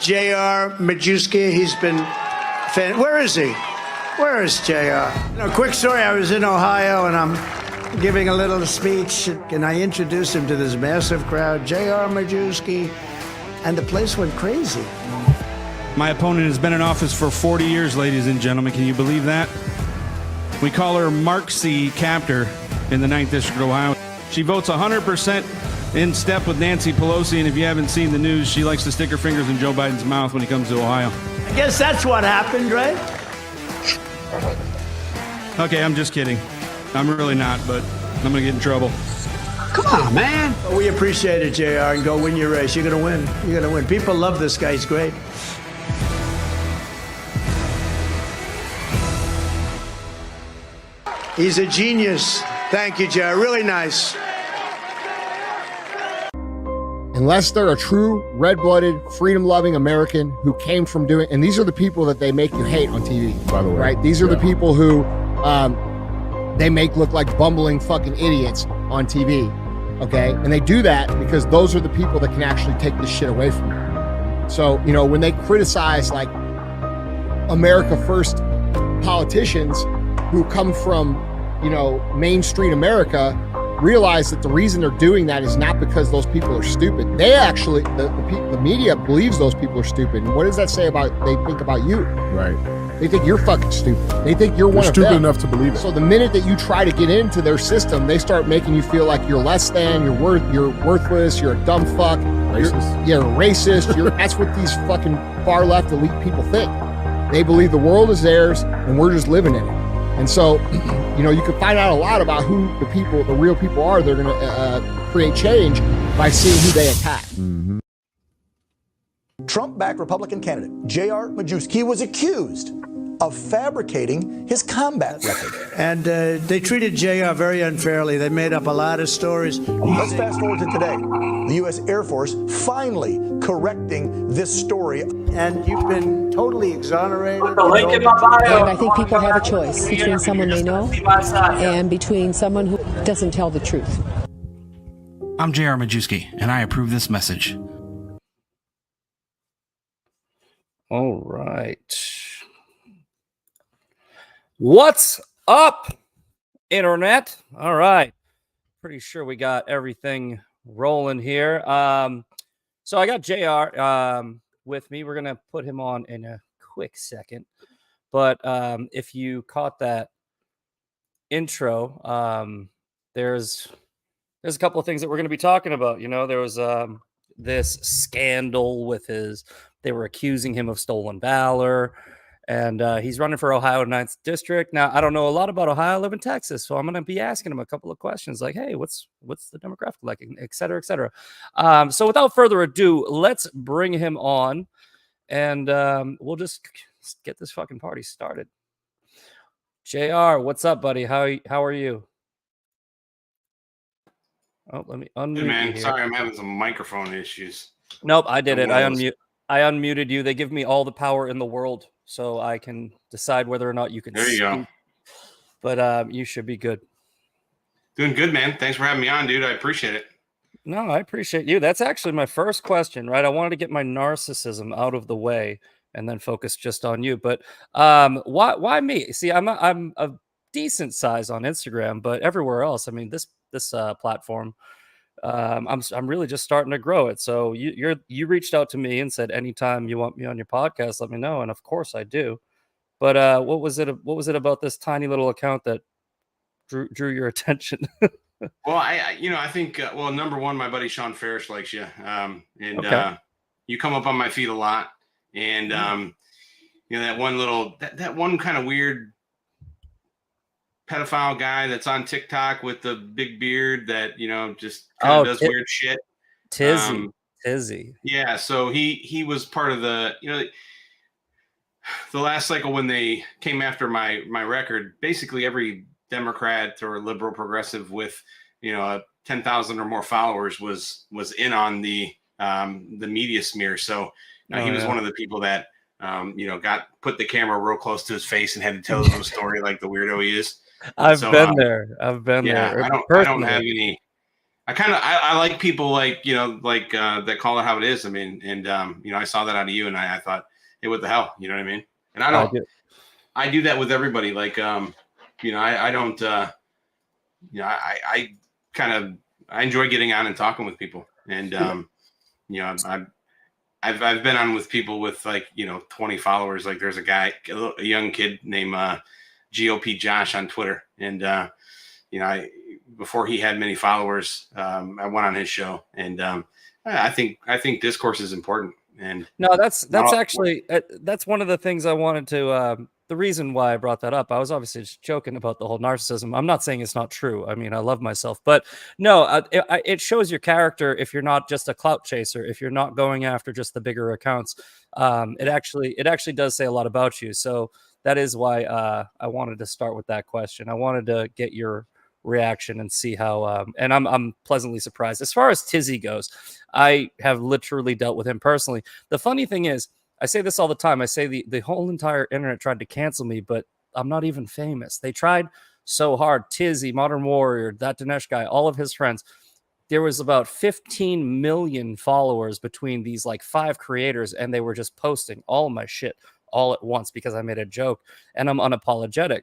J.R. Majewski. He's been where is he? Where is J.R.? Quick story. I was in Ohio and I'm giving a little speech and I introduced him to this massive crowd, J.R. Majewski, and the place went crazy. My opponent has been in office for 40 years, ladies and gentlemen. Can you believe that? We call her Marcy Kapture in the 9th District of Ohio. She votes 100% in step with Nancy Pelosi, and if you haven't seen the news, she likes to stick her fingers in Joe Biden's mouth when he comes to Ohio. I guess that's what happened, right? Okay, I'm just kidding. I'm really not, but I'm going to get in trouble. Come on, man. Well, we appreciate it, JR, and go win your race. You're going to win. You're going to win. People love this guy. He's great. He's a genius. Thank you, JR. Really nice. Unless they're a true red-blooded, freedom-loving American who came from doing, and these are the people that they make you hate on TV, by the way, right? These are the people who they make look like bumbling fucking idiots on TV, okay? And they do that because those are the people that can actually take this shit away from you. So, you know, when they criticize like America First politicians who come from, you know, Main Street America, realize that the reason they're doing that is not because those people are stupid. They actually, the media believes those people are stupid. And what does that say about, they think about you? Right. They think you're fucking stupid. They think you're one of them. Stupid enough to believe it. So the minute that you try to get into their system, they start making you feel like you're less than, you're worthless, you're a dumb fuck. Racist. You're racist. That's what these fucking far left elite people think. They believe the world is theirs and we're just living in it. And so, you know, you can find out a lot about who the real people are. They're going to create change by seeing who they attack. Mm-hmm. Trump-backed Republican candidate J.R. Majewski was accused of fabricating his combat record. And they treated JR very unfairly. They made up a lot of stories. Let's fast forward to today. The U.S. Air Force finally correcting this story. And you've been totally exonerated. The link in my bio. And I think people have a choice between someone they know and between someone who doesn't tell the truth. I'm J.R. Majewski, and I approve this message. All right. What's up, Internet? All right. Pretty sure we got everything rolling here. So I got JR with me. We're going to put him on in a quick second. But if you caught that intro, there's a couple of things that we're going to be talking about. You know, there was this scandal with they were accusing him of stolen valor. And he's running for Ohio 9th District. Now, I don't know a lot about Ohio. I live in Texas, so I'm going to be asking him a couple of questions like, hey, what's the demographic like, et cetera, et cetera. So without further ado, let's bring him on, and we'll just get this fucking party started. JR, what's up, buddy? How are you? Oh, let me unmute Hey, man, you here. sorry, I'm having some microphone issues. Nope, I did it. I unmuted you. They give me all the power in the world, so I can decide whether or not you can. There you go. But you should be good. Doing good, man. Thanks for having me on, dude. I appreciate it. No, I appreciate you. That's actually my first question, right? I wanted to get my narcissism out of the way and then focus just on you. But why me? See, I'm a decent size on Instagram, but everywhere else, I mean, this platform. I'm really just starting to grow it. So you reached out to me and said, anytime you want me on your podcast, let me know. And of course I do. But what was it about this tiny little account that drew your attention? Well, I think number one, my buddy Sean Farish likes you, and okay. You come up on my feed a lot, and that one kind of weird pedophile guy that's on TikTok with the big beard that just kind of does weird shit. Tizzy. Yeah, so he was part of the last cycle when they came after my record. Basically, every Democrat or liberal progressive with 10,000 or more followers was in on the media smear. So he was one of the people that put the camera real close to his face and had to tell his own story like the weirdo he is. I've been there. I don't have any I like people like, that call it how it is. I mean, and I saw that out of you, and I thought, hey, what the hell? You know what I mean? And I do. I do that with everybody. Like, I don't, I kind of, I enjoy getting on and talking with people. And, I've been on with people with 20 followers. Like there's a young kid named GOP Josh on Twitter. And, before he had many followers, I went on his show, and I think discourse is important. And no, that's actually that's one of the things I wanted to. The reason why I brought that up, I was obviously just joking about the whole narcissism. I'm not saying it's not true. I mean, I love myself, but no, it shows your character if you're not just a clout chaser, if you're not going after just the bigger accounts. It actually does say a lot about you. So that is why I wanted to start with that question. I wanted to get your reaction and see how and I'm pleasantly surprised. As far as Tizzy goes, I have literally dealt with him personally. The funny thing is, I say this all the time. I say the whole entire internet tried to cancel me, but I'm not even famous. They tried so hard. Tizzy, Modern Warrior, that Dinesh guy, all of his friends. There was about 15 million followers between these like 5 creators, and they were just posting all my shit all at once because I made a joke, and I'm unapologetic.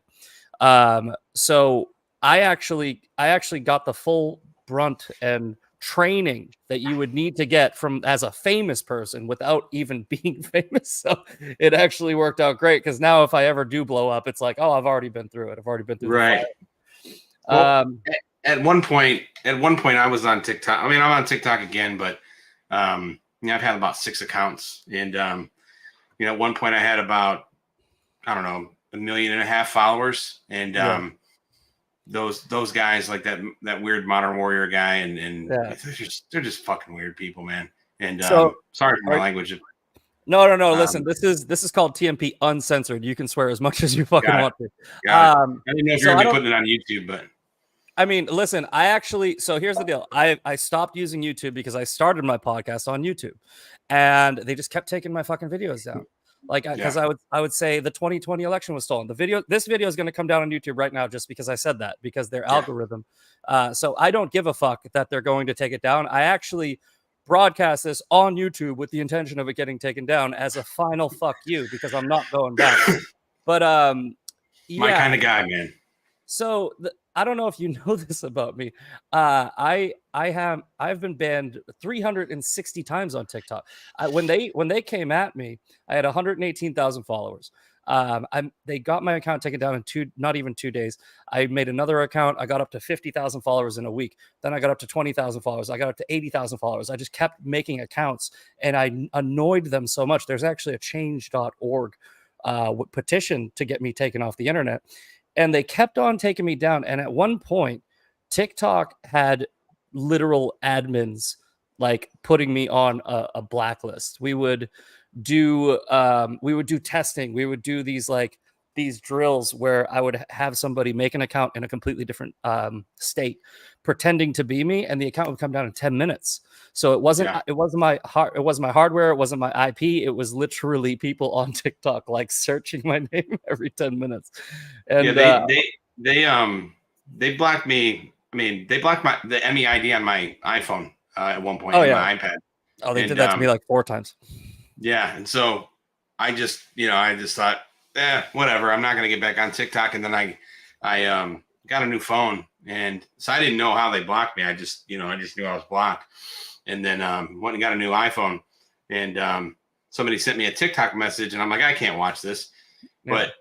So I actually got the full brunt and training that you would need to get from as a famous person without even being famous. So it actually worked out great, because now if I ever do blow up, it's like, oh, I've already been through it. I've already been through right. the Well, fire. at one point I was on TikTok. I mean, I'm on TikTok again, but I've had about 6 accounts, and at one point I had about, I don't know, 1.5 million followers, and those guys, like that weird Modern Warrior guy, and they're just fucking weird people, man. And So, sorry for my language. No. Listen, this is called TMP Uncensored. You can swear as much as you fucking want to. I didn't know if you're gonna be putting it on YouTube, but I mean, listen, so here's the deal. I stopped using YouTube because I started my podcast on YouTube, and they just kept taking my fucking videos down. Like, because I would say the 2020 election was stolen. This video is going to come down on YouTube right now just because I said that, because their algorithm. So I don't give a fuck that they're going to take it down. I actually broadcast this on YouTube with the intention of it getting taken down as a final fuck you, because I'm not going back. But my kind of guy, man. So I don't know if you know this about me. I've been banned 360 times on TikTok. When they came at me, I had 118,000 followers. They got my account taken down in not even 2 days. I made another account. I got up to 50,000 followers in a week. Then I got up to 20,000 followers. I got up to 80,000 followers. I just kept making accounts, and I annoyed them so much. There's actually a change.org petition to get me taken off the internet. And they kept on taking me down. And at one point, TikTok had literal admins like putting me on a blacklist. We would do testing. We would do these drills where I would have somebody make an account in a completely different state, pretending to be me, and the account would come down in 10 minutes. So it wasn't my hardware, it wasn't my IP, it was literally people on TikTok like searching my name every 10 minutes. And they blocked me. I mean, they blocked the MEID on my iPhone at one point, my iPad. Oh, they did that to me like 4 times. Yeah, and so I just thought, whatever. I'm not gonna get back on TikTok. And then I got a new phone, and so I didn't know how they blocked me. I just knew I was blocked. And then went and got a new iPhone, and somebody sent me a TikTok message, and I'm like, I can't watch this, but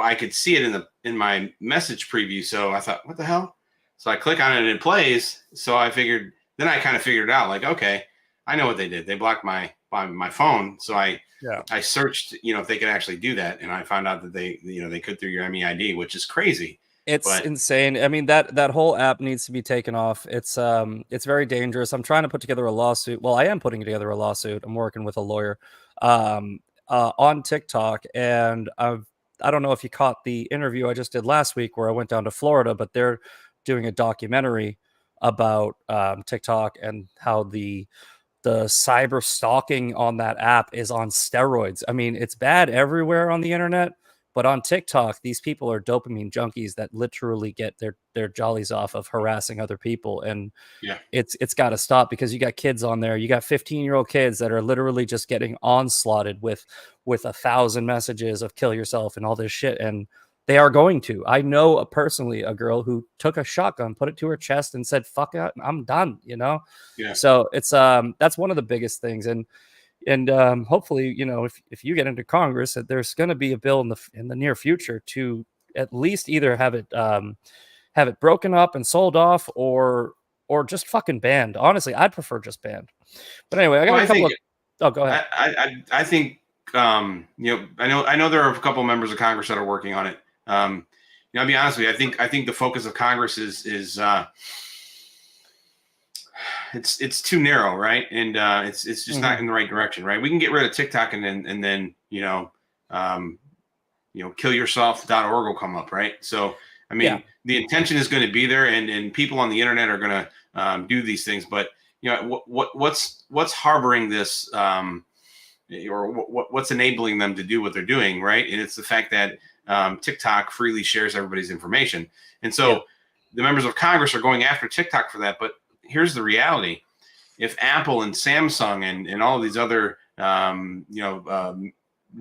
I could see it in my message preview. So I thought, what the hell? So I click on it and it plays. So I kind of figured it out, like, okay, I know what they did. They blocked my phone. So I searched, if they could actually do that. And I found out that they could through your MEID, which is crazy. It's insane. I mean, that whole app needs to be taken off. It's very dangerous. I'm trying to put together a lawsuit. Well, I am putting together a lawsuit. I'm working with a lawyer on TikTok, and I don't know if you caught the interview I just did last week where I went down to Florida, but they're doing a documentary about TikTok and how the cyber stalking on that app is on steroids. I mean, it's bad everywhere on the internet, But on TikTok, these people are dopamine junkies that literally get their jollies off of harassing other people. And Yeah. it's got to stop, because you got kids on there. You got 15-year-old kids that are literally just getting onslaughted with 1,000 messages of kill yourself and all this shit. And they are going to. I know personally a girl who took a shotgun, put it to her chest, and said, "Fuck it, I'm done." You know. Yeah. So it's that's one of the biggest things. And hopefully, you know, if you get into Congress, that there's going to be a bill in the near future to at least either have it broken up and sold off, or just fucking banned. Honestly, I'd prefer just banned. But anyway, I got a couple of. Oh, go ahead. I think you know, I know there are a couple of members of Congress that are working on it. You know, I'll be honest with you. I think the focus of Congress is it's too narrow, right? And it's just not in the right direction, right? We can get rid of TikTok and then you know, killyourself.org will come up, right? So I mean, the intention is going to be there, and people on the internet are going to do these things, but you know, what's harboring this, or what's enabling them to do what they're doing, right? And it's the fact that TikTok freely shares everybody's information, and so the members of Congress are going after TikTok for that, but here's the reality. If Apple and Samsung and all of these other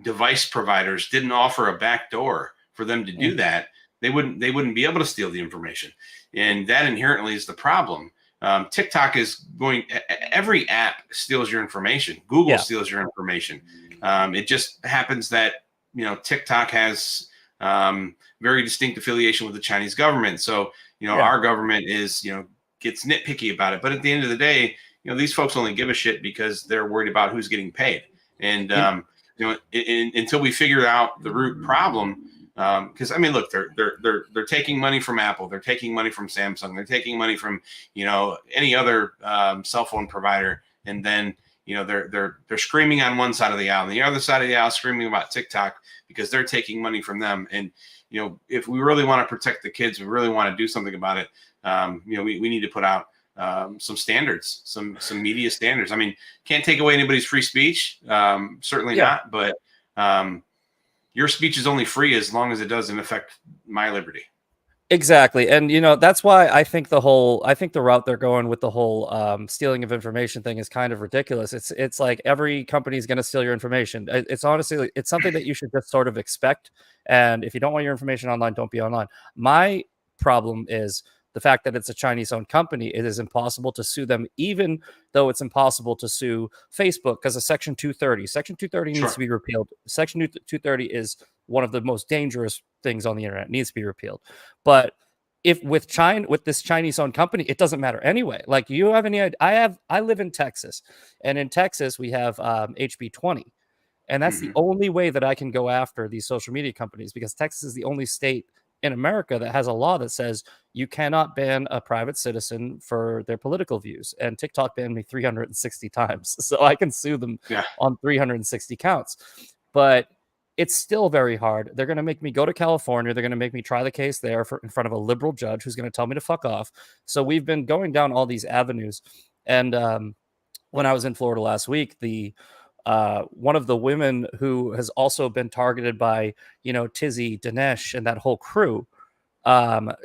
device providers didn't offer a back door for them to do that, they wouldn't be able to steal the information. And that inherently is the problem. TikTok is going, every app steals your information. Google steals your information. It just happens that, you know, TikTok has very distinct affiliation with the Chinese government. So, you know, our government is, you know, gets nitpicky about it, but at the end of the day, you know, these folks only give a shit because they're worried about who's getting paid. And you know, until we figure out the root problem, because I mean, look, they're taking money from Apple, they're taking money from Samsung, they're taking money from, you know, any other cell phone provider, and then, you know, they're screaming on one side of the aisle, and the other side of the aisle screaming about TikTok because they're taking money from them. And you know, if we really want to protect the kids, we really want to do something about it. You know, we need to put out some standards, some media standards. I mean, can't take away anybody's free speech, certainly not. But your speech is only free as long as it doesn't affect my liberty. Exactly. And, you know, that's why I think the route they're going with the whole stealing of information thing is kind of ridiculous. It's like every company is going to steal your information. It's honestly, it's something that you should just sort of expect. And if you don't want your information online, don't be online. My problem is the fact that it's a Chinese-owned company. It is impossible to sue them, even though it's impossible to sue Facebook because of Section 230. Section 230 needs to be repealed. Section 230 is one of the most dangerous things on the internet. It needs to be repealed. But if with this Chinese-owned company, it doesn't matter anyway. Like, you have any idea? I live in Texas, and in Texas we have HB 20, and that's the only way that I can go after these social media companies, because Texas is the only state in America that has a law that says you cannot ban a private citizen for their political views. And TikTok banned me 360 times, so I can sue them on 360 counts. But it's still very hard. They're going to make me go to California. They're going to make me try the case there in front of a liberal judge who's going to tell me to fuck off. So we've been going down all these avenues. And when I was in Florida last week, one of the women who has also been targeted by, you know, Tizzy, Dinesh, and that whole crew,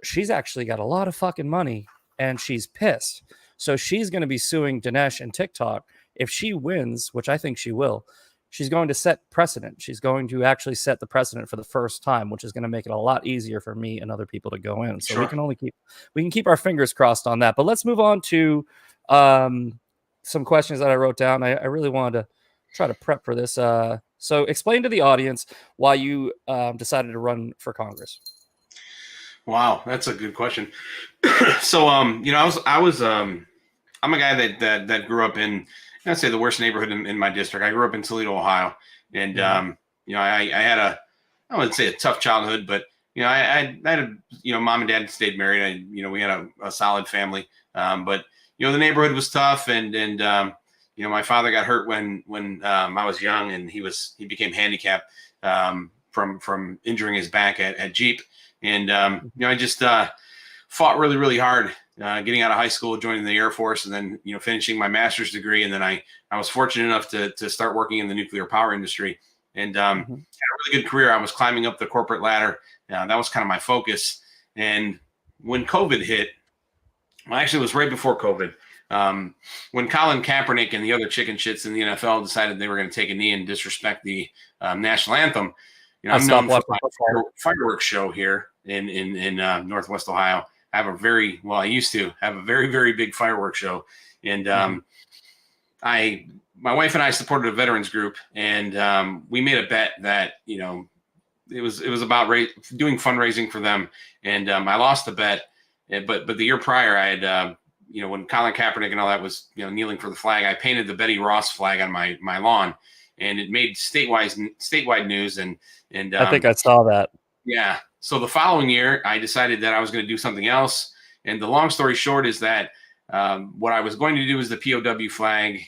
she's actually got a lot of fucking money, and she's pissed. So she's going to be suing Dinesh and TikTok. If she wins, which I think she will, she's going to set precedent. She's going to actually set the precedent for the first time, which is going to make it a lot easier for me and other people to go in. So we can keep our fingers crossed on that. But let's move on to some questions that I wrote down. I really wanted to try to prep for this. So explain to the audience why you decided to run for Congress. Wow, that's a good question. So, you know, I'm a guy that grew up in, I'd say, the worst neighborhood in my district. I grew up in Toledo, Ohio, and you know, I had I wouldn't say a tough childhood, but you know, I had you know, mom and dad stayed married. You know, we had a solid family, but you know, the neighborhood was tough, and you know, my father got hurt when I was young, and he became handicapped from injuring his back at Jeep, and you know, I just fought really, really hard. Getting out of high school, joining the Air Force, and then, you know, finishing my master's degree. And then I was fortunate enough to start working in the nuclear power industry. and had a really good career. I was climbing up the corporate ladder. That was kind of my focus. And when COVID hit, well, actually, it was right before COVID. When Colin Kaepernick and the other chicken shits in the NFL decided they were going to take a knee and disrespect the national anthem, I'm known for my fireworks show here in Northwest Ohio. I used to have a very, very big fireworks show. And my wife and I supported a veterans group, and we made a bet that, it was about doing fundraising for them. And I lost the bet. But the year prior, I had, when Colin Kaepernick and all that was, kneeling for the flag, I painted the Betty Ross flag on my lawn, and it made statewide news. And I think I saw that. Yeah. So the following year, I decided that I was going to do something else. And the long story short is that what I was going to do is the POW flag.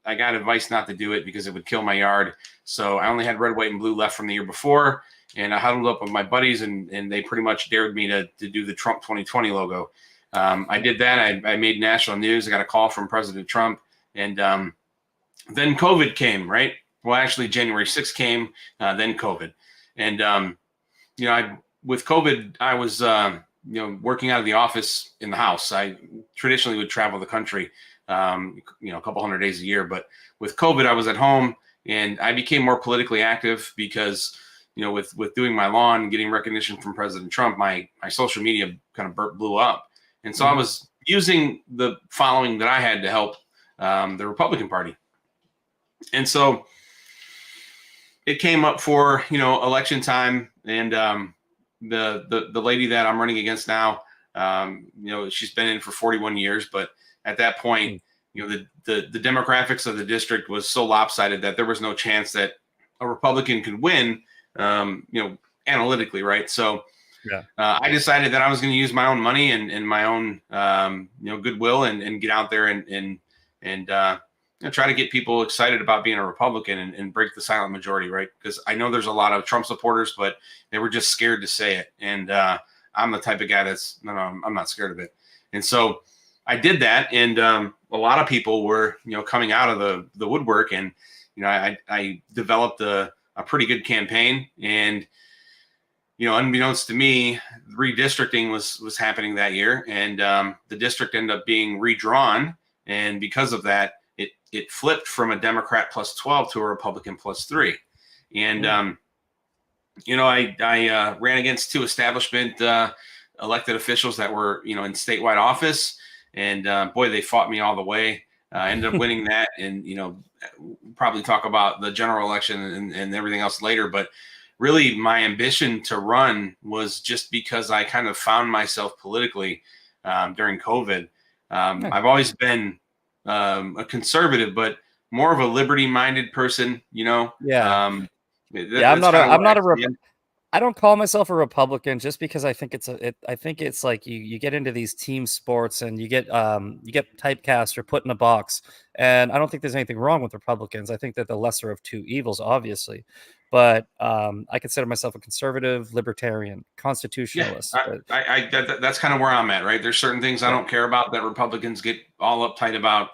I got advice not to do it because it would kill my yard. So I only had red, white, and blue left from the year before. And I huddled up with my buddies, and they pretty much dared me to do the Trump 2020 logo. I did that. I made national news. I got a call from President Trump. And then COVID came, right? Well, actually, January 6th came, then COVID. And, with COVID, I was, working out of the office in the house. I traditionally would travel the country, a couple hundred days a year. But with COVID, I was at home, and I became more politically active because, with doing my lawn, getting recognition from President Trump, my social media kind of blew up. And so I was using the following that I had to help the Republican Party. And so it came up for, election time, and the lady that I'm running against now, she's been in for 41 years, but at that point, the demographics of the district was so lopsided that there was no chance that a Republican could win, analytically, right? So I decided that I was going to use my own money and my own, goodwill and get out there and try to get people excited about being a Republican and break the silent majority, right? Because I know there's a lot of Trump supporters, but they were just scared to say it. And I'm the type of guy I'm not scared of it. And so I did that, and a lot of people were, coming out of the woodwork, and I developed a pretty good campaign. And unbeknownst to me, redistricting was happening that year, and the district ended up being redrawn, and because of that, it flipped from a Democrat plus 12 to a Republican plus 3. And I ran against two establishment elected officials that were in statewide office, and boy, they fought me all the way. I ended up winning that, and probably talk about the general election and everything else later. But really, my ambition to run was just because I kind of found myself politically during COVID. I've always been a conservative, but more of a liberty-minded person. I don't call myself a Republican just because I think I think it's like you get into these team sports and you get typecast or put in a box. And I don't think there's anything wrong with Republicans. I think they're the lesser of two evils, obviously. But I consider myself a conservative, libertarian, constitutionalist. Yeah, that's kind of where I'm at, right? There's certain things I don't care about that Republicans get all uptight about.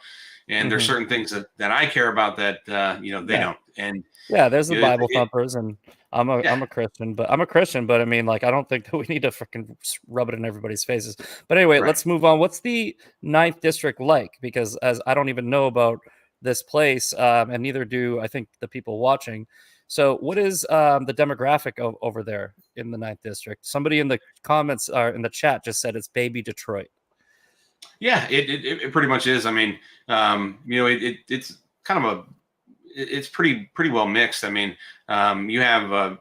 And there's certain things that I care about that, they don't. And there's the Bible thumpers, and I'm a Christian, but I mean, like, I don't think that we need to freaking rub it in everybody's faces. But anyway, let's move on. What's the 9th district like? Because as I don't even know about this place, and neither do I think the people watching. So what is the demographic over there in the 9th district? Somebody in the comments or in the chat just said it's baby Detroit. Yeah, it pretty much is. I mean, it's kind of it's pretty well mixed. I mean, you have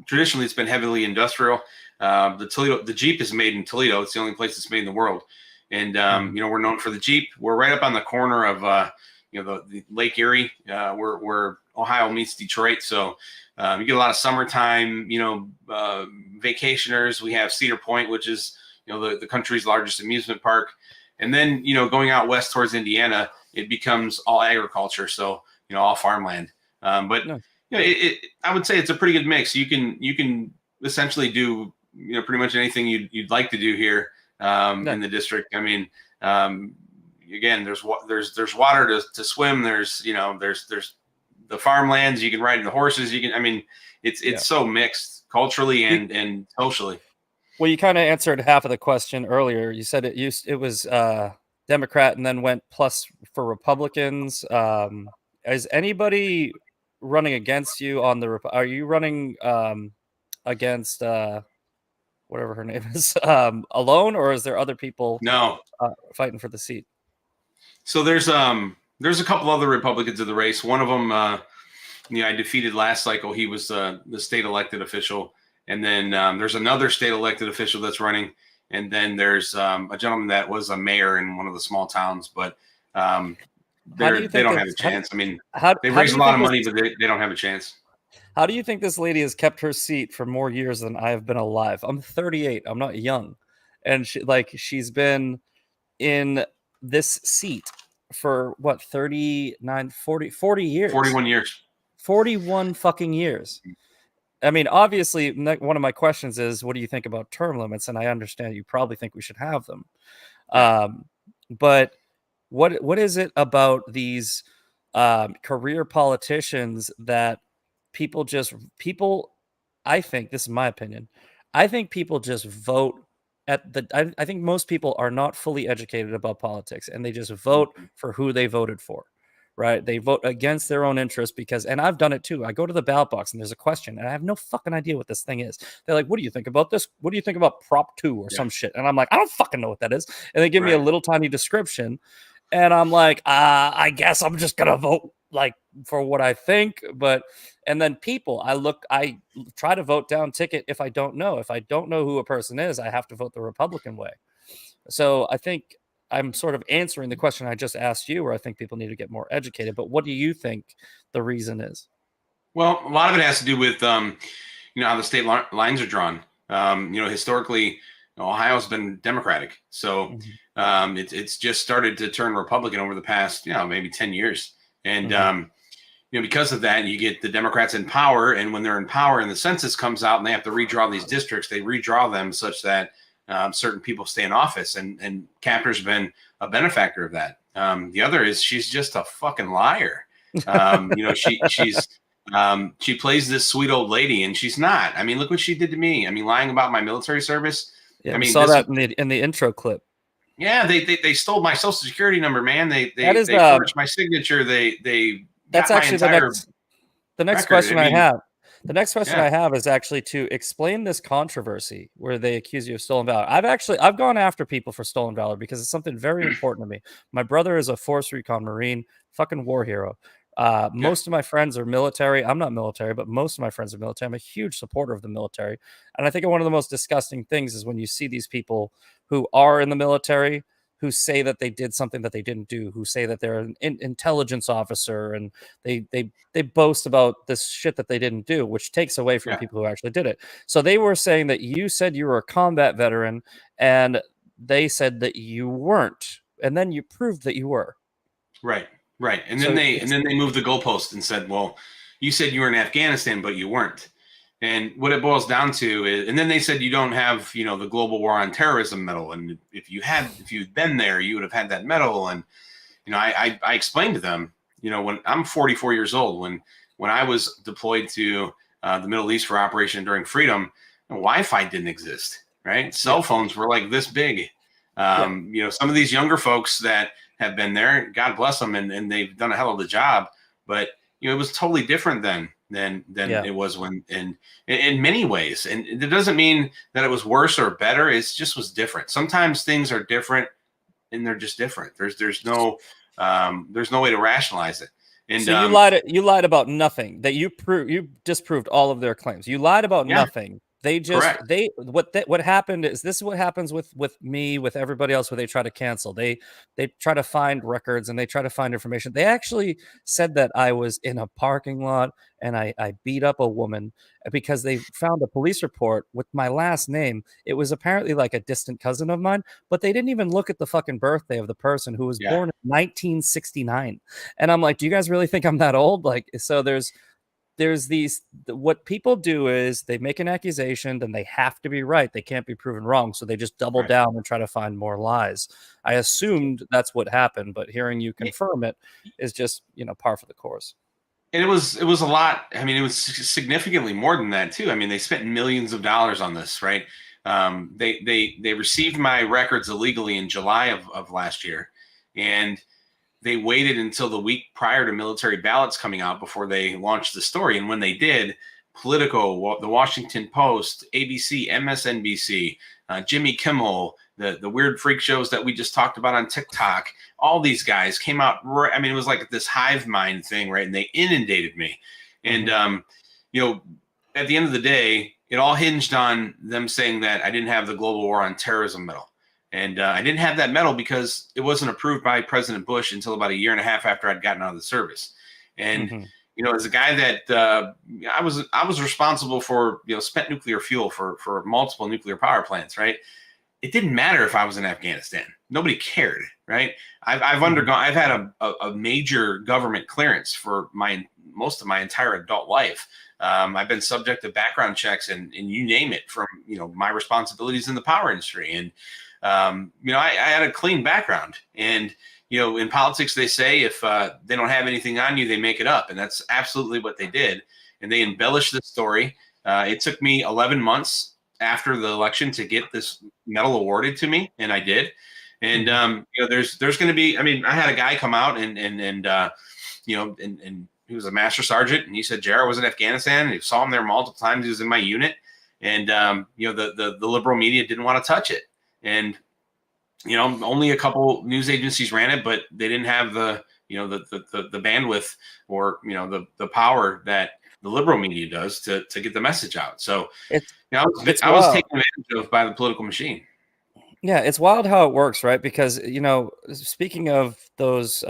traditionally it's been heavily industrial. The Jeep is made in Toledo. It's the only place that's made in the world. And we're known for the Jeep. We're right up on the corner of the Lake Erie, where Ohio meets Detroit. So you get a lot of summertime, vacationers. We have Cedar Point, which is the country's largest amusement park. And then, going out west towards Indiana, it becomes all agriculture. So, all farmland. But I would say it's a pretty good mix. You can essentially do, pretty much anything you'd like to do here in the district. I mean, again, there's water to swim. There's the farmlands, you can ride the horses, you can. I mean, it's so mixed culturally and socially. Well, you kind of answered half of the question earlier. You said it was Democrat and then went plus for Republicans. Is anybody running against you on the? Are you running against whatever her name is alone, or is there other people? No, fighting for the seat. So there's a couple other Republicans in the race. One of them, I defeated last cycle. He was the state elected official. And then there's another state elected official that's running. And then there's a gentleman that was a mayor in one of the small towns. But they don't have a chance. I mean, they've raised a lot of money, but they don't have a chance. How do you think this lady has kept her seat for more years than I have been alive? I'm 38. I'm not young. And she's been in this seat for what, 39, 40 years? 41 years. 41 fucking years. I mean, obviously, one of my questions is, what do you think about term limits? And I understand you probably think we should have them. But what is it about these career politicians that people, I think, this is my opinion, I think people just vote I think most people are not fully educated about politics, and they just vote for who they voted for, right? They vote against their own interests and I've done it too. I go to the ballot box and there's a question and I have no fucking idea what this thing is. They're like, what do you think about this? What do you think about Prop 2 or some shit? And I'm like, I don't fucking know what that is. And they give me a little tiny description. And I'm like, I guess I'm just going to vote for what I think. And then I try to vote down ticket if I don't know. If I don't know who a person is, I have to vote the Republican way. So I think I'm sort of answering the question I just asked you, where I think people need to get more educated. But what do you think the reason is? Well, a lot of it has to do with, how the state lines are drawn. Historically, Ohio's been Democratic. So it's just started to turn Republican over the past, maybe 10 years. And, because of that, you get the Democrats in power. And when they're in power and the census comes out and they have to redraw these districts, they redraw them such that certain people stay in office. And Kapture's been a benefactor of that. The other is she's just a fucking liar. She plays this sweet old lady, and she's not. I mean, look what she did to me. I mean, lying about my military service. Yeah, I saw that in the intro clip. Yeah, they stole my social security number, man. They forged my signature. That's actually the next question I have. The next question I have is actually to explain this controversy where they accuse you of stolen valor. I've gone after people for stolen valor because it's something very important to me. My brother is a Force Recon Marine, fucking war hero. Most of my friends are military. I'm not military, but most of my friends are military. I'm a huge supporter of the military. And I think one of the most disgusting things is when you see these people who are in the military who say that they did something that they didn't do, who say that they're an intelligence officer, and they boast about this shit that they didn't do, which takes away from people who actually did it. So they were saying that you said you were a combat veteran, and they said that you weren't, and then you proved that you were. Right. And then they moved the goalpost and said, well, you said you were in Afghanistan, but you weren't. And what it boils down to is, and then they said you don't have, the Global War on Terrorism medal. And if you'd been there, you would have had that medal. And, I explained to them, when I'm 44 years old, when I was deployed to the Middle East for Operation Enduring Freedom, Wi-Fi didn't exist, right? Cell phones were like this big. Some of these younger folks that have been there, God bless them, and they've done a hell of a job. But, it was totally different then than it was when, and in many ways. And it doesn't mean that it was worse or better. It just was different. Sometimes things are different and they're just different. There's no way to rationalize it. And so you lied about nothing. That you disproved all of their claims. You lied about nothing. They just what happened is, this is what happens with me, with everybody else, where they try to cancel. They try to find records and they try to find information. They actually said that I was in a parking lot and I beat up a woman because they found a police report with my last name. It was apparently like a distant cousin of mine, but they didn't even look at the fucking birthday of the person who was born in 1969. And I'm like, do you guys really think I'm that old? So there's these, what people do is they make an accusation, then they have to be right. They can't be proven wrong. So they just double down and try to find more lies. I assumed that's what happened, but hearing you confirm it is just, par for the course. And it was a lot. I mean, it was significantly more than that too. I mean, they spent millions of dollars on this, right? They received my records illegally in July of last year, and they waited until the week prior to military ballots coming out before they launched the story. And when they did, Politico, the Washington Post, ABC, MSNBC, Jimmy Kimmel, the weird freak shows that we just talked about on TikTok, all these guys came out. I mean, it was like this hive mind thing, right? And they inundated me. And, you know, at the end of the day, it all hinged on them saying that I didn't have the Global War on Terrorism medal. And I didn't have that medal because it wasn't approved by President Bush until about a year and a half after I'd gotten out of the service. And, you know, as a guy that I was responsible for, you know, spent nuclear fuel for multiple nuclear power plants, right? It didn't matter if I was in Afghanistan. Nobody cared, right? I've had a major government clearance for most of my entire adult life. I've been subject to background checks and you name it, from, you know, my responsibilities in the power industry. And, you know, I had a clean background. And, you know, in politics, they say if they don't have anything on you, they make it up. And that's absolutely what they did. And they embellished the story. It took me 11 months after the election to get this medal awarded to me, and I did. And you know, there's going to be. I mean, I had a guy come out and you know, and he was a master sergeant, and he said JR was in Afghanistan, and he saw him there multiple times. He was in my unit, and you know, the liberal media didn't want to touch it, and you know, only a couple news agencies ran it, but they didn't have the, you know, the bandwidth or, you know, the power that the liberal media does to get the message out. So, you know, I was taken advantage of by the political machine. Yeah, it's wild how it works, right? Because, you know, speaking of those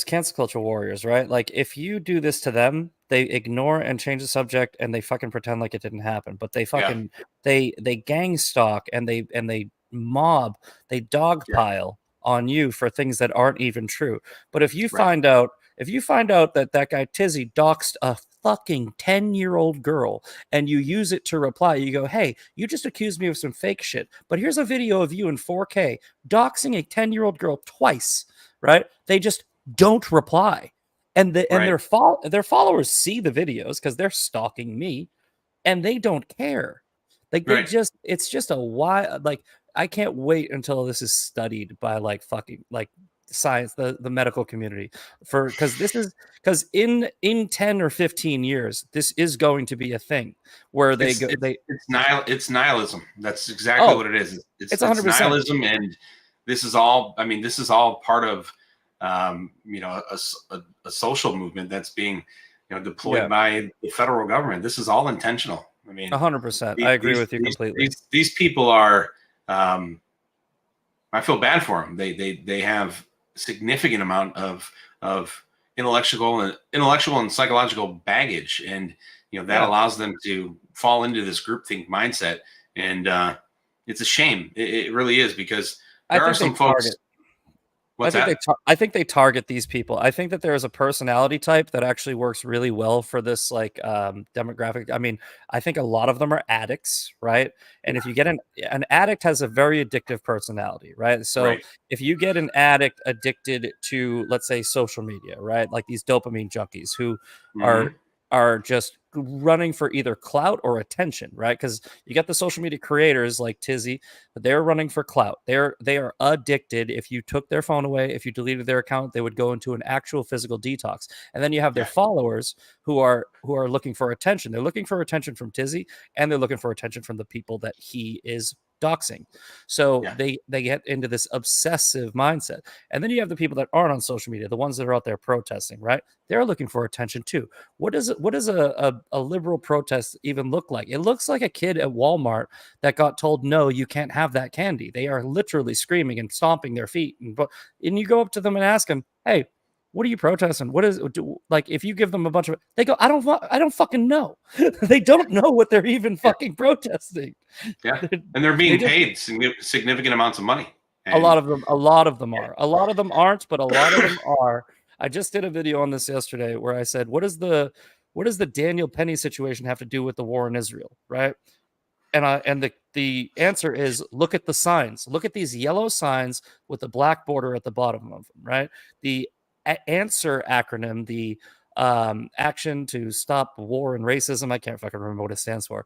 cancel culture warriors, right? Like, if you do this to them, they ignore and change the subject, and they fucking pretend like it didn't happen. But they fucking they gang stalk, and they mob, they dogpile on you for things that aren't even true. But if you find out that that guy Tizzy doxed a fucking 10-year-old girl, and you use it to reply, you go, hey, you just accused me of some fake shit, but here's a video of you in 4K doxing a 10-year-old girl twice, right? They just don't reply. And their followers see the videos because they're stalking me, and they don't care. Like, they just, it's just a wild, like, I can't wait until this is studied by like fucking like science, the medical community, because in 10 or 15 years, this is going to be a thing where it's nihilism. That's exactly what it is. It's 100% nihilism. And this is all, I mean, this is all part of, you know, a social movement that's being, you know, deployed by the federal government. This is all intentional. I mean, 100%. I agree with you completely. These people are, I feel bad for them. They have significant amount of intellectual and psychological baggage, and you know that allows them to fall into this groupthink mindset. And it's a shame. It really is, because there are some folks. I think they target these people. I think that there is a personality type that actually works really well for this like demographic. I mean, I think a lot of them are addicts, right? And if you get an addict has a very addictive personality, right? So if you get an addict addicted to, let's say, social media, right? Like these dopamine junkies who are just running for either clout or attention, right? Because you got the social media creators like Tizzy, but they're running for clout. They are addicted. If you took their phone away, if you deleted their account, they would go into an actual physical detox. And then you have their followers who are looking for attention. They're looking for attention from Tizzy, and they're looking for attention from the people that he is doxing. So they get into this obsessive mindset. And then you have the people that aren't on social media, the ones that are out there protesting, right? They're looking for attention too. What does a liberal protest even look like? It looks like a kid at Walmart that got told, no, you can't have that candy. They are literally screaming and stomping their feet. And you go up to them and ask them, hey, what are you protesting? What is like, if you give them a bunch of, they go, I don't fucking know. They don't know what they're even fucking protesting. Yeah. And they're being paid significant amounts of money. And a lot of them are. A lot of them aren't, but a lot of them are. I just did a video on this yesterday where I said, what does the Daniel Penny situation have to do with the war in Israel? Right. And the answer is, look at the signs. Look at these yellow signs with the black border at the bottom of them. Right. The answer acronym, the Action to Stop War and Racism. I can't fucking remember what it stands for.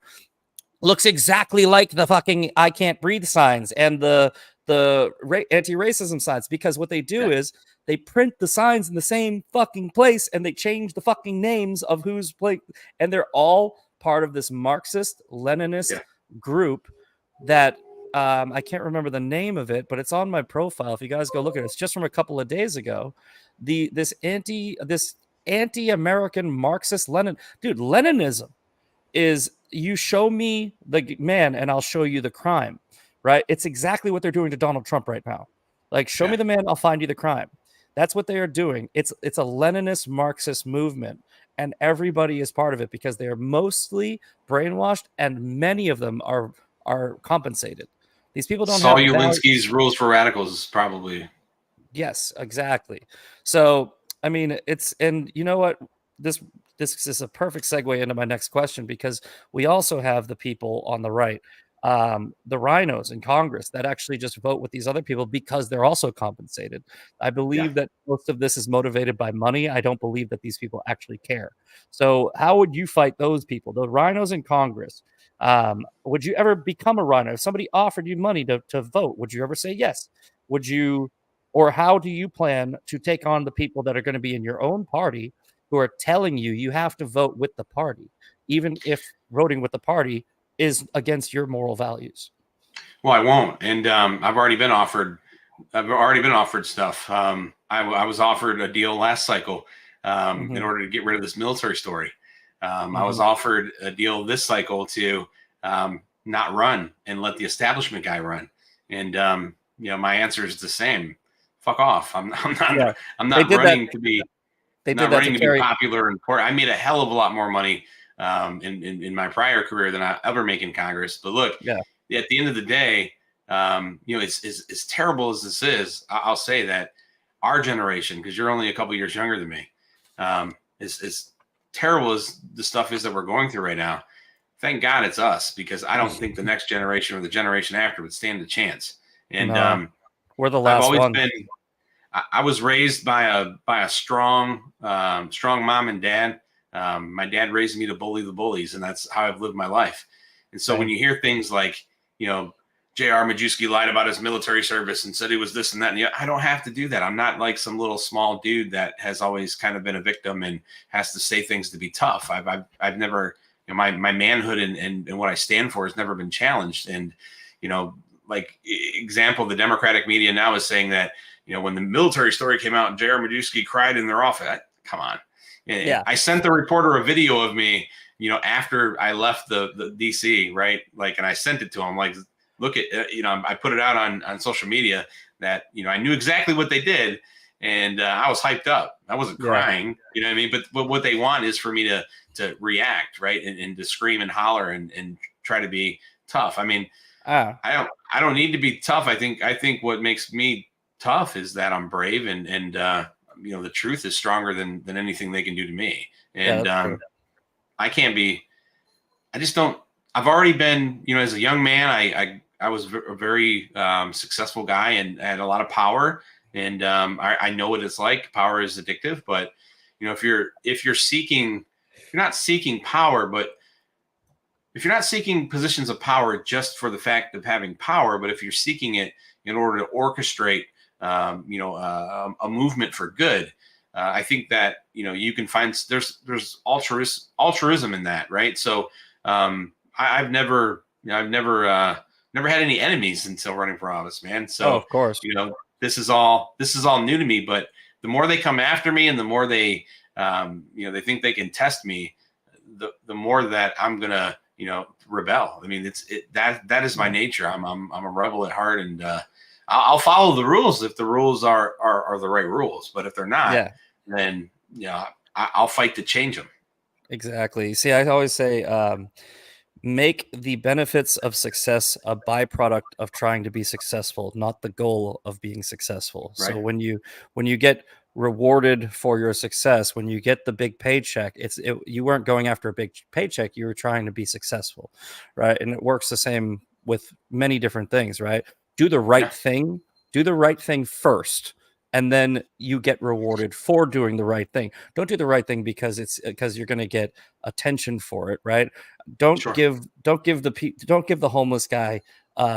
Looks exactly like the fucking I can't breathe signs and the anti-racism signs, because what they do is they print the signs in the same fucking place and they change the fucking names of who's playing, and they're all part of this Marxist Leninist group that I can't remember the name of it, but it's on my profile. If you guys go look at it, it's just from a couple of days ago. This anti-American Marxist Leninism is, you show me the man and I'll show you the crime, right? It's exactly what they're doing to Donald Trump right now. Like, show me the man, I'll find you the crime. That's what they are doing. It's a Leninist Marxist movement, and everybody is part of it because they are mostly brainwashed, and many of them are compensated. These people don't Saul have Ulinsky's Rules for Radicals is probably. Yes, exactly. So, I mean, and you know what? This is a perfect segue into my next question, because we also have the people on the right, the rhinos in Congress, that actually just vote with these other people because they're also compensated. I believe that most of this is motivated by money. I don't believe that these people actually care. So how would you fight those people, the rhinos in Congress? Would you ever become a rhino? If somebody offered you money to vote, would you ever say yes? Would you, or how do you plan to take on the people that are going to be in your own party who are telling you you have to vote with the party, even if voting with the party is against your moral values? Well, I won't, and I've already been offered stuff. I was offered a deal last cycle in order to get rid of this military story. I was offered a deal this cycle to not run and let the establishment guy run, and my answer is the same: fuck off. I'm not running to be. They not did running that to be popular and important. I made a hell of a lot more money in my prior career than I ever make in Congress. But look, at the end of the day, it's as terrible as this is. I'll say that our generation, because you're only a couple years younger than me, as terrible as the stuff is that we're going through right now. Thank God it's us, because I don't think the next generation or the generation after would stand a chance. And we're the last one. I was raised by a strong mom and dad. My dad raised me to bully the bullies, and that's how I've lived my life. And so when you hear things like, J.R. Majewski lied about his military service and said he was this and that, and I don't have to do that. I'm not like some little small dude that has always kind of been a victim and has to say things to be tough. I've never, my manhood and what I stand for has never been challenged. And, like example, the Democratic media now is saying that, when the military story came out, J.R. Majewski cried in their office. Come on. I sent the reporter a video of me, after I left the DC, right? Like, and I sent it to him, like, look at, I put it out on social media that, I knew exactly what they did, and I was hyped up. I wasn't crying, you know what I mean? But what they want is for me to react, right? And to scream and holler and try to be tough. I mean, I don't need to be tough. I think what makes me tough is that I'm brave and the truth is stronger than anything they can do to me. And I can't be, I just don't, I've already been, as a young man, I was a very successful guy and had a lot of power, and I know what it's like. Power is addictive, but if you're not seeking power, but if you're not seeking positions of power just for the fact of having power, but if you're seeking it in order to orchestrate a movement for good, I think that you can find there's altruism in that, right? So I've never had any enemies until running for office, man. So of course, this is all new to me. But the more they come after me, and the more they they think they can test me, the more that I'm gonna rebel. I mean, that is my nature. I'm a rebel at heart, and I'll follow the rules if the rules are the right rules. But if they're not, then I'll fight to change them. Exactly. See, I always say, make the benefits of success a byproduct of trying to be successful, not the goal of being successful. Right. So when you get rewarded for your success, when you get the big paycheck, you weren't going after a big paycheck, you were trying to be successful, right? And it works the same with many different things, right? Do the right thing. Do the right thing first, and then you get rewarded for doing the right thing. Don't do the right thing because you're going to get attention for it, right? Don't Sure. give the homeless guy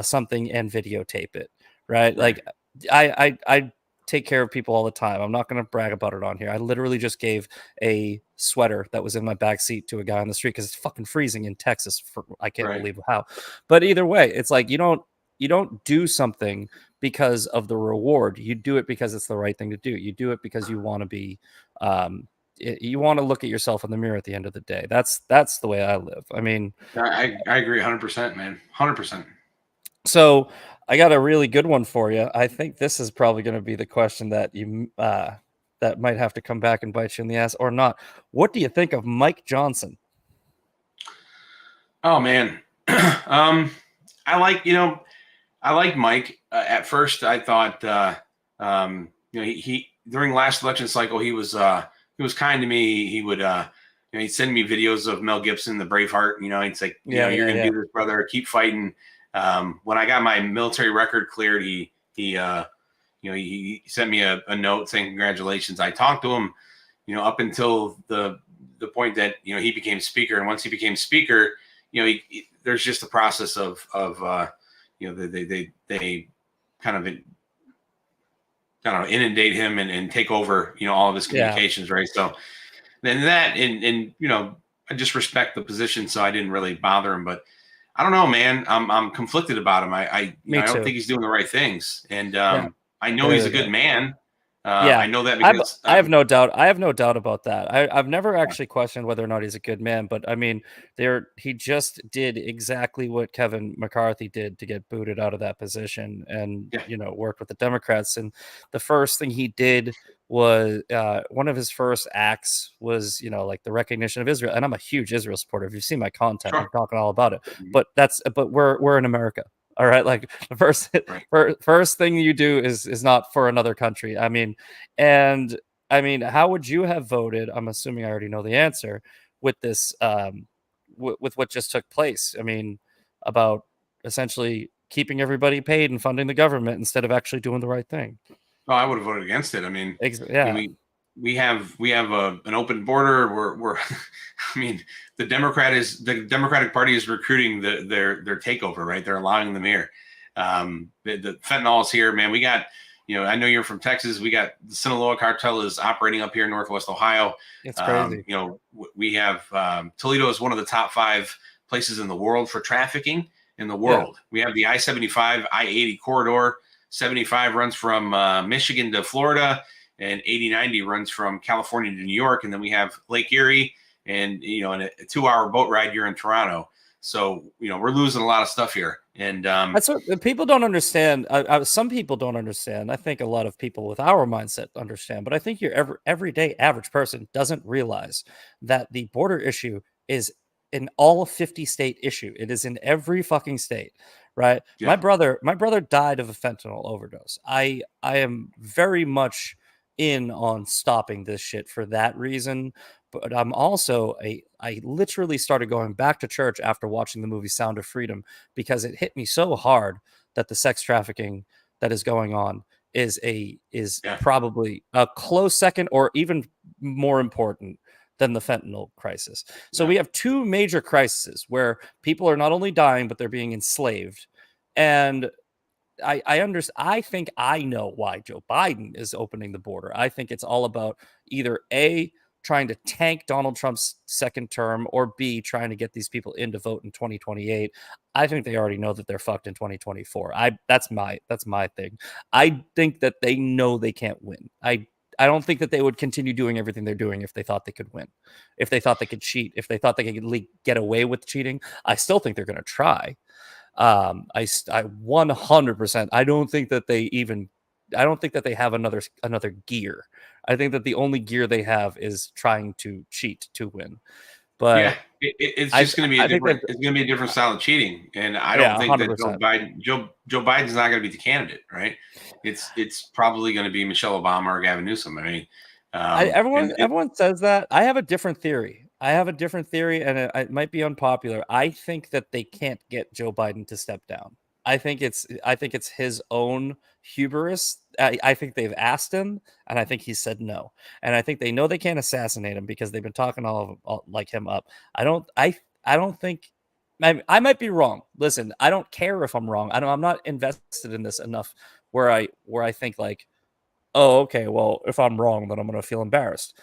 something and videotape it, right? Like I take care of people all the time. I'm not going to brag about it on here. I literally just gave a sweater that was in my back seat to a guy on the street because it's fucking freezing in Texas. I can't believe how. But either way, it's like you don't do something because of the reward. You do it because it's the right thing to do. You do it because you want to be you want to look at yourself in the mirror at the end of the day. That's the way I live. I mean, I agree 100%, man. 100%. So I got a really good one for you. I think this is probably going to be the question that you that might have to come back and bite you in the ass or not. What do you think of Mike Johnson? Oh man. I like Mike. At first I thought he during last election cycle he was kind to me. He would he'd send me videos of Mel Gibson, the Braveheart. He'd say, you're gonna do this, brother. Keep fighting. When I got my military record cleared, he sent me a note saying congratulations. I talked to him, up until the point that he became speaker, and once he became speaker, there's just a process of they kind of inundate him and take over all of his communications, right? So then that and I just respect the position, so I didn't really bother him, but. I don't know, man. I'm conflicted about him. I don't think he's doing the right things, and I know he's a good man. I know that because I have no doubt. I have no doubt about that. I've never actually questioned whether or not he's a good man, but I mean, he just did exactly what Kevin McCarthy did to get booted out of that position, and worked with the Democrats. And the first thing he did was one of his first acts was like the recognition of Israel. And I'm a huge Israel supporter. If you've seen my content, I'm talking all about it. But we're in America. All right, like the first thing you do is not for another country. I mean, how would you have voted? I'm assuming I already know the answer with this, with what just took place. I mean, about essentially keeping everybody paid and funding the government instead of actually doing the right thing. Oh, I would have voted against it. I mean, we have an open border. We're I mean, the Democratic Party is recruiting their takeover, right? They're allowing them here. The fentanyl is here, man. We got, I know you're from Texas. We got the Sinaloa cartel is operating up here in Northwest Ohio. It's crazy. We have Toledo is one of the top 5 places in the world for trafficking in the world. We have the I-75, I-80 corridor. 75 runs from Michigan to Florida, and 80-90 runs from California to New York. And then we have Lake Erie, and in a 2-hour boat ride, you're in Toronto. So we're losing a lot of stuff here, and that's what people don't understand. Some people don't understand. I think a lot of people with our mindset understand, but I think your everyday average person doesn't realize that the border issue is an all 50 state issue. It is in every fucking state, right? Yeah. My brother died of a fentanyl overdose. I am very much in on stopping this shit for that reason. But I'm also I literally started going back to church after watching the movie Sound of Freedom, because it hit me so hard that the sex trafficking that is going on is probably a close second, or even more important than the fentanyl crisis. So we have 2 major crises where people are not only dying, but they're being enslaved. And I understand. I think I know why Joe Biden is opening the border. I think it's all about either A, trying to tank Donald Trump's second term, or B, trying to get these people in to vote in 2028. I think they already know that they're fucked in 2024. That's my thing. I think that they know they can't win. I don't think that they would continue doing everything they're doing if they thought they could win, if they thought they could cheat, if they thought they could get away with cheating. I still think they're going to try. I 100%. I don't think that they have another gear. I think that the only gear they have is trying to cheat to win. But it's just going to be a different style of cheating, and I don't think 100%. that Joe Biden's not going to be the candidate, right? It's probably going to be Michelle Obama or Gavin Newsom. I mean, everyone says that. I have a different theory. and it might be unpopular. I think that they can't get Joe Biden to step down. I think it's his own hubris I think they've asked him, and I think he said no. And I think they know they can't assassinate him because they've been talking like him up. I don't think. I might be wrong. Listen, I don't care if I'm wrong. I'm not invested in this enough where I think like, oh, okay, well, if I'm wrong, then I'm going to feel embarrassed.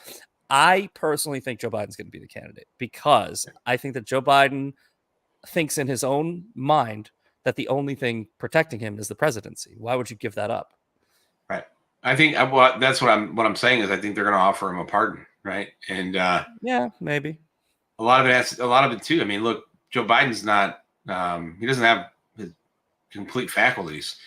I personally think Joe Biden's going to be the candidate because I think that Joe Biden thinks in his own mind that the only thing protecting him is the presidency. Why would you give that up? Right. I think that's what I'm saying is I think they're going to offer him a pardon, right? And yeah, maybe a lot of it too. I mean, look, Joe Biden's not he doesn't have his complete faculties.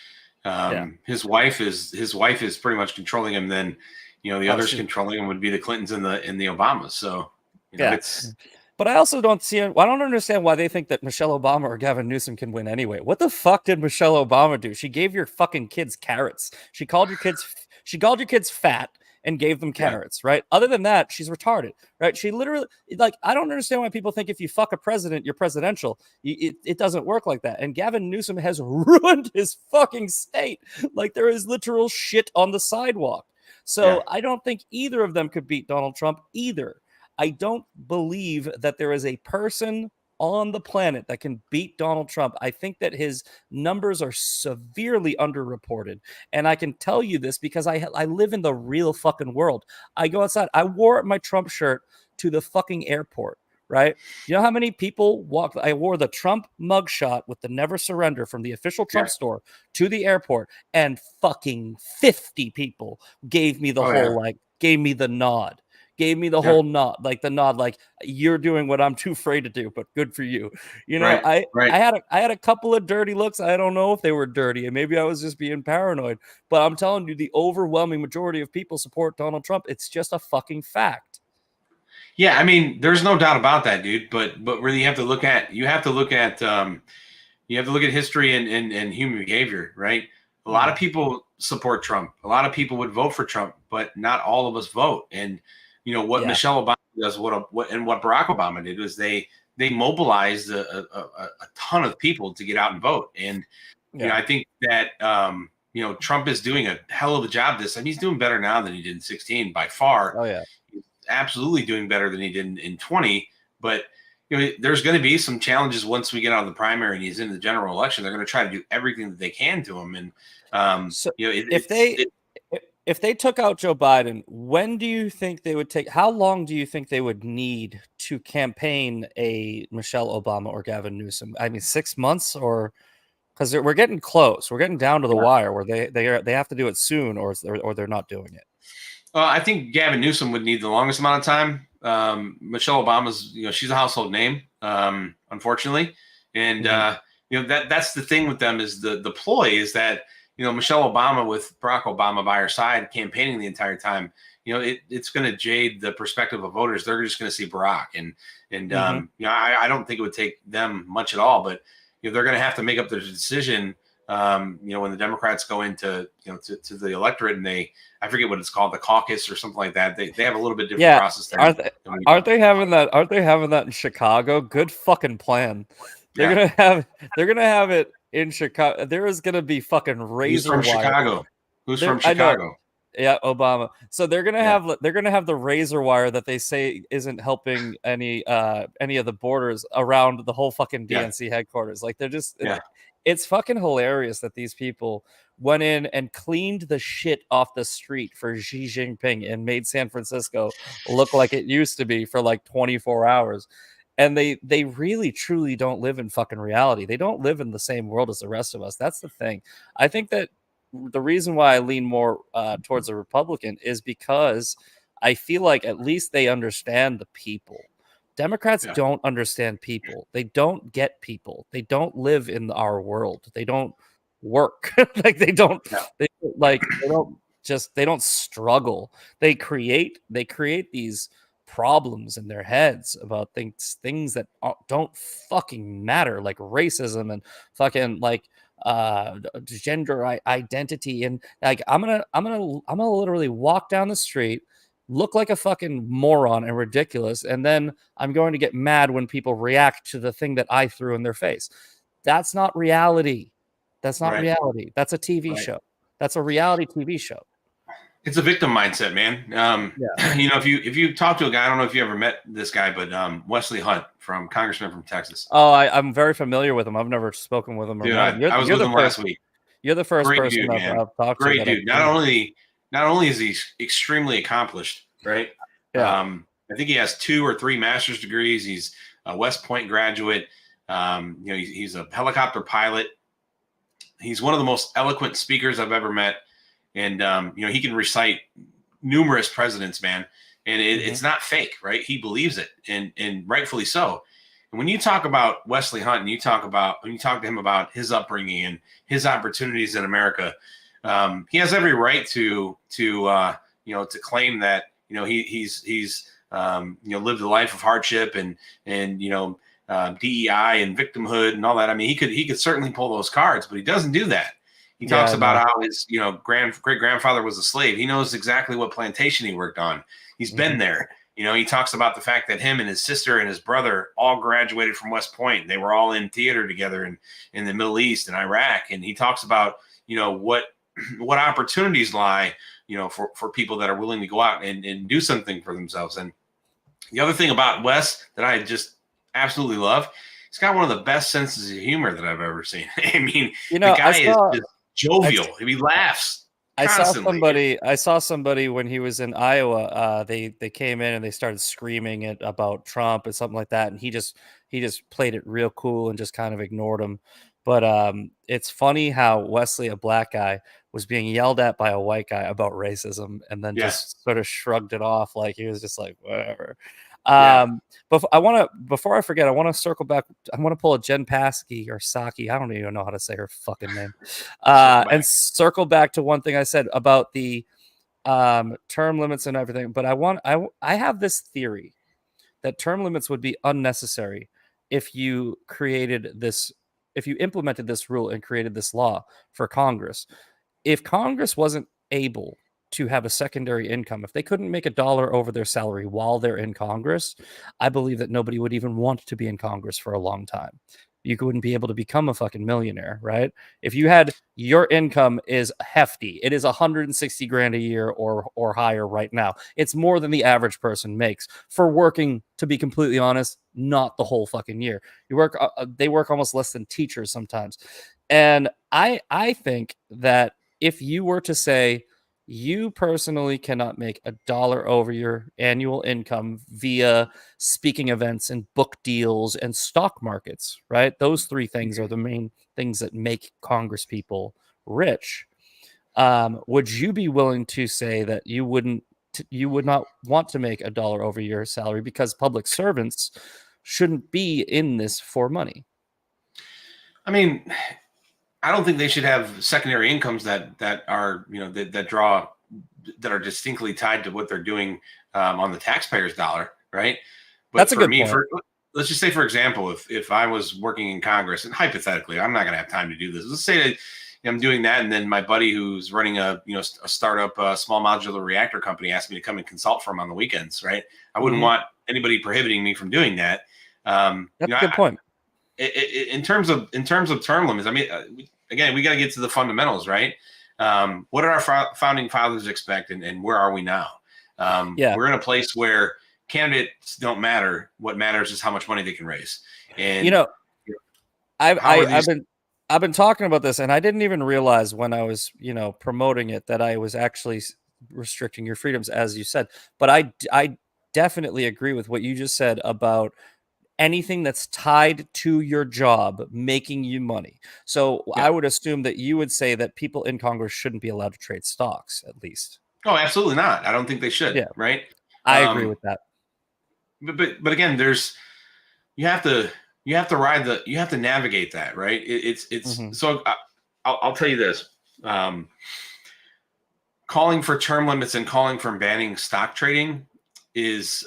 His wife is pretty much controlling him. Then, the others controlling him would be the Clintons and the Obamas. So, it's. But I also don't see. I don't understand why they think that Michelle Obama or Gavin Newsom can win anyway. What the fuck did Michelle Obama do? She gave your fucking kids carrots. She called your kids fat and gave them carrots, right? Other than that, she's retarded, right? She literally, I don't understand why people think if you fuck a president, you're presidential. It doesn't work like that. And Gavin Newsom has ruined his fucking state. Like, there is literal shit on the sidewalk. So I don't think either of them could beat Donald Trump either. I don't believe that there is a person on the planet that can beat Donald Trump. I think that his numbers are severely underreported. And I can tell you this because I live in the real fucking world. I go outside. I wore my Trump shirt to the fucking airport, right? You know how many people walked? I wore the Trump mugshot with the Never Surrender from the official Trump store to the airport, and fucking 50 people gave me the gave me the nod. Gave me the whole nod, like you're doing what I'm too afraid to do, but good for you. I had a couple of dirty looks. I don't know if they were dirty, and maybe I was just being paranoid. But I'm telling you, the overwhelming majority of people support Donald Trump. It's just a fucking fact. Yeah, I mean, there's no doubt about that, dude. But really, you have to look at history and human behavior, right? A lot of people support Trump. A lot of people would vote for Trump, but not all of us vote. And what Michelle Obama does, what Barack Obama did was they mobilized a ton of people to get out and vote. And I think that Trump is doing a hell of a job this time. He's doing better now than he did in 2016 by far. Oh yeah, he's absolutely doing better than he did in 2020. But there's going to be some challenges once we get out of the primary and he's in the general election. They're going to try to do everything that they can to him. And if they took out Joe Biden, when do you think they would take? How long do you think they would need to campaign a Michelle Obama or Gavin Newsom? I mean, 6 months, or because we're getting close, we're getting down to the wire where they have to do it soon, or they're not doing it. I think Gavin Newsom would need the longest amount of time. Michelle Obama's, she's a household name, unfortunately, and that's the thing with them is the ploy is that. Michelle Obama with Barack Obama by her side campaigning the entire time, it's going to jade the perspective of voters. They're just going to see Barack. I don't think it would take them much at all, but they're going to have to make up their decision. When the Democrats go into, to the electorate and I forget what it's called, the caucus or something like that. They have a little bit different process there. Aren't they having that in Chicago? Good fucking plan. They're gonna have it in Chicago. There is gonna be fucking razor wire. Who's from Chicago? Yeah, Obama. So they're gonna have the razor wire that they say isn't helping any of the borders around the whole fucking DNC headquarters. Like they're just it's fucking hilarious that these people went in and cleaned the shit off the street for Xi Jinping and made San Francisco look like it used to be for like 24 hours. And they really, truly don't live in fucking reality. They don't live in the same world as the rest of us. That's the thing. I think that the reason why I lean more towards a Republican is because I feel like at least they understand the people. Democrats don't understand people. They don't get people. They don't live in our world. They don't work. They don't struggle. They create these problems in their heads about things that don't fucking matter, like racism and fucking gender identity. And like I'm gonna literally walk down the street, look like a fucking moron and ridiculous, and then I'm going to get mad when people react to the thing that I threw in their face. That's not reality. That's not reality. That's a TV show. That's a reality TV show. It's a victim mindset, man. You know, if you talk to a guy, I don't know if you ever met this guy, but Wesley Hunt, congressman from Texas. Oh, I'm very familiar with him. I've never spoken with him. Dude, I was with him last week. You're the first Great person dude, man. I've talked to. Great dude. Not only is he extremely accomplished, right? Yeah. I think he has 2 or 3 master's degrees. He's a West Point graduate. You know, he's a helicopter pilot. He's one of the most eloquent speakers I've ever met. And, you know, he can recite numerous presidents, man. And it's not fake, right? He believes it, and rightfully so. And when you talk about Wesley Hunt, and when you talk to him about his upbringing and his opportunities in America, he has every right to claim that, you know, he's lived a life of hardship and DEI and victimhood and all that. I mean, he could certainly pull those cards, but he doesn't do that. He talks about how his, great grandfather was a slave. He knows exactly what plantation he worked on. He's been there. You know, he talks about the fact that him and his sister and his brother all graduated from West Point. They were all in theater together in the Middle East and Iraq. And he talks about, you know, what opportunities lie, you know, for people that are willing to go out and do something for themselves. And the other thing about Wes that I just absolutely love, he's got one of the best senses of humor that I've ever seen. I mean, the guy is just jovial. He laughs constantly. I saw somebody when he was in Iowa. They came in and they started screaming about Trump and something like that, and he just played it real cool and just kind of ignored him. But it's funny how Wesley, a black guy, was being yelled at by a white guy about racism, and then just sort of shrugged it off, like he was just like whatever. But before I forget, I want to circle back. I want to pull a Jen Psaki or Psaki. I don't even know how to say her fucking name. And circle back to one thing I said about the term limits and everything. But I have this theory that term limits would be unnecessary if you implemented this rule and created this law for Congress. If Congress wasn't able to have a secondary income, if they couldn't make $1 over their salary while they're in Congress, I believe that nobody would even want to be in Congress for a long time. You wouldn't be able to become a fucking millionaire, right? If you had your income is hefty, it is 160 grand a year or higher right now. It's more than the average person makes for working, to be completely honest, not the whole fucking year. They work almost less than teachers sometimes. And I think that if you were to say, you personally cannot make $1 over your annual income via speaking events and book deals and stock markets, right? Those 3 things are the main things that make Congress people rich. Would you be willing to say that you would not want to make $1 over your salary because public servants shouldn't be in this for money? I mean, I don't think they should have secondary incomes that are, you know, that are distinctly tied to what they're doing on the taxpayer's dollar, right? But that's a good point. Let's just say, for example, if I was working in Congress, and hypothetically, I'm not going to have time to do this. Let's say that I'm doing that, and then my buddy who's running a startup small modular reactor company asked me to come and consult for him on the weekends, right? I wouldn't want anybody prohibiting me from doing that. That's a good point. In terms of term limits, I mean, again, we got to get to the fundamentals, right? What did our founding fathers expect, and where are we now? We're in a place where candidates don't matter. What matters is how much money they can raise. And you know, I've been talking about this, and I didn't even realize when I was, you know, promoting it that I was actually restricting your freedoms, as you said. But I definitely agree with what you just said about anything that's tied to your job making you money. So I would assume that you would say that people in Congress shouldn't be allowed to trade stocks, at least. Oh, absolutely not. I don't think they should. Yeah. Right. I agree with that. But again, you have to navigate that, right? So I'll tell you this. Calling for term limits and calling for banning stock trading is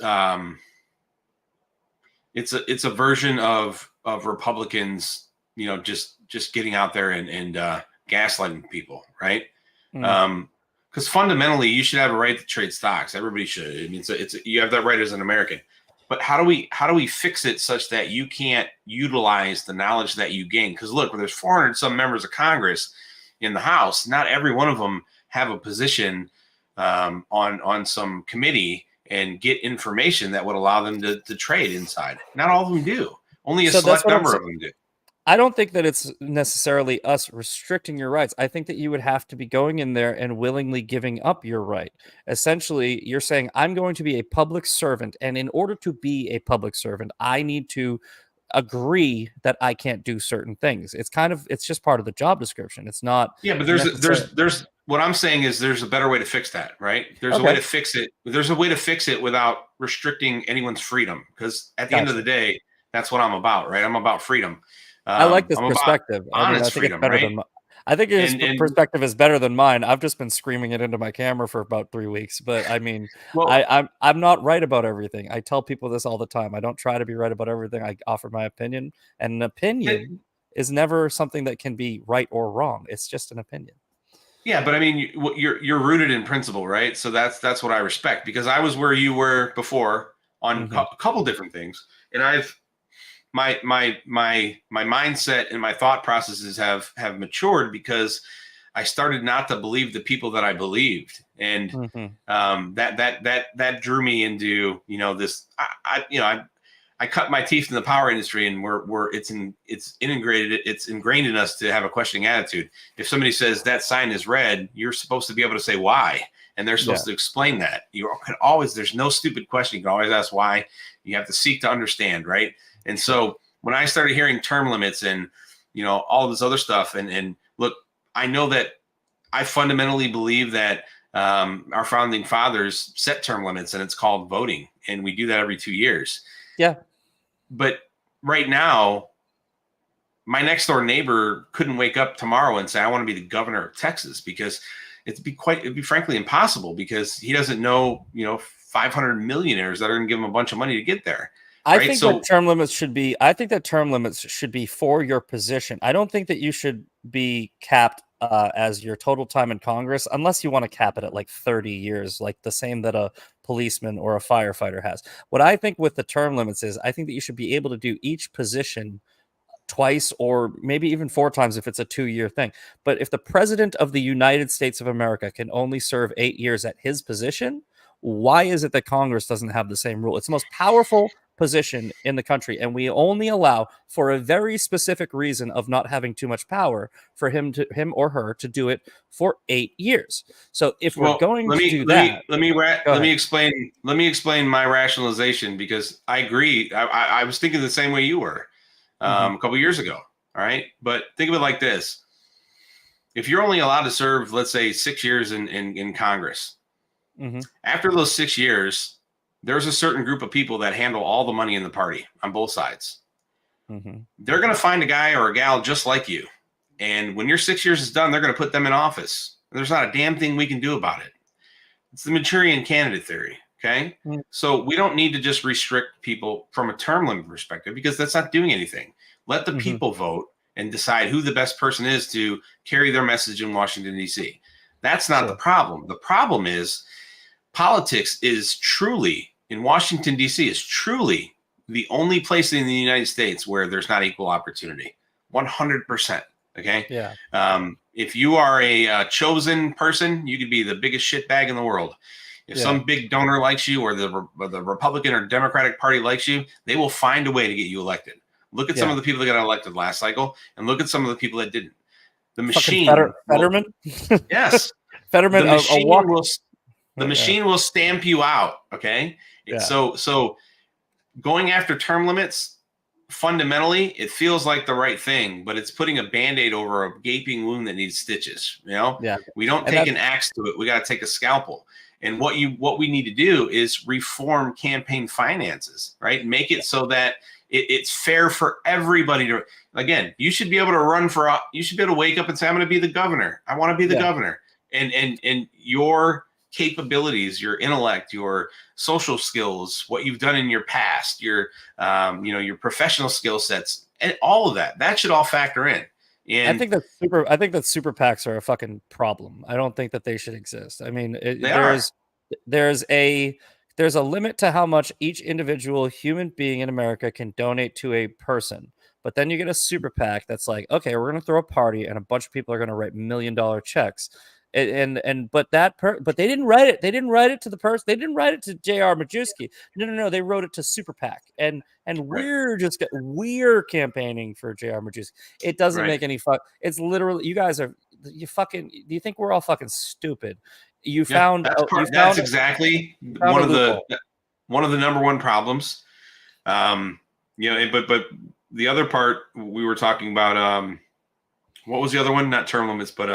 it's a version of Republicans, you know, just getting out there and gaslighting people, right? Because fundamentally, you should have a right to trade stocks. Everybody should. I mean, you have that right as an American. But how do we fix it such that you can't utilize the knowledge that you gain? Because look, there's 400 some members of Congress, in the House, not every one of them have a position on some committee and get information that would allow them to trade inside. Not all of them do. Only a So that's select what I'm number saying. of them do. I don't think that it's necessarily us restricting your rights. I think that you would have to be going in there and willingly giving up your right. Essentially, you're saying, I'm going to be a public servant. And in order to be a public servant, I need to agree that I can't do certain things. It's just part of the job description. It's not. Yeah, but there's what I'm saying is there's a better way to fix that, right? There's a way to fix it. There's a way to fix it without restricting anyone's freedom. Because at the end of the day, that's what I'm about, right? I'm about freedom. I like this perspective. I think freedom, it's better right? than I think his perspective is better than mine. I've just been screaming it into my camera for about 3 weeks. But I mean, I'm not right about everything. I tell people this all the time. I don't try to be right about everything. I offer my opinion, and an opinion is never something that can be right or wrong. It's just an opinion. Yeah, but I mean, you're rooted in principle, right? So that's what I respect, because I was where you were before on a couple different things, and my mindset and my thought processes have matured because I started not to believe the people that I believed, and that drew me into this. I cut my teeth in the power industry, and it's ingrained in us to have a questioning attitude. If somebody says that sign is red, you're supposed to be able to say why, and they're supposed to explain that. You can always, there's no stupid question. You can always ask why. You have to seek to understand, right? And so when I started hearing term limits and all this other stuff, and look, I know that I fundamentally believe that our founding fathers set term limits, and it's called voting, and we do that every 2 years. Yeah. But right now, my next door neighbor couldn't wake up tomorrow and say, I want to be the governor of Texas, because it'd be frankly impossible, because he doesn't know, 500 millionaires that are going to give him a bunch of money to get there. I think that term limits should be for your position. I don't think that you should be capped as your total time in Congress, unless you want to cap it at like 30 years, like the same that a policeman or a firefighter has. What I think with the term limits is, I think that you should be able to do each position twice, or maybe even 4 times if it's a 2-year thing. But if the president of the United States of America can only serve 8 years at his position, why is it that Congress doesn't have the same rule? It's the most powerful position in the country, and we only allow, for a very specific reason of not having too much power, for him or her to do it for 8 years. So if we're going to do that, let me explain my rationalization, because I agree. I was thinking the same way you were a couple years ago. All right, but think of it like this: if you're only allowed to serve, let's say, 6 years in Congress, after those 6 years, there's a certain group of people that handle all the money in the party on both sides. They're going to find a guy or a gal just like you. And when your 6 years is done, they're going to put them in office. There's not a damn thing we can do about it. It's the Manchurian candidate theory. Okay. So we don't need to just restrict people from a term limit perspective, because that's not doing anything. Let the people vote and decide who the best person is to carry their message in Washington, D.C. That's not the problem. The problem is, politics is truly, in Washington, D.C., is truly the only place in the United States where there's not equal opportunity. 100%. Okay. Yeah. If you are a chosen person, you could be the biggest shitbag in the world. If some big donor likes you, or the Republican or Democratic Party likes you, they will find a way to get you elected. Look at some of the people that got elected last cycle, and look at some of the people that didn't. The machine. Fetterman? Yes. Fetterman. The machine will stamp you out. Okay. So going after term limits, fundamentally, it feels like the right thing, but it's putting a Band-Aid over a gaping wound that needs stitches. We don't take an axe to it. We got to take a scalpel. And what we need to do is reform campaign finances, right? Make it so that it's fair for everybody to, again, you should be able to you should be able to wake up and say, I'm going to be the governor. I want to be the governor. And your capabilities, your intellect, your social skills, what you've done in your past, your professional skill sets, and all of that should all factor in. And I think that super PACs are a fucking problem. I don't think that they should exist. I mean, there's a limit to how much each individual human being in America can donate to a person. But then you get a super PAC that's like, okay, we're going to throw a party and a bunch of people are going to write $1 million checks. But they didn't write it. They didn't write it to the person. They didn't write it to J.R. Majewski. No. They wrote it to Super PAC, and we're campaigning for J.R. Majewski. It doesn't make any fun. It's literally, you guys are do you think we're all fucking stupid? That's exactly one of the number one problems. But the other part we were talking about, what was the other one? Not term limits, but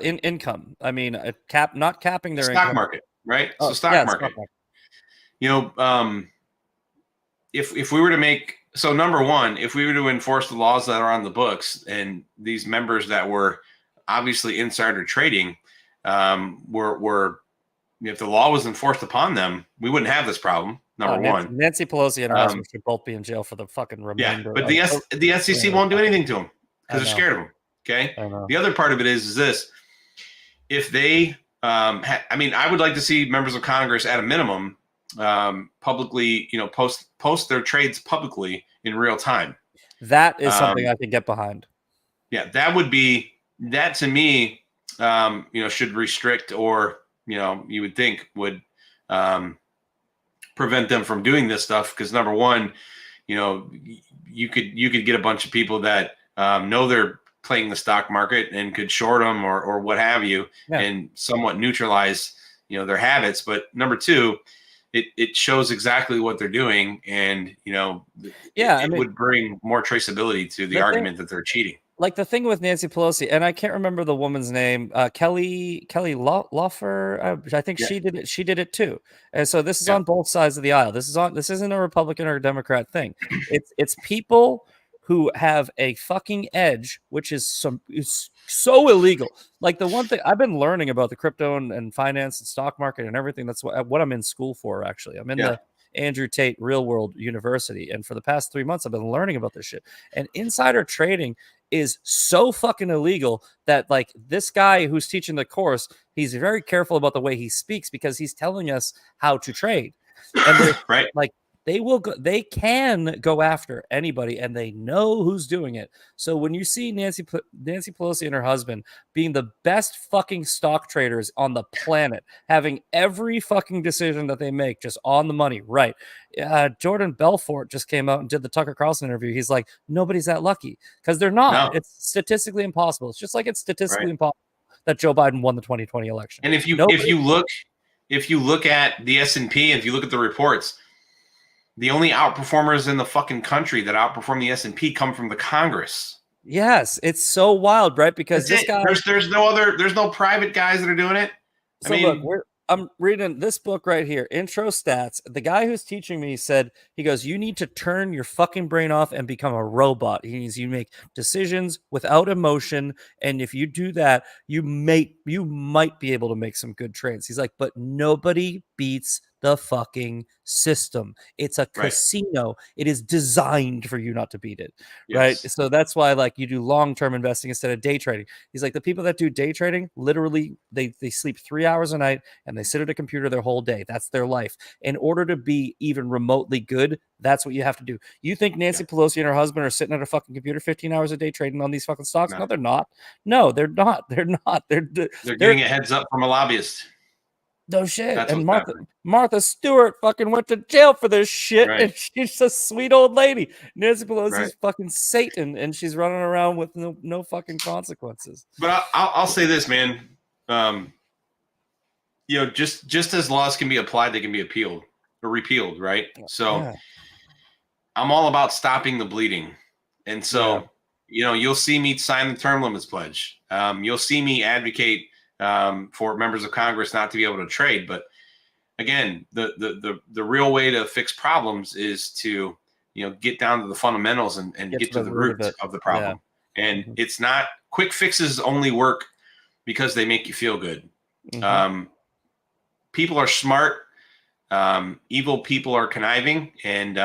income. I mean, not capping their stock income. market, right? So stock market. If we were to make, so number one, if we were to enforce the laws that are on the books, and these members that were obviously insider trading, if the law was enforced upon them, we wouldn't have this problem. Number one, Nancy Pelosi and her husband should both be in jail for the fucking remainder. Yeah, but the SEC won't do anything to them because they're scared of them. Okay. The other part of it is this: if they, I would like to see members of Congress at a minimum publicly, post their trades publicly in real time. That is something I can get behind. Yeah, that to me, should restrict, or you would think would prevent them from doing this stuff, because number one, you could get a bunch of people that know they're playing the stock market and could short them or what have you, and somewhat neutralize their habits. But number two, it shows exactly what they're doing, and it would bring more traceability to the argument that they're cheating. Like the thing with Nancy Pelosi, and I can't remember the woman's name, Kelly Loeffler. I think she did it. She did it too. And so this is on both sides of the aisle. This isn't a Republican or a Democrat thing. It's people who have a fucking edge, which is so illegal. Like the one thing I've been learning about the crypto and finance and stock market and everything. That's what I'm in school for. Actually, I'm in the Andrew Tate Real World University, and for the past 3 months, I've been learning about this shit. And insider trading is so fucking illegal that, like, this guy who's teaching the course, he's very careful about the way he speaks because he's telling us how to trade. And like, they can go after anybody, and they know who's doing it. So when you see Nancy Pelosi and her husband being the best fucking stock traders on the planet, having every fucking decision that they make just on the money, right? Jordan Belfort just came out and did the Tucker Carlson interview. He's like, nobody's that lucky, because they're not. No. It's statistically impossible. It's just like it's statistically impossible that Joe Biden won the 2020 election. And if you look at the S&P, if you look at the reports, the only outperformers in the fucking country that outperform the S&P come from the Congress. Yes, it's so wild, right? Because this guy, there's no private guys that are doing it. I'm reading this book right here, Intro Stats. The guy who's teaching me said, he goes, you need to turn your fucking brain off and become a robot. He means you make decisions without emotion. And if you do that, you might be able to make some good trades. He's like, but nobody beats the fucking system. It's a casino. It is designed for you not to beat it. Yes. Right. So that's why, like, you do long-term investing instead of day trading. He's like, the people that do day trading, literally they sleep 3 hours a night and they sit at a computer their whole day. That's their life. In order to be even remotely good, that's what you have to do. You think Nancy Pelosi and her husband are sitting at a fucking computer 15 hours a day trading on these fucking stocks? No, they're not. No, they're not. They're not. They're getting a heads up from a lobbyist. No shit. And Martha Stewart fucking went to jail for this shit, and she's a sweet old lady. Nancy Pelosi's fucking Satan, and she's running around with no fucking consequences. But I'll say this, man. Just as laws can be applied, they can be appealed or repealed, right? So I'm all about stopping the bleeding. And so, you'll see me sign the term limits pledge. You'll see me advocate for members of Congress not to be able to trade. But again, the real way to fix problems is to, get down to the fundamentals and get to the root of the problem. Yeah. And it's not, quick fixes only work because they make you feel good. Mm-hmm. People are smart. Evil people are conniving. And,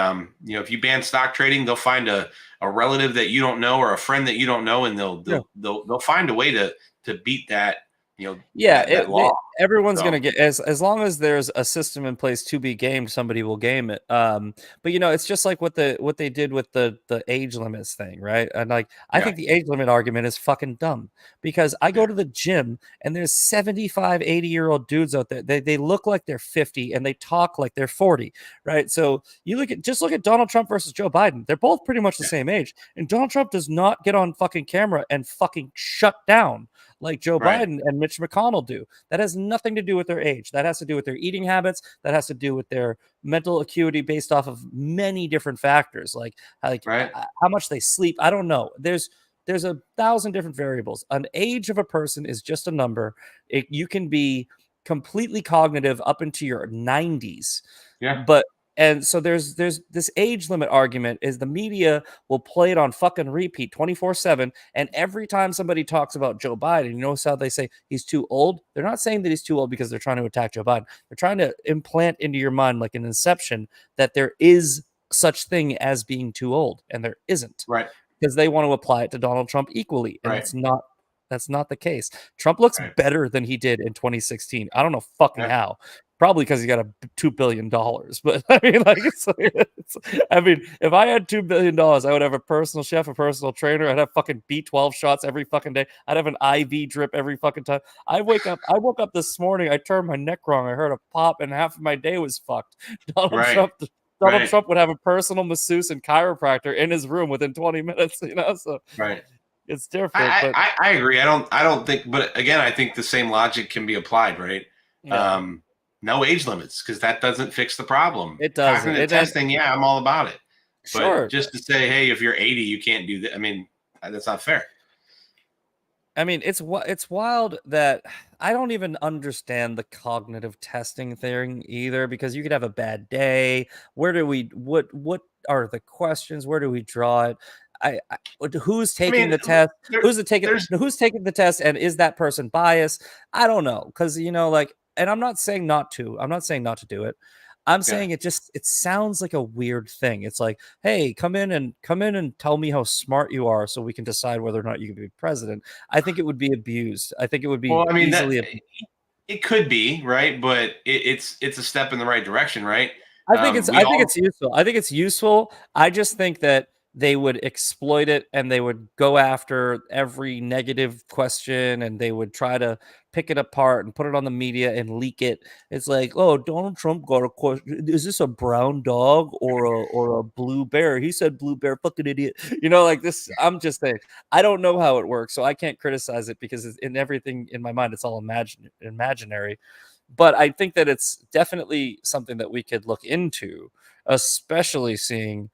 if you ban stock trading, they'll find a relative that you don't know or a friend that you don't know, and they'll find a way to beat that. That law. everyone's So, gonna get as long as there's a system in place to be gamed, somebody will game it. But it's just like what they did with the age limits thing, right? And like I yeah, think the age limit argument is fucking dumb because I go yeah, to the gym and there's 75, 80-year-old dudes out there. They look like they're 50 and they talk like they're 40, right? So you look at Donald Trump versus Joe Biden. They're both pretty much the yeah, same age, and Donald Trump does not get on fucking camera and fucking shut down like Joe right, Biden and Mitch McConnell do. That has nothing to do with their age. That has to do with their eating habits. That has to do with their mental acuity based off of many different factors, like right, how much they sleep. I don't know. There's a thousand different variables. An age of a person is just a number. You can be completely cognitive up into your 90s, yeah, but and so there's this age limit argument is the media will play it on fucking repeat 24/7, and every time somebody talks about Joe Biden, you notice how they say he's too old? They're not saying that he's too old because they're trying to attack Joe Biden. They're trying to implant into your mind like an inception that there is such thing as being too old, and there isn't, right, because they want to apply it to Donald Trump equally, and right, that's not the case. Trump looks right, better than he did in 2016. I don't know fucking yeah, how. Probably because he got $2 billion. But I mean, like, I mean, if I had $2 billion, I would have a personal chef, a personal trainer. I'd have fucking B12 shots every fucking day. I'd have an IV drip every fucking time. I woke up this morning. I turned my neck wrong. I heard a pop, and half of my day was fucked. Donald right, Trump. Donald right, Trump would have a personal masseuse and chiropractor in his room within 20 minutes. So right. it's different. But I agree. I don't think, but again, I think the same logic can be applied, right? yeah, No age limits because that doesn't fix the problem. it doesn't. Cognitive testing, yeah, I'm all about it. But Sure. just to say, hey, if you're 80, you can't do that. I mean, that's not fair. I mean, it's wild that I don't even understand the cognitive testing thing either, because you could have a bad day. What are the questions? Where do we draw it? Who's I taking mean, the test? there, there's Who's taking the test, and is that person biased? I don't know, because like, and I'm not saying not to. I'm not saying not to do it. I'm yeah. saying it sounds like a weird thing. It's like, hey, come in and tell me how smart you are so we can decide whether or not you can be president. I think it would be abused. I think it would be Well, I mean that easily abused. it could be right, but it's a step in the right direction, right? I think it's useful. I think it's useful. I just think that they would exploit it, and they would go after every negative question, and they would try to pick it apart and put it on the media and leak it. It's like, oh, Donald Trump got a question. Is this a brown dog or a blue bear? He said blue bear, fucking idiot. Like this. I'm just saying, I don't know how it works, so I can't criticize it because in everything in my mind, it's all imaginary. But I think that it's definitely something that we could look into, especially seeing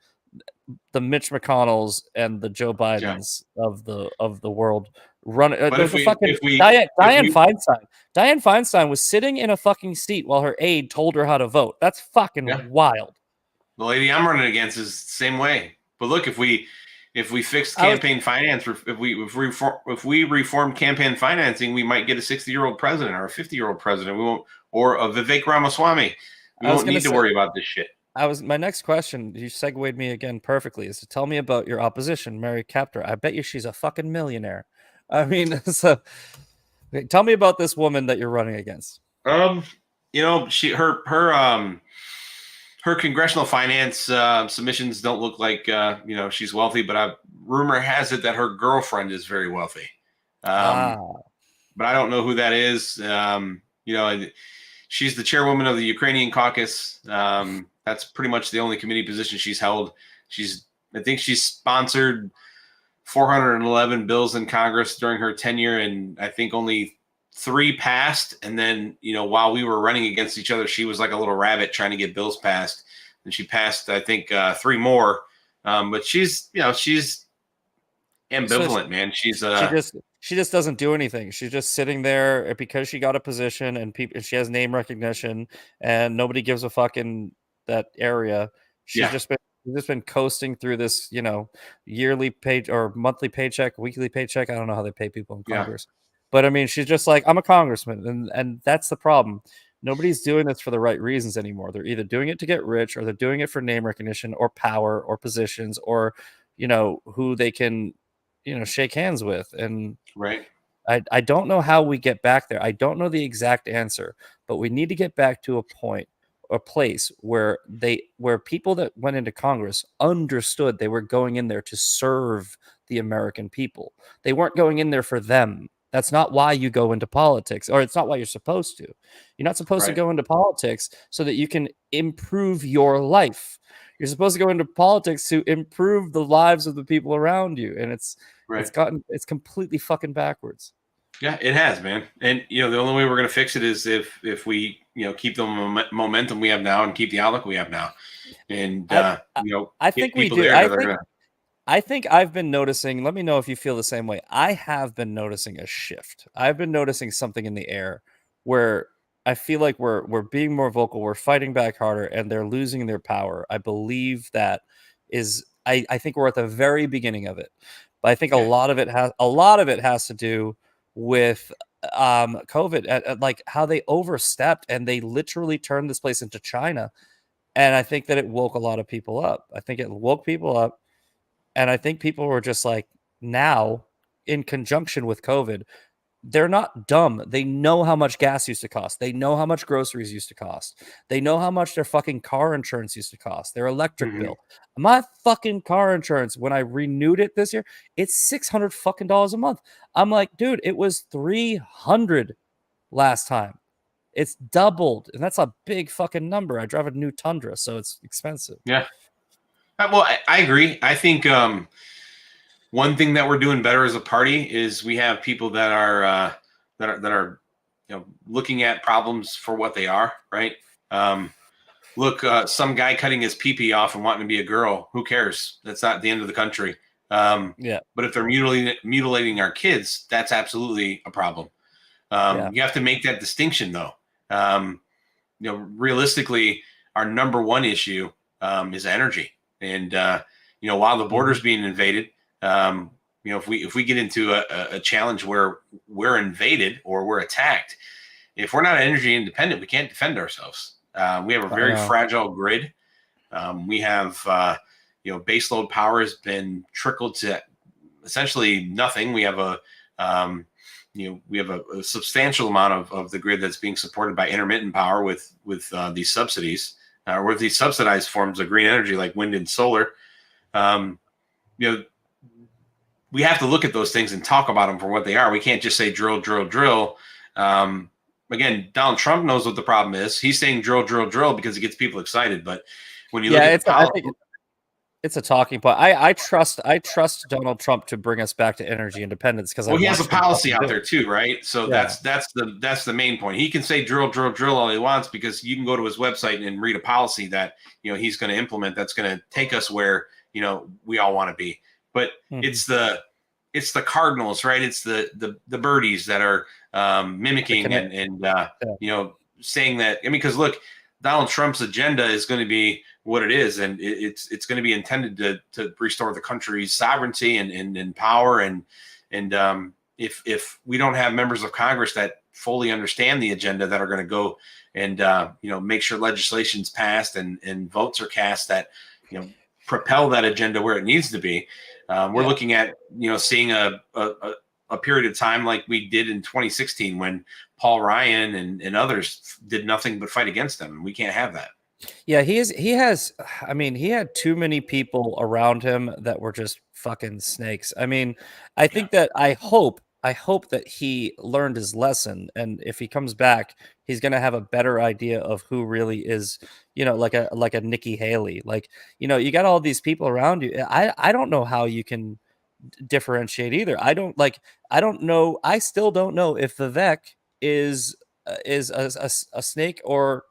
the Mitch McConnells and the Joe Yeah. Bidens of the world run. But There's if a we fucking if we Diane if we Feinstein. Diane Feinstein was sitting in a fucking seat while her aide told her how to vote. That's yeah, fucking wild. the lady I'm running against is the same way. But look, if we fixed I was, campaign finance, if we reformed campaign financing, we might get a 60-year-old president or a 50-year-old president. We won't, or a Vivek Ramaswamy. We I was won't gonna need to say. worry about this shit. My next question, you segued me again perfectly, is to tell me about your opposition, Mary Kapture. I bet you she's a fucking millionaire. I mean, so tell me about this woman that you're running against. Her congressional finance submissions don't look like she's wealthy, but rumor has it that her girlfriend is very wealthy. But I don't know who that is. She's the chairwoman of the Ukrainian caucus. That's pretty much the only committee position she's held. I think she's sponsored 411 bills in Congress during her tenure, and I think only 3 passed. And then, while we were running against each other, she was like a little rabbit trying to get bills passed. And she passed, I think, 3 more. But she's ambivalent, man. She just doesn't do anything. She's just sitting there because she got a position, and she has name recognition, and nobody gives a fuck in that area. She's just been coasting through this, yearly pay or monthly paycheck, weekly paycheck. I don't know how they pay people in Congress. But I mean, she's just like, I'm a congressman, and that's the problem. Nobody's doing this for the right reasons anymore. They're either doing it to get rich, or they're doing it for name recognition or power or positions, or who they can shake hands with. And right. I don't know how we get back there. I don't know the exact answer, but we need to get back to a point, a place where people that went into Congress understood they were going in there to serve the American people. They weren't going in there for them. That's not why you go into politics, or it's not why you're supposed to. You're not supposed to Right. go into politics so that you can improve your life. You're supposed to go into politics to improve the lives of the people around you, and it's Right. it's completely fucking backwards. Yeah, it has, man. And the only way we're going to fix it is if we keep the momentum we have now and keep the outlook we have now. And I think we people do. there that are gonna. I think I've been noticing, let me know if you feel the same way. I have been noticing a shift. I've been noticing something in the air where I feel like we're being more vocal, we're fighting back harder, and they're losing their power. I believe that is I think we're at the very beginning of it. But I think a Yeah. lot of it has to do with COVID, like how they overstepped and they literally turned this place into China. And I think that it woke a lot of people up. I think it woke people up. And I think people were just like, now, in conjunction with COVID, they're not dumb. They know how much gas used to cost. They know how much groceries used to cost. They know how much their fucking car insurance used to cost, their electric Mhm. bill. My fucking car insurance, when I renewed it this year, it's $600 fucking dollars a month. I'm like, dude, it was 300 last time. It's doubled, and that's a big fucking number. I drive a new Tundra, so it's expensive. Yeah. Well, I agree. I think one thing that we're doing better as a party is we have people that are looking at problems for what they are. Right. Look, some guy cutting his pee-pee off and wanting to be a girl. Who cares? That's not the end of the country. Yeah. But if they're mutilating our kids, that's absolutely a problem. Yeah. You have to make that distinction, though. Realistically, our number one issue is energy. And while the border's being invaded, if we get into a challenge where we're invaded or we're attacked, if we're not energy independent, we can't defend ourselves. We have a very fragile grid. We have baseload power has been trickled to essentially nothing. We have a substantial amount of the grid that's being supported by intermittent power with these subsidies, or with these subsidized forms of green energy like wind and solar. We have to look at those things and talk about them for what they are. We can't just say drill, drill, drill. Again, Donald Trump knows what the problem is. He's saying drill, drill, drill because it gets people excited. But when you look at I think it's a talking point. I trust Donald Trump to bring us back to energy independence because he has a policy out there too, right? So yeah. that's the main point. He can say drill, drill, drill all he wants because you can go to his website and read a policy that he's going to implement that's going to take us where we all want to be. But it's the cardinals, right? It's the birdies that are mimicking and saying that. I mean, because look, Donald Trump's agenda is going to be what it is, and it's going to be intended to restore the country's sovereignty and power. And if we don't have members of Congress that fully understand the agenda, that are going to go and make sure legislation's passed and votes are cast that propel that agenda where it needs to be. We're looking at seeing a period of time like we did in 2016 when Paul Ryan and others did nothing but fight against them. And we can't have that. Yeah, he had too many people around him that were just fucking snakes. I mean, I think that I hope that he learned his lesson, and if he comes back, he's going to have a better idea of who really is, like a Nikki Haley. Like, you got all these people around you. I don't know how you can differentiate either. I don't know. I still don't know if Vivek is a snake or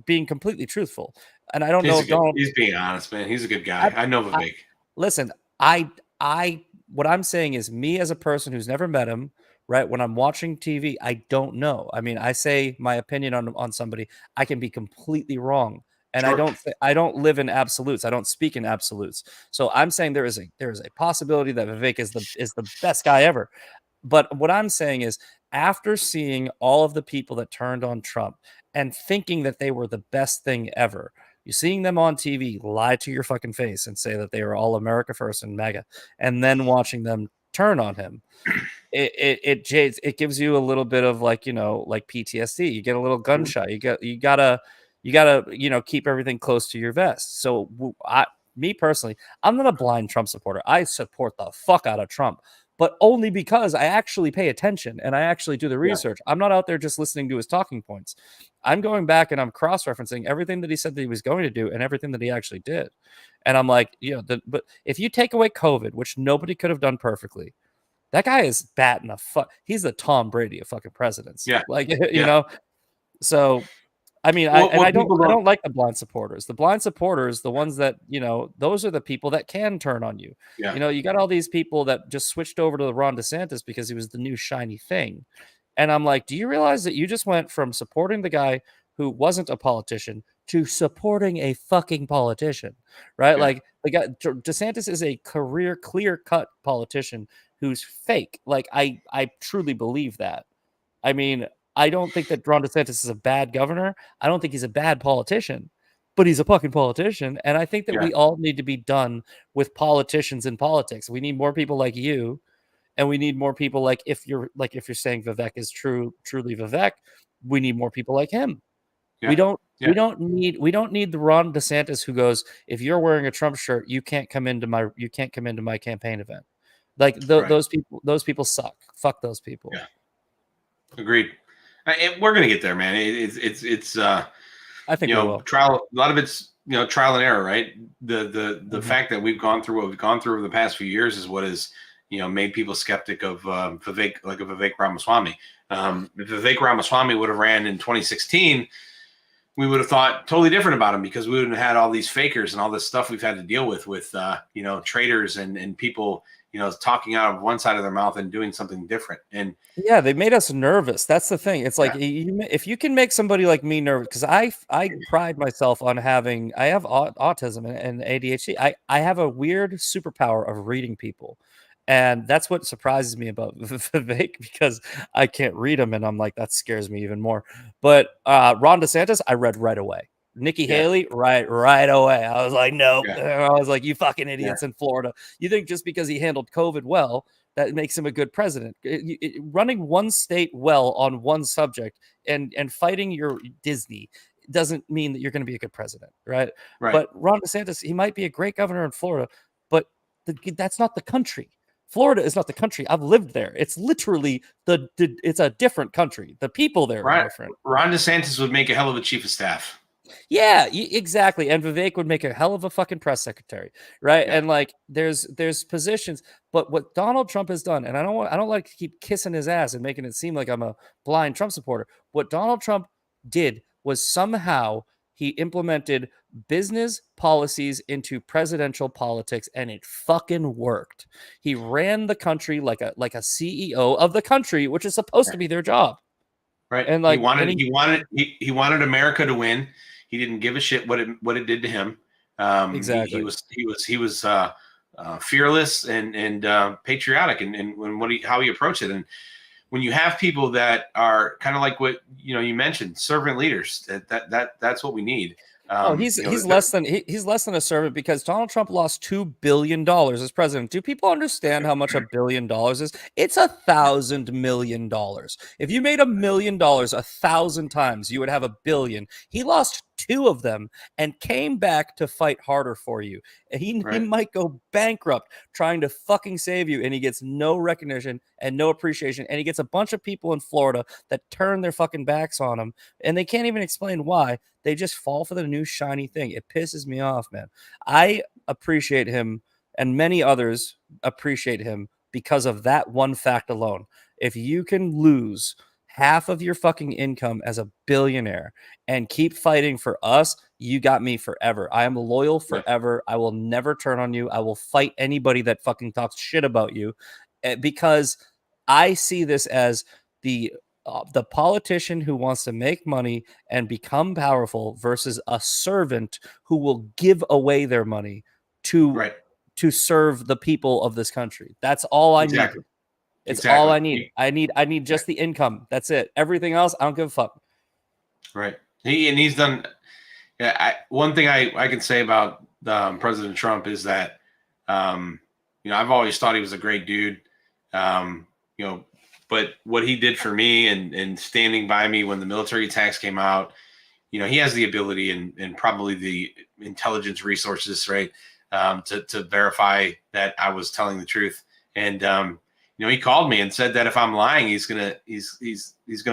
being completely truthful. And I don't know if he's being honest, man. He's a good guy. I know Vivek. Listen, what I'm saying is, me as a person who's never met him, right? When I'm watching TV, I don't know. I mean, I say my opinion on somebody, I can be completely wrong. And Sure. I don't live in absolutes. I don't speak in absolutes. So I'm saying there is a possibility that Vivek is the best guy ever. But what I'm saying is, after seeing all of the people that turned on Trump and thinking that they were the best thing ever, you're seeing them on TV lie to your fucking face and say that they are all America first and MAGA, and then watching them turn on him. it gives you a little bit of like, you know, like PTSD. You get a little gunshot. You gotta you know, keep everything close to your vest. So me personally, I'm not a blind Trump supporter. I support the fuck out of Trump, but only because I actually pay attention and I actually do the research. I'm not out there just listening to his talking points. I'm going back and I'm cross-referencing everything that he said that he was going to do and everything that he actually did. And I'm like, you know, but if you take away COVID, which nobody could have done perfectly, that guy is batting a fuck. He's the Tom Brady of fucking presidents. Yeah. Like, you know, so I mean, I don't like the blind supporters. The blind supporters, the ones that, you know, those are the people that can turn on you. Yeah. You know, you got all these people that just switched over to the Ron DeSantis because he was the new shiny thing. And I'm like, do you realize that you just went from supporting the guy who wasn't a politician to supporting a fucking politician, right? Yeah. Like the guy DeSantis is a career clear-cut politician who's fake. Like I truly believe that. I mean, I don't think that Ron DeSantis is a bad governor. I don't think he's a bad politician, but he's a fucking politician. And I think that we all need to be done with politicians in politics. We need more people like you, and we need more people like if you're saying Vivek is truly Vivek, we need more people like him. Yeah. We don't need the Ron DeSantis who goes, if you're wearing a Trump shirt, you can't come into my campaign event. Like those people suck. Fuck those people. Yeah. Agreed. We're gonna get there, man. It's I think, you know, we will. trial. A lot of it's, you know, trial and error, right? The fact that we've gone through what we've gone through over the past few years is what has, you know, made people skeptic of Vivek, like a Vivek Ramaswamy. If Vivek Ramaswamy would have ran in 2016, we would have thought totally different about him, because we wouldn't have had all these fakers and all this stuff we've had to deal with you know, traitors and people, you know, talking out of one side of their mouth and doing something different. And yeah, they made us nervous. That's the thing. It's like, if you can make somebody like me nervous, because I pride myself on having, I have autism and ADHD. I have a weird superpower of reading people. And that's what surprises me about Vivek, because I can't read him. And I'm like, that scares me even more. But Ron DeSantis, I read right away. Nikki Haley, right away. I was like, no. I was like, you fucking idiots in Florida. You think just because he handled COVID well, that makes him a good president? Running one state well on one subject and fighting your Disney doesn't mean that you're going to be a good president, right? But Ron DeSantis, he might be a great governor in Florida, but that's not the country. Florida is not the country. I've lived there. It's literally it's a different country. The people there are different. Ron DeSantis would make a hell of a chief of staff. Yeah, exactly. And Vivek would make a hell of a fucking press secretary, right? Yeah. And like, there's positions, but what Donald Trump has done, and I don't like to keep kissing his ass and making it seem like I'm a blind Trump supporter. What Donald Trump did was somehow he implemented business policies into presidential politics, and it fucking worked. He ran the country like a CEO of the country, which is supposed to be their job. Right. And like, he wanted America to win. He didn't give a shit what it did to him. Exactly. He was fearless and patriotic and how he approached it. And when you have people that are kind of like what you mentioned, servant leaders, that's what we need. He's less than a servant, because Donald Trump lost $2 billion as president. Do people understand how much $1 billion is? It's $1,000 million. If you made $1 million 1,000 times, you would have $1 billion. He lost 2 of them and came back to fight harder for you. He might go bankrupt trying to fucking save you, and he gets no recognition and no appreciation, and he gets a bunch of people in Florida that turn their fucking backs on him, and they can't even explain why. They just fall for the new shiny thing. It pisses me off, man. I appreciate him, and many others appreciate him because of that one fact alone. If you can lose half of your fucking income as a billionaire and keep fighting for us, you got me forever. I am loyal forever. I will never turn on you. I will fight anybody that fucking talks shit about you, because I see this as the politician who wants to make money and become powerful versus a servant who will give away their money to serve the people of this country. That's all I need. It's all I need. I need just the income. That's it. Everything else, I don't give a fuck. Right. He's done. Yeah. One thing I can say about President Trump is that, I've always thought he was a great dude. but what he did for me and standing by me when the military tax came out, he has the ability and probably the intelligence resources, right, to verify that I was telling the truth. And he called me and said that if I'm lying, he's gonna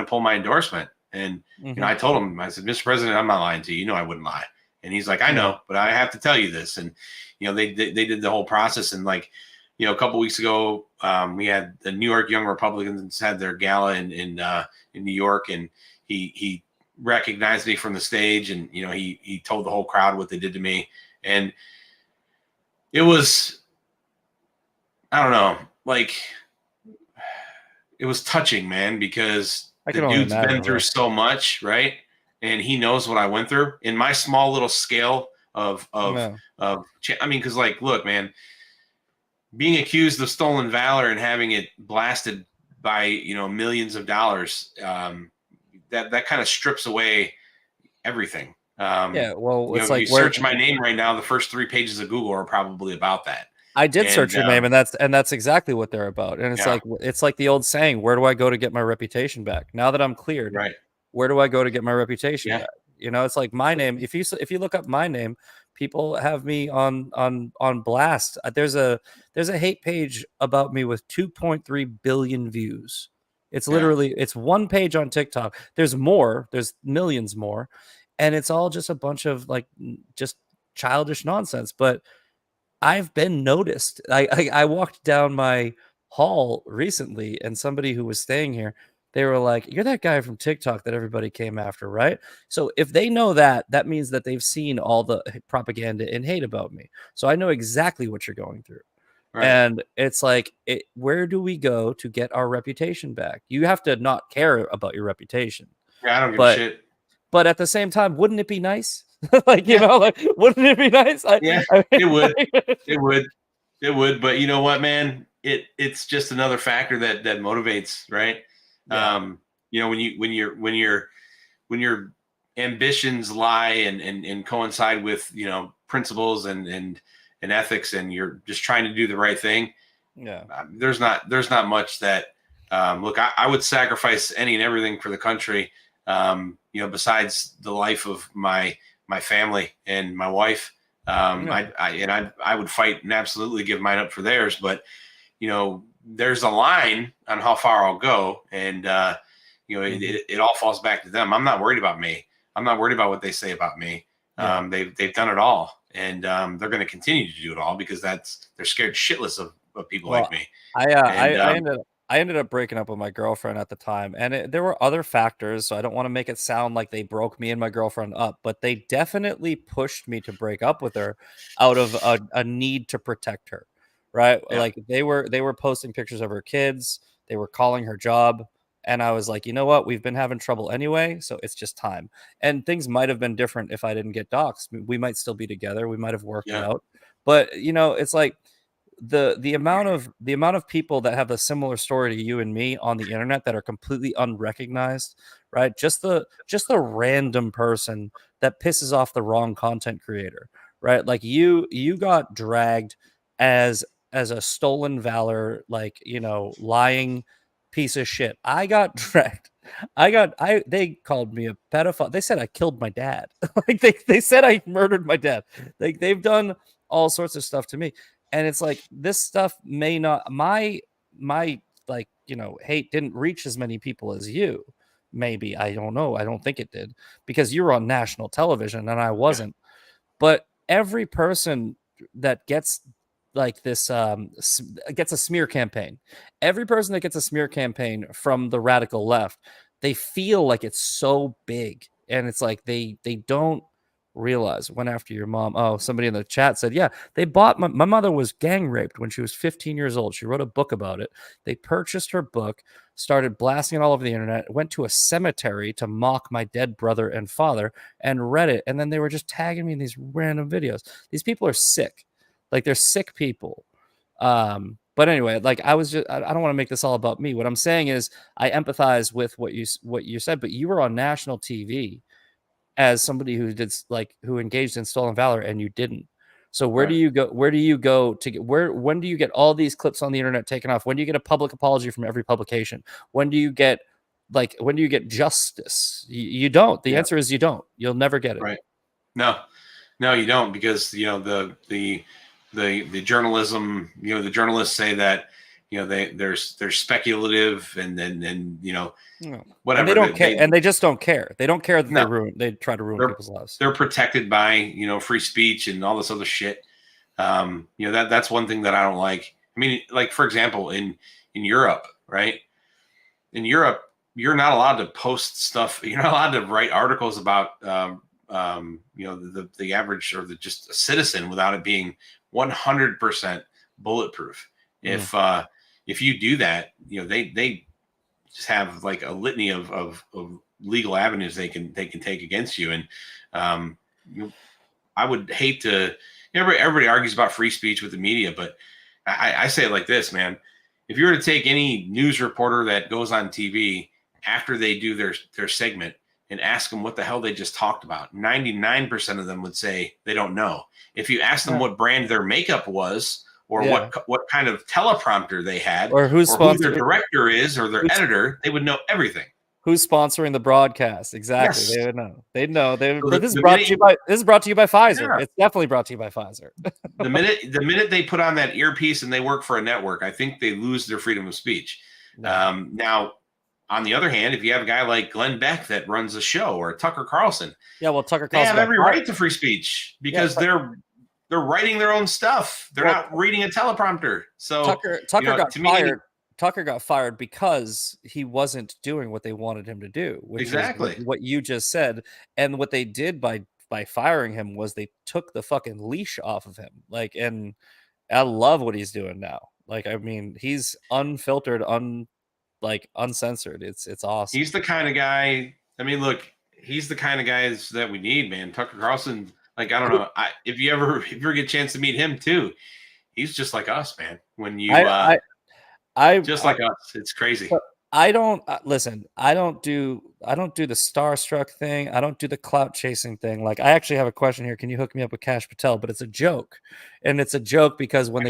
pull my endorsement. And I told him, I said, Mr. President, I'm not lying to you. I wouldn't lie. And he's like, I know, but I have to tell you this. And they did the whole process. And like, a couple weeks ago, we had the New York Young Republicans had their gala in New York, and he recognized me from the stage, and he told the whole crowd what they did to me. And it was, I don't know, like, it was touching, man, because the dude's been through so much, right? And he knows what I went through in my small little scale of I mean, because like, look, man, being accused of stolen valor and having it blasted by millions of dollars, that kind of strips away everything. Well, it's like you search my name right now, the first 3 pages of Google are probably about that. I did search your name, and that's exactly what they're about. And it's like the old saying, where do I go to get my reputation back? Now that I'm cleared, right, where do I go to get my reputation back? It's like my name. If you look up my name, people have me on blast. There's a hate page about me with 2.3 billion views. It's literally it's one page on TikTok. There's more. There's millions more, and it's all just a bunch of like just childish nonsense. But I've been noticed. I walked down my hall recently, and somebody who was staying here, they were like, "You're that guy from TikTok that everybody came after, right?" So if they know that, that means that they've seen all the propaganda and hate about me. So I know exactly what you're going through. Right. And it's like, where do we go to get our reputation back? You have to not care about your reputation. Yeah, I don't give a shit. But at the same time, wouldn't it be nice? Like, wouldn't it be nice? It would. It would. But you know what, man? It's just another factor that motivates, right? Yeah. When your ambitions lie and coincide with principles and ethics, and you're just trying to do the right thing. Yeah. There's not much that look. I would sacrifice any and everything for the country. Besides the life of my family and my wife, I would fight and absolutely give mine up for theirs. But, there's a line on how far I'll go. And, it all falls back to them. I'm not worried about me. I'm not worried about what they say about me. Yeah. They've done it all, and they're going to continue to do it all because they're scared shitless of people like me. I ended up breaking up with my girlfriend at the time, and there were other factors, so I don't want to make it sound like they broke me and my girlfriend up, but they definitely pushed me to break up with her out of a need to protect her, right? Yeah. Like they were posting pictures of her kids, they were calling her job, and I was like, you know what? We've been having trouble anyway, so it's just time. And things might have been different if I didn't get doxxed. We might still be together. We might have worked it out, but it's like, the amount of people that have a similar story to you and me on the internet that are completely unrecognized, right? Just the random person that pisses off the wrong content creator, right? Like you got dragged as a stolen valor, like, lying piece of shit. I got dragged. They called me a pedophile. They said I killed my dad. Like they said I murdered my dad. Like they've done all sorts of stuff to me. And it's like, this stuff may not, my like, hate didn't reach as many people as you. Maybe. I don't know. I don't think it did, because you were on national television and I wasn't. But every person that gets like this, gets a smear campaign, every person that gets a smear campaign from the radical left, they feel like it's so big. And it's like, they don't realize. Went after your mom. Oh, somebody in the chat said, yeah, they bought my mother was gang raped when she was 15 years old. She wrote a book about it. They purchased her book, started blasting it all over the internet, went to a cemetery to mock my dead brother and father, and read it. And then they were just tagging me in these random videos. These people are sick. Like, they're sick people. But anyway, like, I don't want to make this all about me. What I'm saying is I empathize with what you said, but you were on national TV as somebody who engaged in stolen valor, and you didn't, So where do you go? Where do you go to get when do you get all these clips on the internet taken off? When do you get a public apology from every publication? When do you get justice? You don't. The answer is you don't. You'll never get it. Right. No, you don't, because the journalism, the journalists say that they're speculative, and then whatever. And they don't care, and they just don't care. They don't care that they try to ruin people's lives. They're protected by free speech and all this other shit. That's one thing that I don't like. I mean, like, for example, in Europe, right? In Europe, you're not allowed to post stuff. You're not allowed to write articles about the average, or just a citizen, without it being 100% bulletproof. If you do that, they just have like a litany of legal avenues they can take against you. And I would hate to. Everybody argues about free speech with the media, but I say it like this, man. If you were to take any news reporter that goes on TV after they do their segment and ask them what the hell they just talked about, 99% of them would say they don't know. If you ask them what brand their makeup was, or what kind of teleprompter they had, or who their director is, or their editor, they would know everything. Who's sponsoring the broadcast? Exactly. Yes. They would know. They'd know. This is the brought minute- to you by Pfizer. Yeah. It's definitely brought to you by Pfizer. The minute they put on that earpiece and they work for a network, I think they lose their freedom of speech. Now, on the other hand, if you have a guy like Glenn Beck that runs a show, or Tucker Carlson, Tucker they Carlson have every right to free speech, because they're writing their own stuff. They're not reading a teleprompter. So Tucker got fired. Tucker got fired because he wasn't doing what they wanted him to do, which exactly is what you just said. And what they did by firing him was they took the fucking leash off of him. Like, and I love what he's doing now. Like, I mean, he's unfiltered, uncensored. It's awesome. He's the kind of guy. I mean, look, he's the kind of guys that we need, man. Tucker Carlson. Like, I don't know. If you ever get a chance to meet him too, he's just like us, man. When you just like us, it's crazy. I don't listen. I don't do the starstruck thing. I don't do the clout chasing thing. Like, I actually have a question here. Can you hook me up with Cash Patel? But it's a joke, and it's a joke because when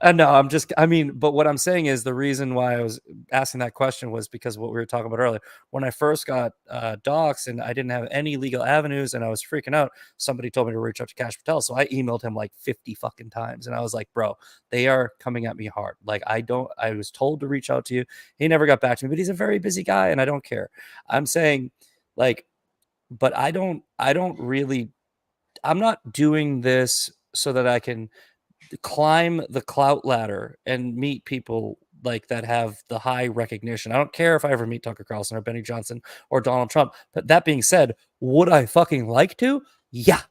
no, but what I'm saying is, the reason why I was asking that question was because of what we were talking about earlier. When I first got doxxed and I didn't have any legal avenues and I was freaking out, somebody told me to reach out to Cash Patel. So I emailed him like 50 fucking times. And I was like, bro, they are coming at me hard. Like, I was told to reach out to you. He never got back to me, but he's a very busy guy and I don't care. I'm saying, like, but I'm not doing this so that I can climb the clout ladder and meet people like that have the high recognition. I don't care if I ever meet Tucker Carlson or Benny Johnson or Donald Trump. But that being said, would I fucking like to? Yeah.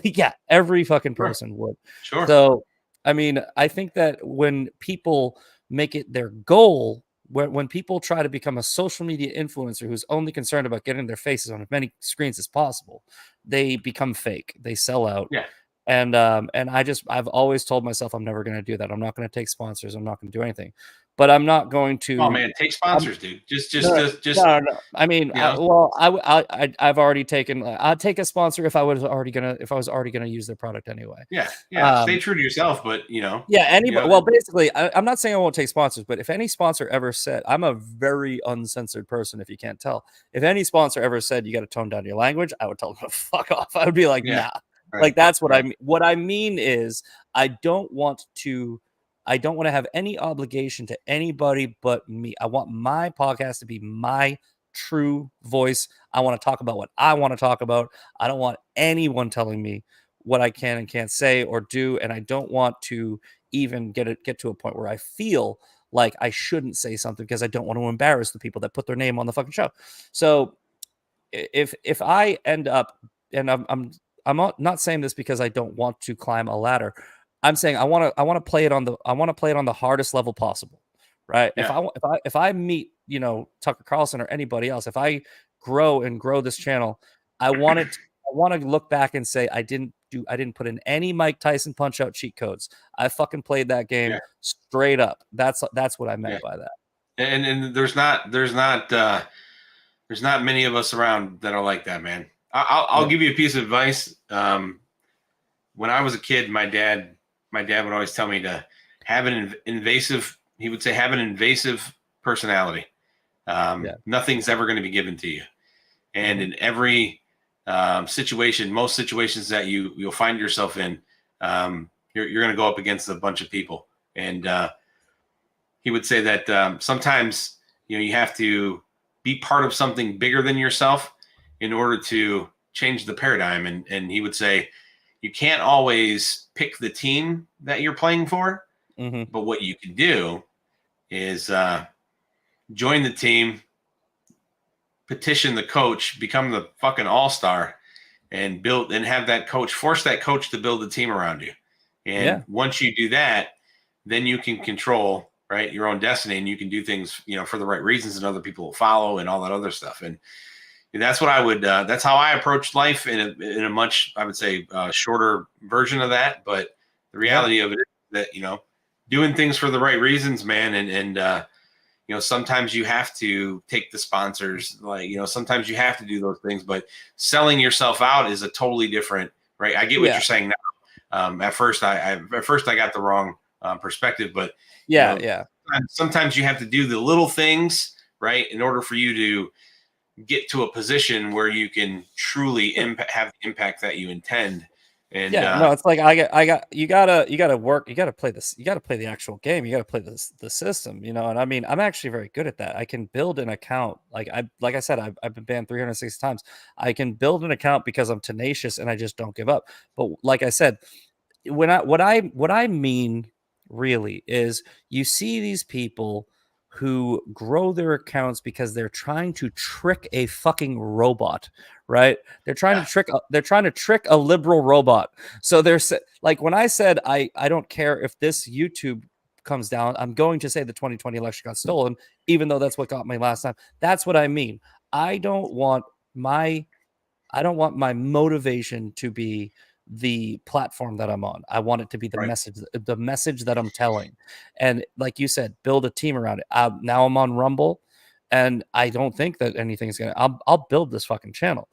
Yeah. Every fucking person would. Sure. So, I mean, I think that when people make it their goal, when people try to become a social media influencer who's only concerned about getting their faces on as many screens as possible, they become fake. They sell out. Yeah. And I've always told myself I'm never going to do that. I'm not going to take sponsors. I'm not going to do anything. But I'm not going to. Oh man, take sponsors, dude. Just. No. I mean, I've already taken. I'd take a sponsor if I was already gonna use their product anyway. Yeah. Stay true to yourself, but Yeah. Anybody. Well, basically, I'm not saying I won't take sponsors, but if any sponsor ever said, I'm a very uncensored person, if you can't tell. If any sponsor ever said you got to tone down your language, I would tell them to fuck off. I would be like, nah. Right. Like, that's what I mean. What I mean is, I don't want to have any obligation to anybody but me. I want my podcast to be my true voice. I want to talk about what I want to talk about. I don't want anyone telling me what I can and can't say or do. And I don't want to even get to a point where I feel like I shouldn't say something because I don't want to embarrass the people that put their name on the fucking show. So if I end up, and I'm not saying this because I don't want to climb a ladder. I'm saying I want to play it on the hardest level possible, right? Yeah. If I meet Tucker Carlson or anybody else, if I grow this channel, I want to look back and say I didn't put in any Mike Tyson punch out cheat codes. I fucking played that game straight up. That's what I meant by that. And there's not many of us around that are like that, man. I'll give you a piece of advice. when I was a kid, my dad would always tell me to have an invasive. He would say, have an invasive personality. Nothing's ever going to be given to you. And in every situation, most situations that you'll find yourself in, you're going to go up against a bunch of people. And he would say that sometimes, you have to be part of something bigger than yourself in order to change the paradigm. And he would say, you can't always pick the team that you're playing for, but what you can do is join the team, petition the coach, become the fucking all-star, and build and have that coach, force that coach to build a team around you. And once you do that, then you can control, right, your own destiny, and you can do things, for the right reasons, and other people will follow and all that other stuff. And that's what I would, that's how I approach life in a much, I would say, shorter version of that. But the reality of it is that, doing things for the right reasons, man. And sometimes you have to take the sponsors, sometimes you have to do those things, but selling yourself out is a totally different, right? I get what you're saying now. At first I got the wrong perspective, but sometimes you have to do the little things, right, in order for you to get to a position where you can truly have the impact that you intend. And no, it's like you gotta work, you gotta play this, you gotta play the actual game, you gotta play the system, and I mean, I'm actually very good at that. I can build an account, like I said, I've been banned 360 times. I can build an account because I'm tenacious and I just don't give up. But like I said, what I mean really is, you see these people who grow their accounts because they're trying to trick a fucking robot, right? They're trying to trick a liberal robot. So they're like, when I said I don't care if this YouTube comes down, I'm going to say the 2020 election got stolen, even though that's what got me last time. That's what I mean. I don't want my motivation to be the platform that I'm on. I want it to be the message that I'm telling. And like you said, build a team around it. Now I'm on Rumble, and I don't think that anything's I'll build this fucking channel,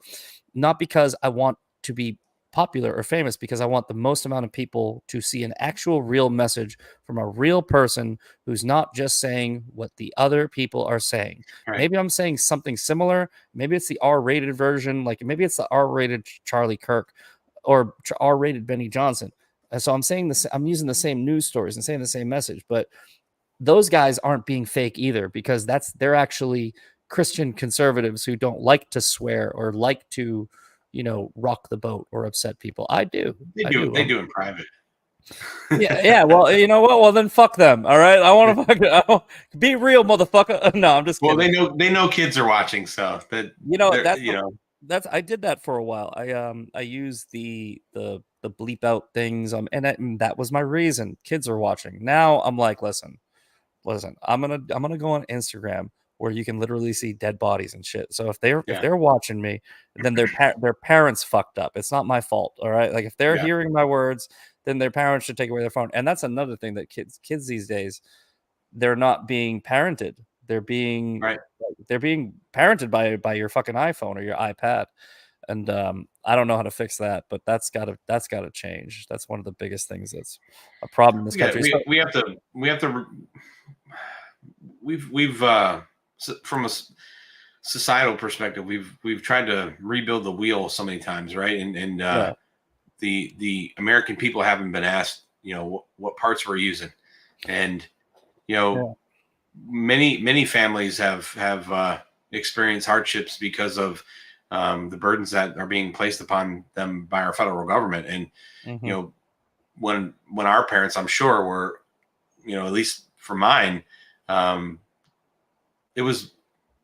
not because I want to be popular or famous, because I want the most amount of people to see an actual real message from a real person who's not just saying what the other people are saying. Maybe I'm saying something similar. Maybe it's the R-rated version. Like maybe it's the R-rated Charlie Kirk or R-rated Benny Johnson. And so I'm saying this, I'm using the same news stories and saying the same message, but those guys aren't being fake either, because they're actually Christian conservatives who don't like to swear or like to, rock the boat or upset people. I do. They do in private. Yeah. Well, you know what? Well, then fuck them. All right. I want to be real, motherfucker. No, I'm just kidding. Well, they know kids are watching, so that I did that for a while. I used the bleep out things, and that was my reason. Kids are watching. Now I'm like, listen, I'm gonna go on Instagram where you can literally see dead bodies and shit. So if they're watching me, then their parents fucked up. It's not my fault. All right. Like if they're hearing my words, then their parents should take away their phone. And that's another thing that kids these days, they're not being parented. They're being parented by your fucking iPhone or your iPad. And I don't know how to fix that, but that's gotta change. That's one of the biggest things that's a problem in this country. We've from a societal perspective, we've tried to rebuild the wheel so many times, right? And the American people haven't been asked, what parts we're using, and many families have experienced hardships because of the burdens that are being placed upon them by our federal government. And when our parents, I'm sure, were, at least for mine, it was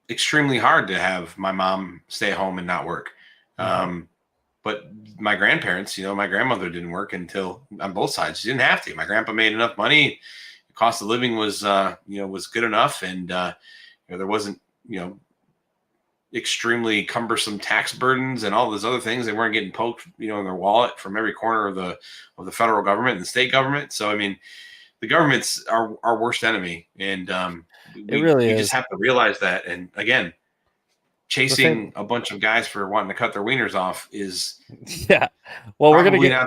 extremely hard to have my mom stay home and not work. But my grandparents, my grandmother didn't work until, on both sides. She didn't have to. My grandpa made enough money. The cost of living was, was good enough. And, there wasn't, extremely cumbersome tax burdens and all those other things. They weren't getting poked, in their wallet from every corner of the federal government and the state government. So, I mean, the government's our worst enemy. And we just have to realize that. And again, chasing a bunch of guys for wanting to cut their wieners off is well, we're gonna get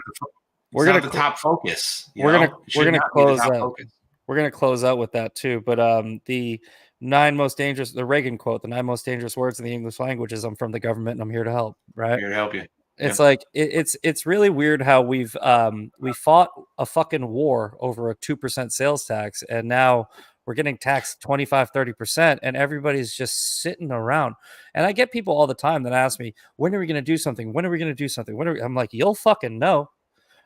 We're not gonna the cl- top focus. we're gonna close out. Focus. We're gonna close out with that too. But the 9 most dangerous, the Reagan quote, the 9 most dangerous words in the English language is "I'm from the government and I'm here to help." Right? Here to help you. It's like it's really weird how we fought a fucking war over a 2% sales tax, and now we're getting taxed 25-30%, and everybody's just sitting around. And I get people all the time that ask me, when are we going to do something? When are we going to do something? I'm like, you'll fucking know.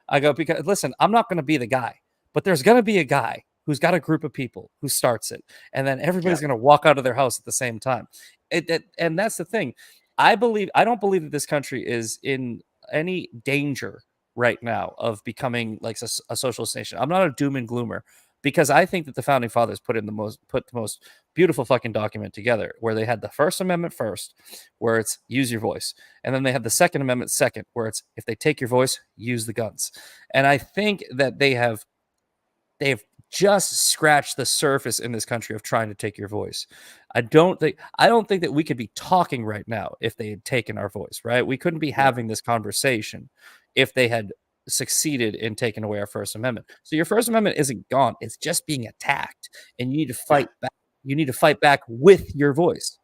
I go, because listen, I'm not going to be the guy, but there's going to be a guy who's got a group of people who starts it, and then everybody's going to walk out of their house at the same time. And that's the thing. I don't believe that this country is in any danger right now of becoming like a socialist nation. I'm not a doom and gloomer, because I think that the founding fathers put the most beautiful fucking document together, where they had the First Amendment first, where it's use your voice, and then they have the Second Amendment second, where it's if they take your voice, use the guns. And I think that they've just scratched the surface in this country of trying to take your voice. I don't think that we could be talking right now if they had taken our voice, right? We couldn't be having this conversation if they had succeeded in taking away our First Amendment. So your First Amendment isn't gone. It's just being attacked, and you need to fight back. You need to fight back with your voice.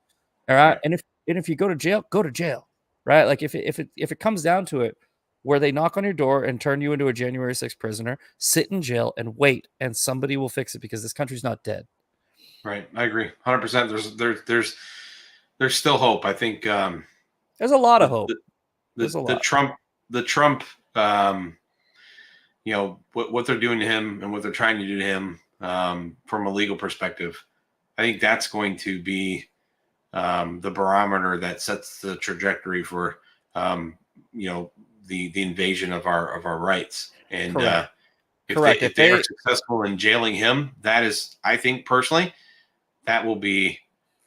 All right. And if you go to jail, right? Like if it comes down to it, where they knock on your door and turn you into a January 6th prisoner, sit in jail and wait, and somebody will fix it, because this country's not dead. Right. I agree. 100%. There's still hope. I think there's a lot of hope. The Trump what they're doing to him and what they're trying to do to him from a legal perspective, I think that's going to be the barometer that sets the trajectory for the invasion of our rights. And if they are successful in jailing him, that is, I think personally, that will be.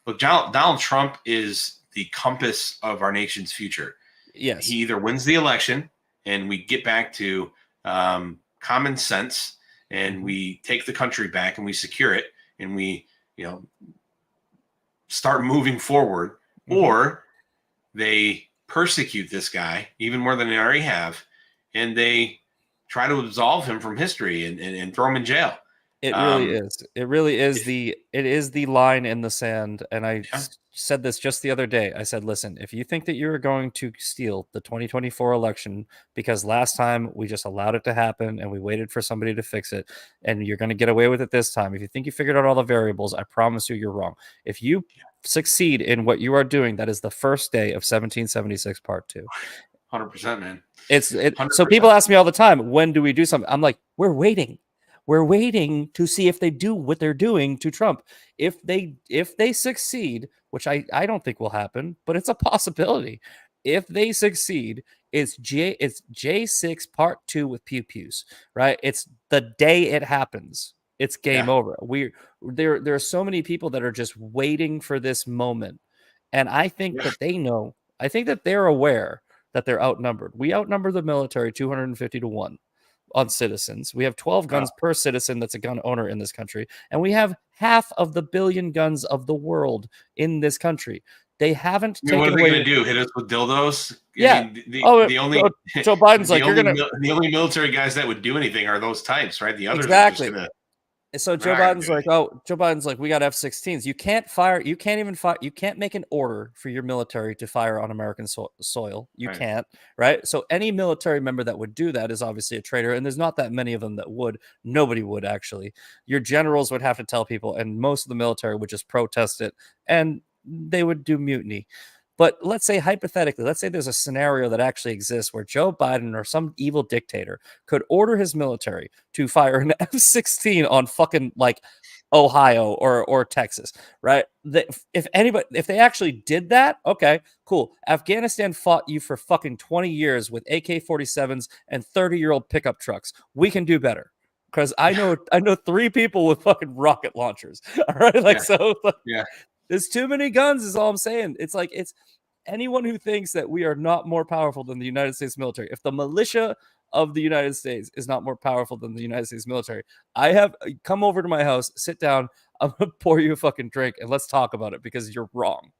Look, Donald Trump is the compass of our nation's future. Yes, he either wins the election and we get back to common sense, and we take the country back and we secure it, and we start moving forward, or they persecute this guy even more than they already have, and they try to absolve him from history and throw him in jail. It really is. It really is it is the line in the sand. And I said this just the other day. I said, listen, if you think that you're going to steal the 2024 election because last time we just allowed it to happen and we waited for somebody to fix it, and you're going to get away with it this time, if you think you figured out all the variables, I promise you're wrong. If you succeed in what you are doing, that is the first day of 1776 part 2. 100%, man. 100%. So people ask me all the time, when do we do something? I'm like, we're waiting. We're waiting to see if they do what they're doing to Trump. If they succeed, which I don't think will happen, but it's a possibility. If they succeed, it's J6 part 2 with pew pews, right? It's the day it happens. It's game over. There are so many people that are just waiting for this moment. And I think that they know, I think that they're aware that they're outnumbered. We outnumber the military 250-1 on citizens. We have 12 guns per citizen that's a gun owner in this country. And we have half of the billion guns of the world in this country. They haven't taken what are they away. Going to do? Hit us with dildos? Yeah. I mean, the only Joe Biden's like, the only military guys that would do anything are those types, right? The others exactly. are just gonna. So Joe Biden's like, we got F-16s. You can't fire. You can't even fire. You can't make an order for your military to fire on American soil. You can't, right? So any military member that would do that is obviously a traitor, and there's not that many of them that would. Nobody would, actually. Your generals would have to tell people, and most of the military would just protest it, and they would do mutiny. But let's say, hypothetically, let's say there's a scenario that actually exists where Joe Biden or some evil dictator could order his military to fire an F-16 on fucking like Ohio or Texas, right? If they actually did that, okay, cool. Afghanistan fought you for fucking 20 years with AK-47s and 30-year-old pickup trucks. We can do better. Because I know 3 people with fucking rocket launchers. All right, there's too many guns, is all I'm saying. It's anyone who thinks that we are not more powerful than the United States military. If the militia of the United States is not more powerful than the United States military, come over to my house, sit down, I'm going to pour you a fucking drink, and let's talk about it, because you're wrong.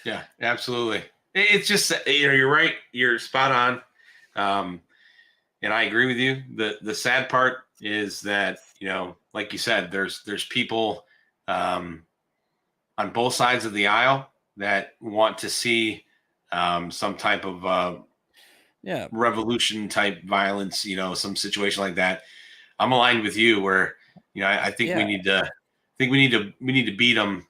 Yeah, absolutely. It's just, you're right. You're spot on. and I agree with you. The sad part is that, like you said, there's people on both sides of the aisle that want to see some type of revolution type violence, some situation like that. I'm aligned with you where, I think we need to beat them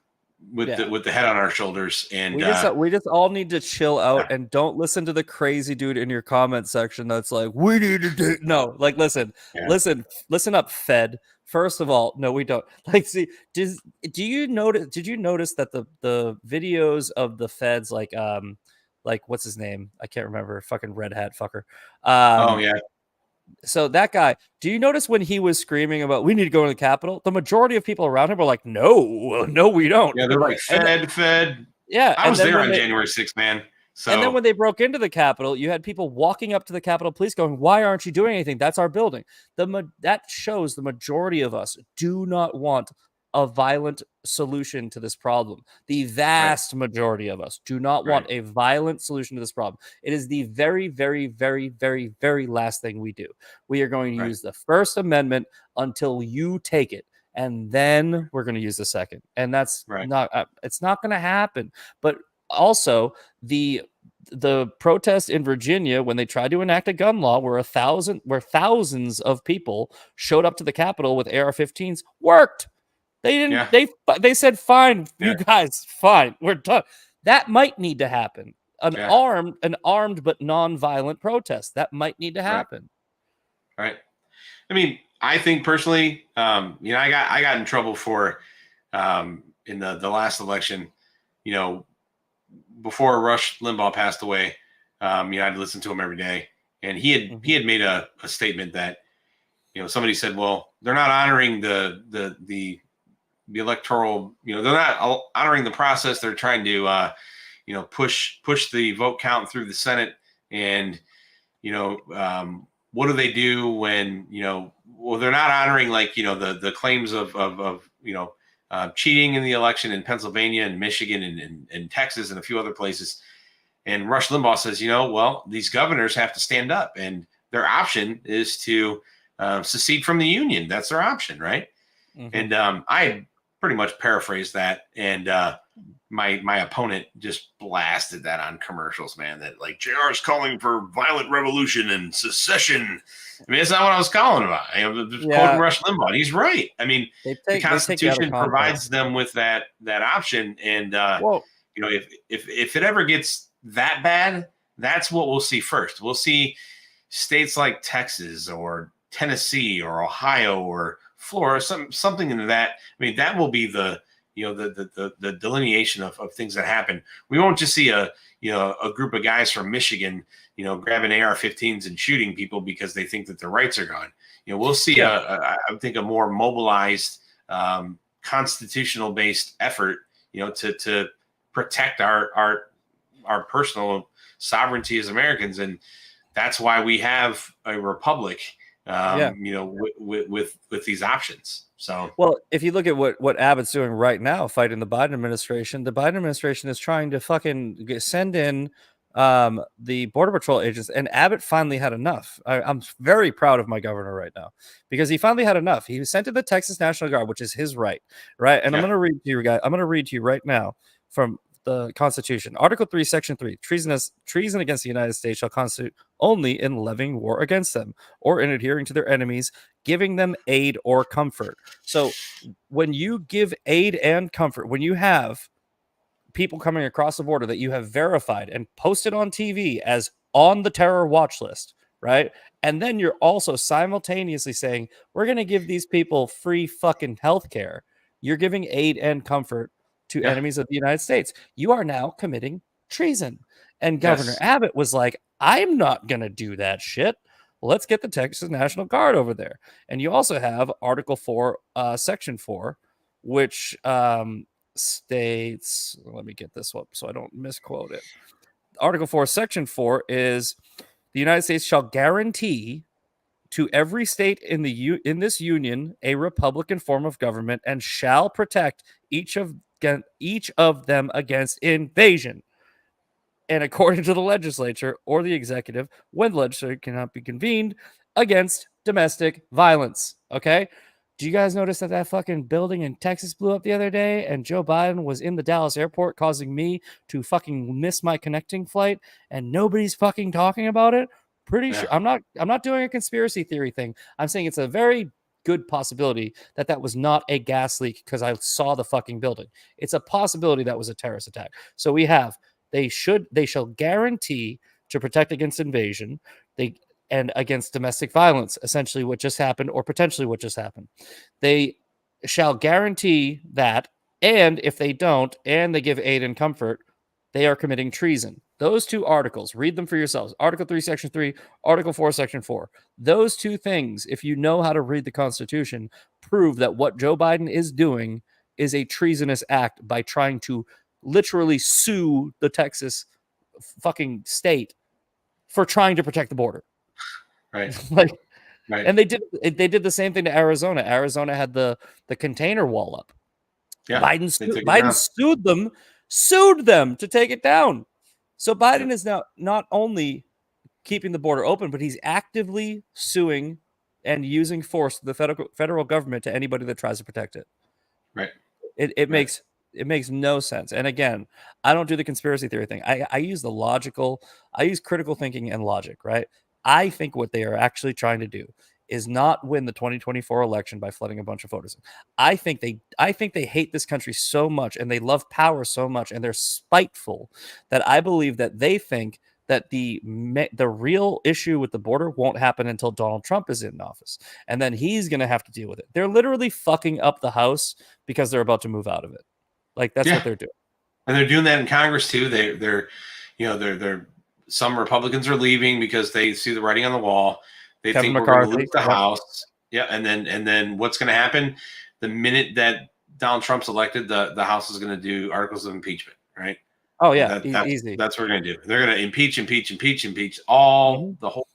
with the head on our shoulders. And we just all need to chill out and don't listen to the crazy dude in your comment section that's like, we need to do listen up, Fed. First of all, no, we don't. See, did you notice that the videos of the Feds, like what's his name? I can't remember, fucking red hat fucker. Oh yeah. So that guy, do you notice when he was screaming about we need to go to the Capitol, the majority of people around him were like, no, we don't. Yeah, they're like, Fed. Yeah. I was there on January 6th, man. So. And then when they broke into the Capitol, you had people walking up to the Capitol Police going, why aren't you doing anything? That's our building. That shows the majority of us do not want a violent solution to this problem. The vast majority of us do not want a violent solution to this problem. It is the very, very, very, very, very last thing we do. We are going to use the First Amendment until you take it. And then we're going to use the second. And that's not, it's not going to happen. But also the protest in Virginia when they tried to enact a gun law where thousands of people showed up to the Capitol with AR-15s worked. They didn't. They said, "Fine, you guys, fine, we're done." That might need to happen. An armed but non-violent protest that might need to happen. Right. I mean, I think personally, I got in trouble for in the last election. Before Rush Limbaugh passed away, I'd listen to him every day, and he had made a statement that somebody said, well, they're not honoring the electoral, they're not honoring the process. They're trying to, push the vote count through the Senate. And, what do they do when, well, they're not honoring the claims of cheating in the election in Pennsylvania and Michigan and Texas and a few other places. And Rush Limbaugh says, well, these governors have to stand up, and their option is to secede from the union. That's their option. Right. And I pretty much paraphrased that, and my opponent just blasted that on commercials, man, that JR is calling for violent revolution and secession. I mean, it's not what I was calling about. I'm just quoting Rush Limbaugh. He's right. I mean, the Constitution provides them with that option, and if it ever gets that bad, that's what we'll see first. We'll see states like Texas or Tennessee or Ohio or Florida, something into that. I mean, that will be the delineation of things that happen. We won't just see a group of guys from Michigan, grabbing AR-15s and shooting people because they think that their rights are gone. We'll see I think a more mobilized, constitutional based effort, to protect our personal sovereignty as Americans. And that's why we have a republic, with these options. So, well, if you look at what Abbott's doing right now, fighting the Biden administration is trying to fucking send in the Border Patrol agents, and Abbott finally had enough. I'm very proud of my governor right now because he finally had enough. He was sent to the Texas National Guard, which is his right? And I'm going to read to you guys. I'm going to read to you right now from the Constitution. Article 3, Section 3. Treason against the United States shall constitute only in levying war against them or in adhering to their enemies, giving them aid or comfort. So when you give aid and comfort, when you have people coming across the border that you have verified and posted on TV as on the terror watch list, right? And then you're also simultaneously saying, we're going to give these people free fucking healthcare. You're giving aid and comfort to enemies of the United States. You are now committing treason. And Governor Abbott was like, I'm not going to do that shit. Let's get the Texas National Guard over there. And you also have Article 4, Section 4, which states, let me get this up so I don't misquote it. Article 4, Section 4 is the United States shall guarantee to every state in this union a republican form of government and shall protect each of them against invasion. And according to the legislature or the executive, when the legislature cannot be convened against domestic violence. Okay. Do you guys notice that that fucking building in Texas blew up the other day and Joe Biden was in the Dallas airport causing me to fucking miss my connecting flight and nobody's fucking talking about it? Pretty sure I'm not doing a conspiracy theory thing. I'm saying it's a very good possibility that that was not a gas leak because I saw the fucking building. It's a possibility that was a terrorist attack. So we have they shall guarantee to protect against invasion. And against domestic violence, essentially what just happened, or potentially what just happened. They shall guarantee that, and if they don't, and they give aid and comfort, they are committing treason. Those two articles, read them for yourselves. Article 3, Section 3, Article 4, Section 4. Those two things, if you know how to read the Constitution, prove that what Joe Biden is doing is a treasonous act by trying to literally sue the Texas fucking state for trying to protect the border. Right. Right. And they did the same thing to Arizona. Arizona had the container wall up. Yeah. Biden sued them to take it down. So Biden is now not only keeping the border open, but he's actively suing and using force to the federal government to anybody that tries to protect it. Right. It makes no sense. And again, I don't do the conspiracy theory thing. I use I use critical thinking and logic, right? I think what they are actually trying to do is not win the 2024 election by flooding a bunch of voters. I think they hate this country so much and they love power so much and they're spiteful that I believe that they think that the real issue with the border won't happen until Donald Trump is in office. And then he's going to have to deal with it. They're literally fucking up the House because they're about to move out of it. Like that's what they're doing. And they're doing that in Congress too. They're some Republicans are leaving because they see the writing on the wall. They Kevin think we're going McCarthy, to lose the House. Yeah, and then what's going to happen? The minute that Donald Trump's elected, the House is going to do articles of impeachment, right? Oh yeah, easy. That's what we're going to do. They're going to impeach all the whole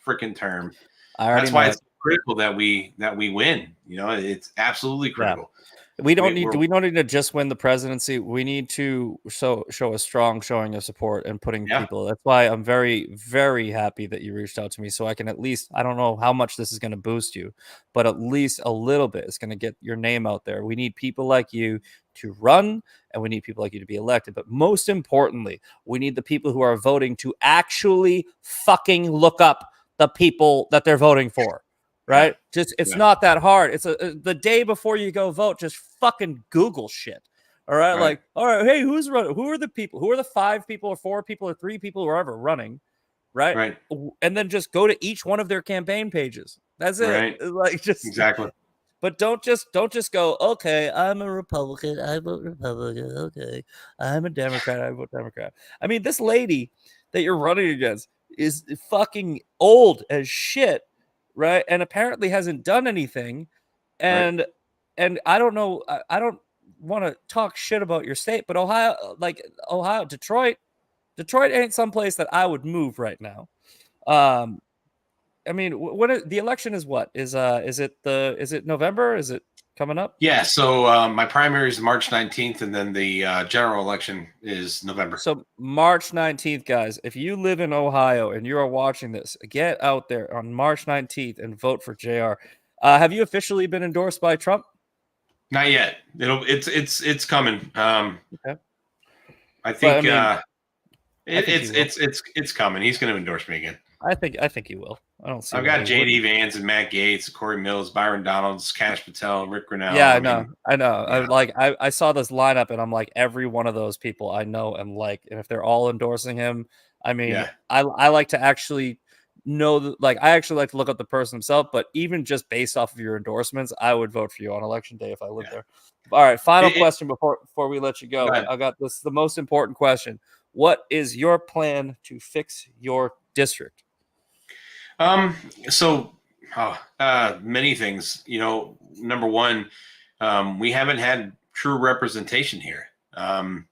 freaking term. That's why it's critical that we win. You know, it's absolutely critical. Yeah. We don't need to just win the presidency. We need to show a strong showing of support and putting people. That's why I'm very, very happy that you reached out to me. So I can at least, I don't know how much this is going to boost you, but at least a little bit is going to get your name out there. We need people like you to run and we need people like you to be elected. But most importantly, we need the people who are voting to actually fucking look up the people that they're voting for. Right? It's not that hard. It's the day before you go vote, just fucking Google shit. All right. Like, all right, hey, who's running? Who are the people? Who are the 5 people or 4 people or 3 people, wherever running? Right. And then just go to each one of their campaign pages. That's it. Right. Like just exactly. But don't just go, okay, I'm a Republican, I vote Republican. Okay. I'm a Democrat, I vote Democrat. I mean, this lady that you're running against is fucking old as shit. Right. And apparently hasn't done anything. And I don't know. I don't want to talk shit about your state, but Detroit ain't someplace that I would move right now. I mean, the election is what? Is it November? Is it coming up? Yeah. So my primary is March 19th, and then the general election is November. So March 19th, guys, if you live in Ohio and you are watching this, get out there on March 19th and vote for JR. Have you officially been endorsed by Trump? Not yet. It's coming. Okay. I think it's coming. He's going to endorse me again. I think he will. I don't see. I've got J.D. Vance and Matt Gaetz, Corey Mills, Byron Donalds, Cash Patel, Rick Grinnell. Yeah, I know. Yeah. I saw this lineup and I'm like, every one of those people I know and like, and if they're all endorsing him, I mean, I like to actually know I actually like to look up the person himself, but even just based off of your endorsements, I would vote for you on election day if I lived there. All right, final question before we let you go. I got this, the most important question. What is your plan to fix your district? So many things, number one, we haven't had true representation here. When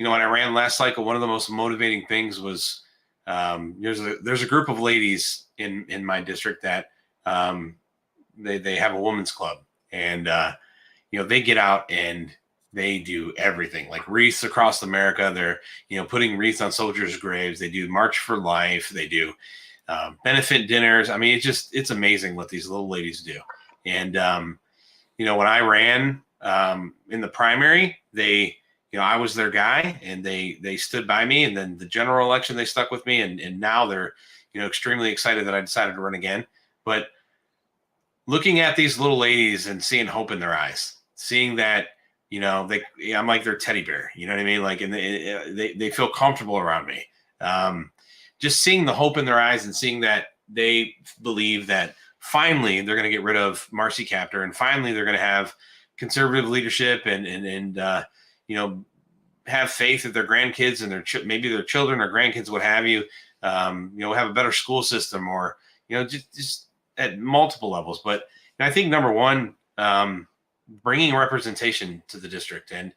I ran last cycle, one of the most motivating things was, there's a group of ladies in my district that, they have a women's club and, they get out and they do everything like wreaths across America. They're, putting wreaths on soldiers' graves. They do March for Life. They do, benefit dinners. I mean, it's amazing what these little ladies do. And, when I ran in the primary, I was their guy, and they stood by me. And then the general election, they stuck with me. And now they're, extremely excited that I decided to run again. But looking at these little ladies and seeing hope in their eyes, seeing that, I'm like their teddy bear, you know what I mean? Like, and they feel comfortable around me. Just seeing the hope in their eyes and seeing that they believe that finally they're going to get rid of Marcy Kapture, and finally they're going to have conservative leadership and have faith that their grandkids and maybe their children or grandkids, what have you, have a better school system, or, just at multiple levels. But I think number one, bringing representation to the district. And,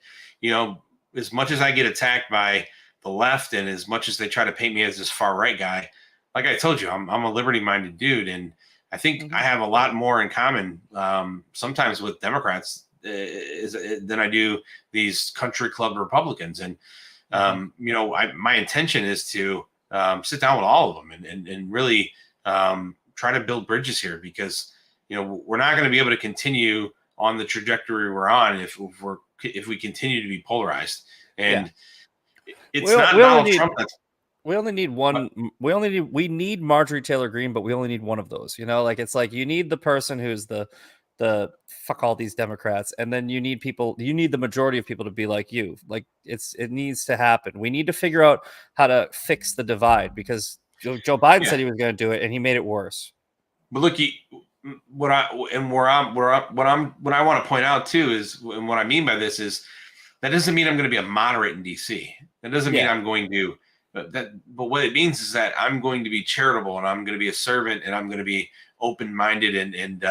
as much as I get attacked by the left, and as much as they try to paint me as this far right guy, like I told you, I'm a liberty-minded dude. And I think I have a lot more in common sometimes with Democrats than I do these country club Republicans. And, my intention is to sit down with all of them and really try to build bridges here, because, we're not going to be able to continue on the trajectory we're on if we continue to be polarized. And it's not Donald Trump that's we only need one. We need Marjorie Taylor Greene, but we only need one of those. It's like you need the person who's the fuck all these Democrats, and then you need the majority of people to be like you. Like it needs to happen. We need to figure out how to fix the divide, because Joe Biden said he was going to do it, and he made it worse. But look, what I want to point out too is, and what I mean by this is, that doesn't mean I'm going to be a moderate in DC. That doesn't mean I'm going to. But what it means is that I'm going to be charitable, and I'm going to be a servant, and I'm going to be open-minded and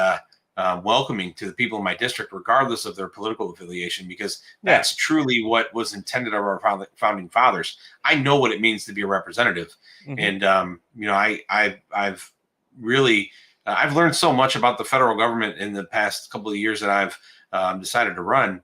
welcoming to the people in my district, regardless of their political affiliation, because that's truly what was intended of our founding fathers. I know what it means to be a representative. And, I've really, I've learned so much about the federal government in the past couple of years that I've decided to run.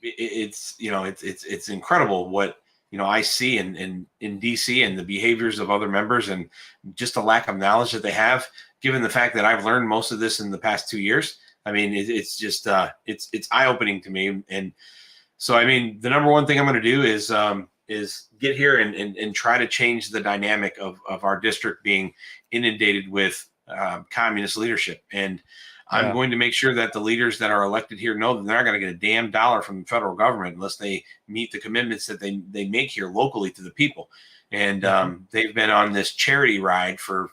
It's incredible what, I see in DC, and the behaviors of other members, and just the lack of knowledge that they have, given the fact that I've learned most of this in the past 2 years. I mean, it's just, it's eye-opening to me. And so, I mean, the number one thing I'm going to do is get here and try to change the dynamic of our district being inundated with communist leadership. And I'm going to make sure that the leaders that are elected here know that they're not going to get a damn dollar from the federal government unless they meet the commitments that they make here locally to the people. And they've been on this charity ride for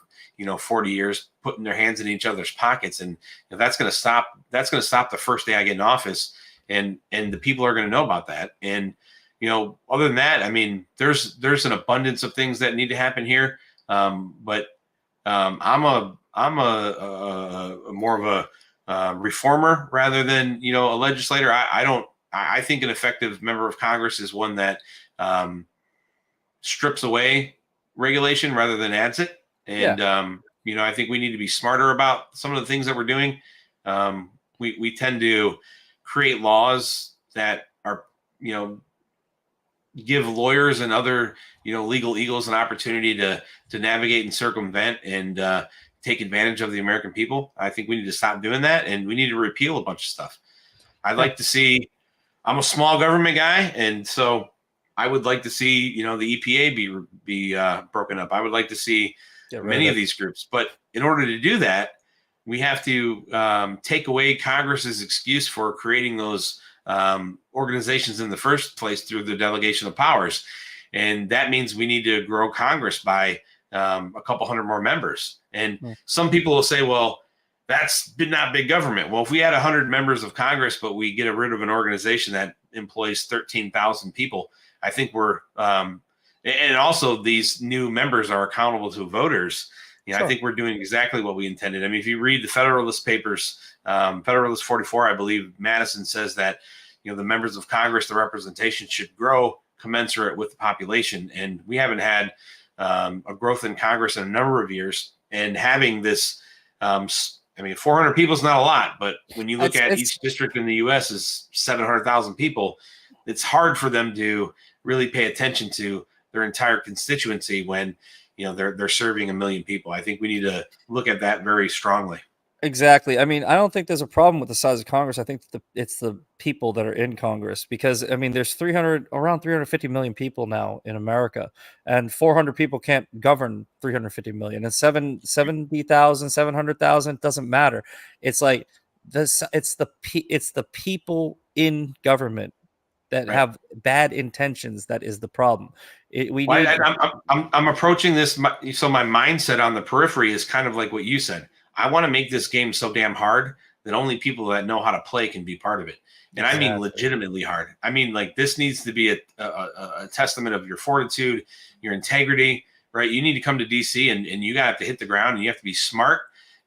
40 years, putting their hands in each other's pockets. And that's going to stop. That's going to stop the first day I get in office. And the people are going to know about that. And, other than that, I mean, there's an abundance of things that need to happen here. But I'm more of a reformer rather than, a legislator. I think an effective member of Congress is one that strips away regulation rather than adds it. And, I think we need to be smarter about some of the things that we're doing. We tend to create laws that are, give lawyers and other, legal eagles an opportunity to navigate and circumvent and take advantage of the American people. I think we need to stop doing that, and we need to repeal a bunch of stuff. I'd like to see, I'm a small government guy, and so I would like to see, the EPA be broken up. I would like to see many of these groups. But in order to do that, we have to take away Congress's excuse for creating those organizations in the first place through the delegation of powers. And that means we need to grow Congress by a couple hundred more members. And some people will say, well, that's not big government. Well, if we had 100 members of Congress, but we get rid of an organization that employs 13,000 people, I think we're and also these new members are accountable to voters. I think we're doing exactly what we intended. I mean, if you read the Federalist Papers, Federalist 44, I believe Madison says that, the members of Congress, the representation should grow commensurate with the population. And we haven't had a growth in Congress in a number of years. And having this, 400 people is not a lot, but when you look at each district in the U.S. is 700,000 people, it's hard for them to really pay attention to their entire constituency when, they're serving 1 million people. I think we need to look at that very strongly. Exactly. I mean, I don't think there's a problem with the size of Congress. I think it's the people that are in Congress, because I mean, there's around 350 million people now in America, and 400 people can't govern 350 million. And 70,000, 700,000 doesn't matter. It's like this. It's the people in government that have bad intentions. That is the problem. I'm approaching this. So my mindset on the periphery is kind of like what you said. I want to make this game so damn hard that only people that know how to play can be part of it. And I mean legitimately hard. I mean, like, this needs to be a testament of your fortitude, your integrity, right? You need to come to DC and you got to hit the ground, and you have to be smart.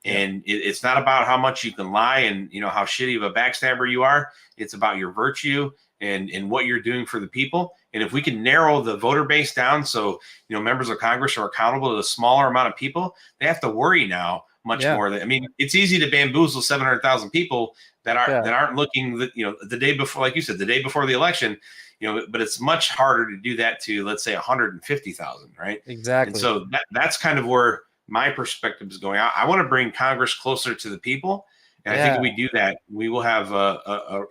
And it's not about how much you can lie and how shitty of a backstabber you are. It's about your virtue and what you're doing for the people. And if we can narrow the voter base down so members of Congress are accountable to the smaller amount of people, they have to worry now much more. I mean, it's easy to bamboozle 700,000 people that aren't looking the day before, like you said, the day before the election, but it's much harder to do that to, let's say, 150,000, right? Exactly. And so that's kind of where my perspective is going. I want to bring Congress closer to the people. And I think if we do that, we will have a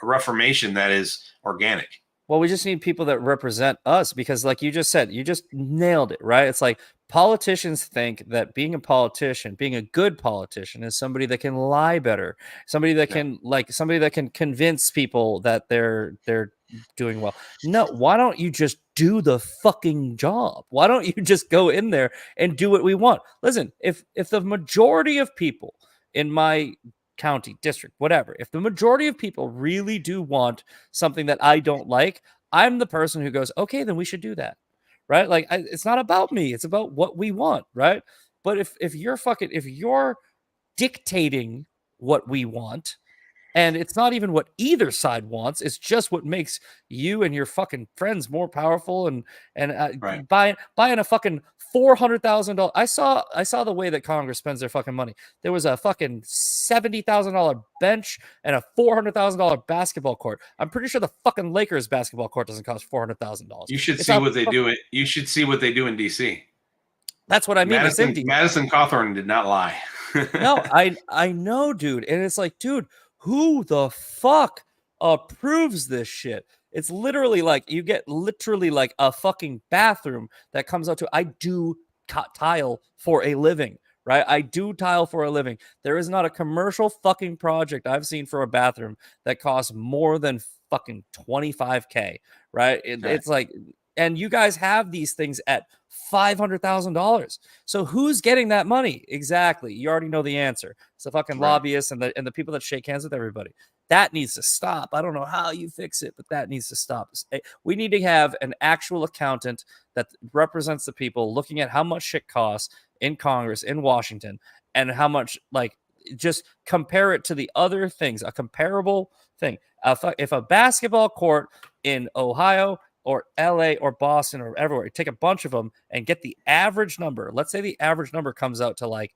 reformation that is organic. Well, we just need people that represent us, because like you just said, you just nailed it, right? It's like politicians think that being a politician, being a good politician, is somebody that can lie better, somebody that can convince people that they're doing well. No, why don't you just do the fucking job? Why don't you just go in there and do what we want? Listen, if the majority of people in my county, district, whatever, if the majority of people really do want something that I don't like, I'm the person who goes, okay, then we should do that, right? Like, it's not about me, it's about what we want, right? But if you're dictating what we want, and it's not even what either side wants, it's just what makes you and your fucking friends more powerful, and buying a fucking $400,000. I saw the way that Congress spends their fucking money. There was a fucking $70,000 bench and a $400,000 basketball court. I'm pretty sure the fucking Lakers basketball court doesn't cost $400,000. You should see what they do. You should see what they do in DC. That's what I mean. Madison Cawthorn did not lie. No, I know, dude. And it's like, dude, who the fuck approves this shit? It's literally like you get like a fucking bathroom that comes out to, I do tile for a living, right? I do tile for a living. There is not a commercial fucking project I've seen for a bathroom that costs more than fucking $25K, right? It's like, and you guys have these things at $500,000. So who's getting that money? Exactly. You already know the answer. It's the fucking lobbyists and the people that shake hands with everybody. That needs to stop. I don't know how you fix it, but that needs to stop. We need to have an actual accountant that represents the people, looking at how much shit costs in Congress, in Washington, and how much, like, just compare it to the other things, a comparable thing. If a basketball court in Ohio or LA or Boston or everywhere, take a bunch of them and get the average number. Let's say the average number comes out to like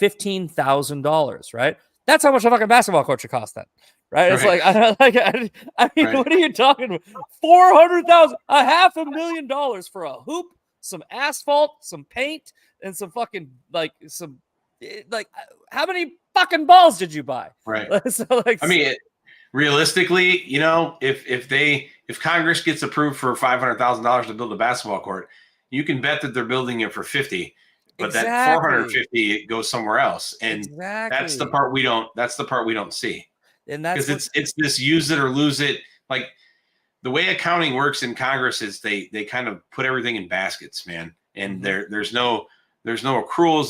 $15,000, right? That's how much a fucking basketball court should cost then, right? It's like, I mean, what are you talking about? $400,000, $500,000 for a hoop, some asphalt, some paint, and some fucking how many fucking balls did you buy? Right. I mean, realistically, if Congress gets approved for $500,000 to build a basketball court, you can bet that they're building it for 50, but that 450 goes somewhere else. And that's the part we don't see. And that's because it's this use it or lose it. Like, the way accounting works in Congress is they kind of put everything in baskets, man. And there's no accruals.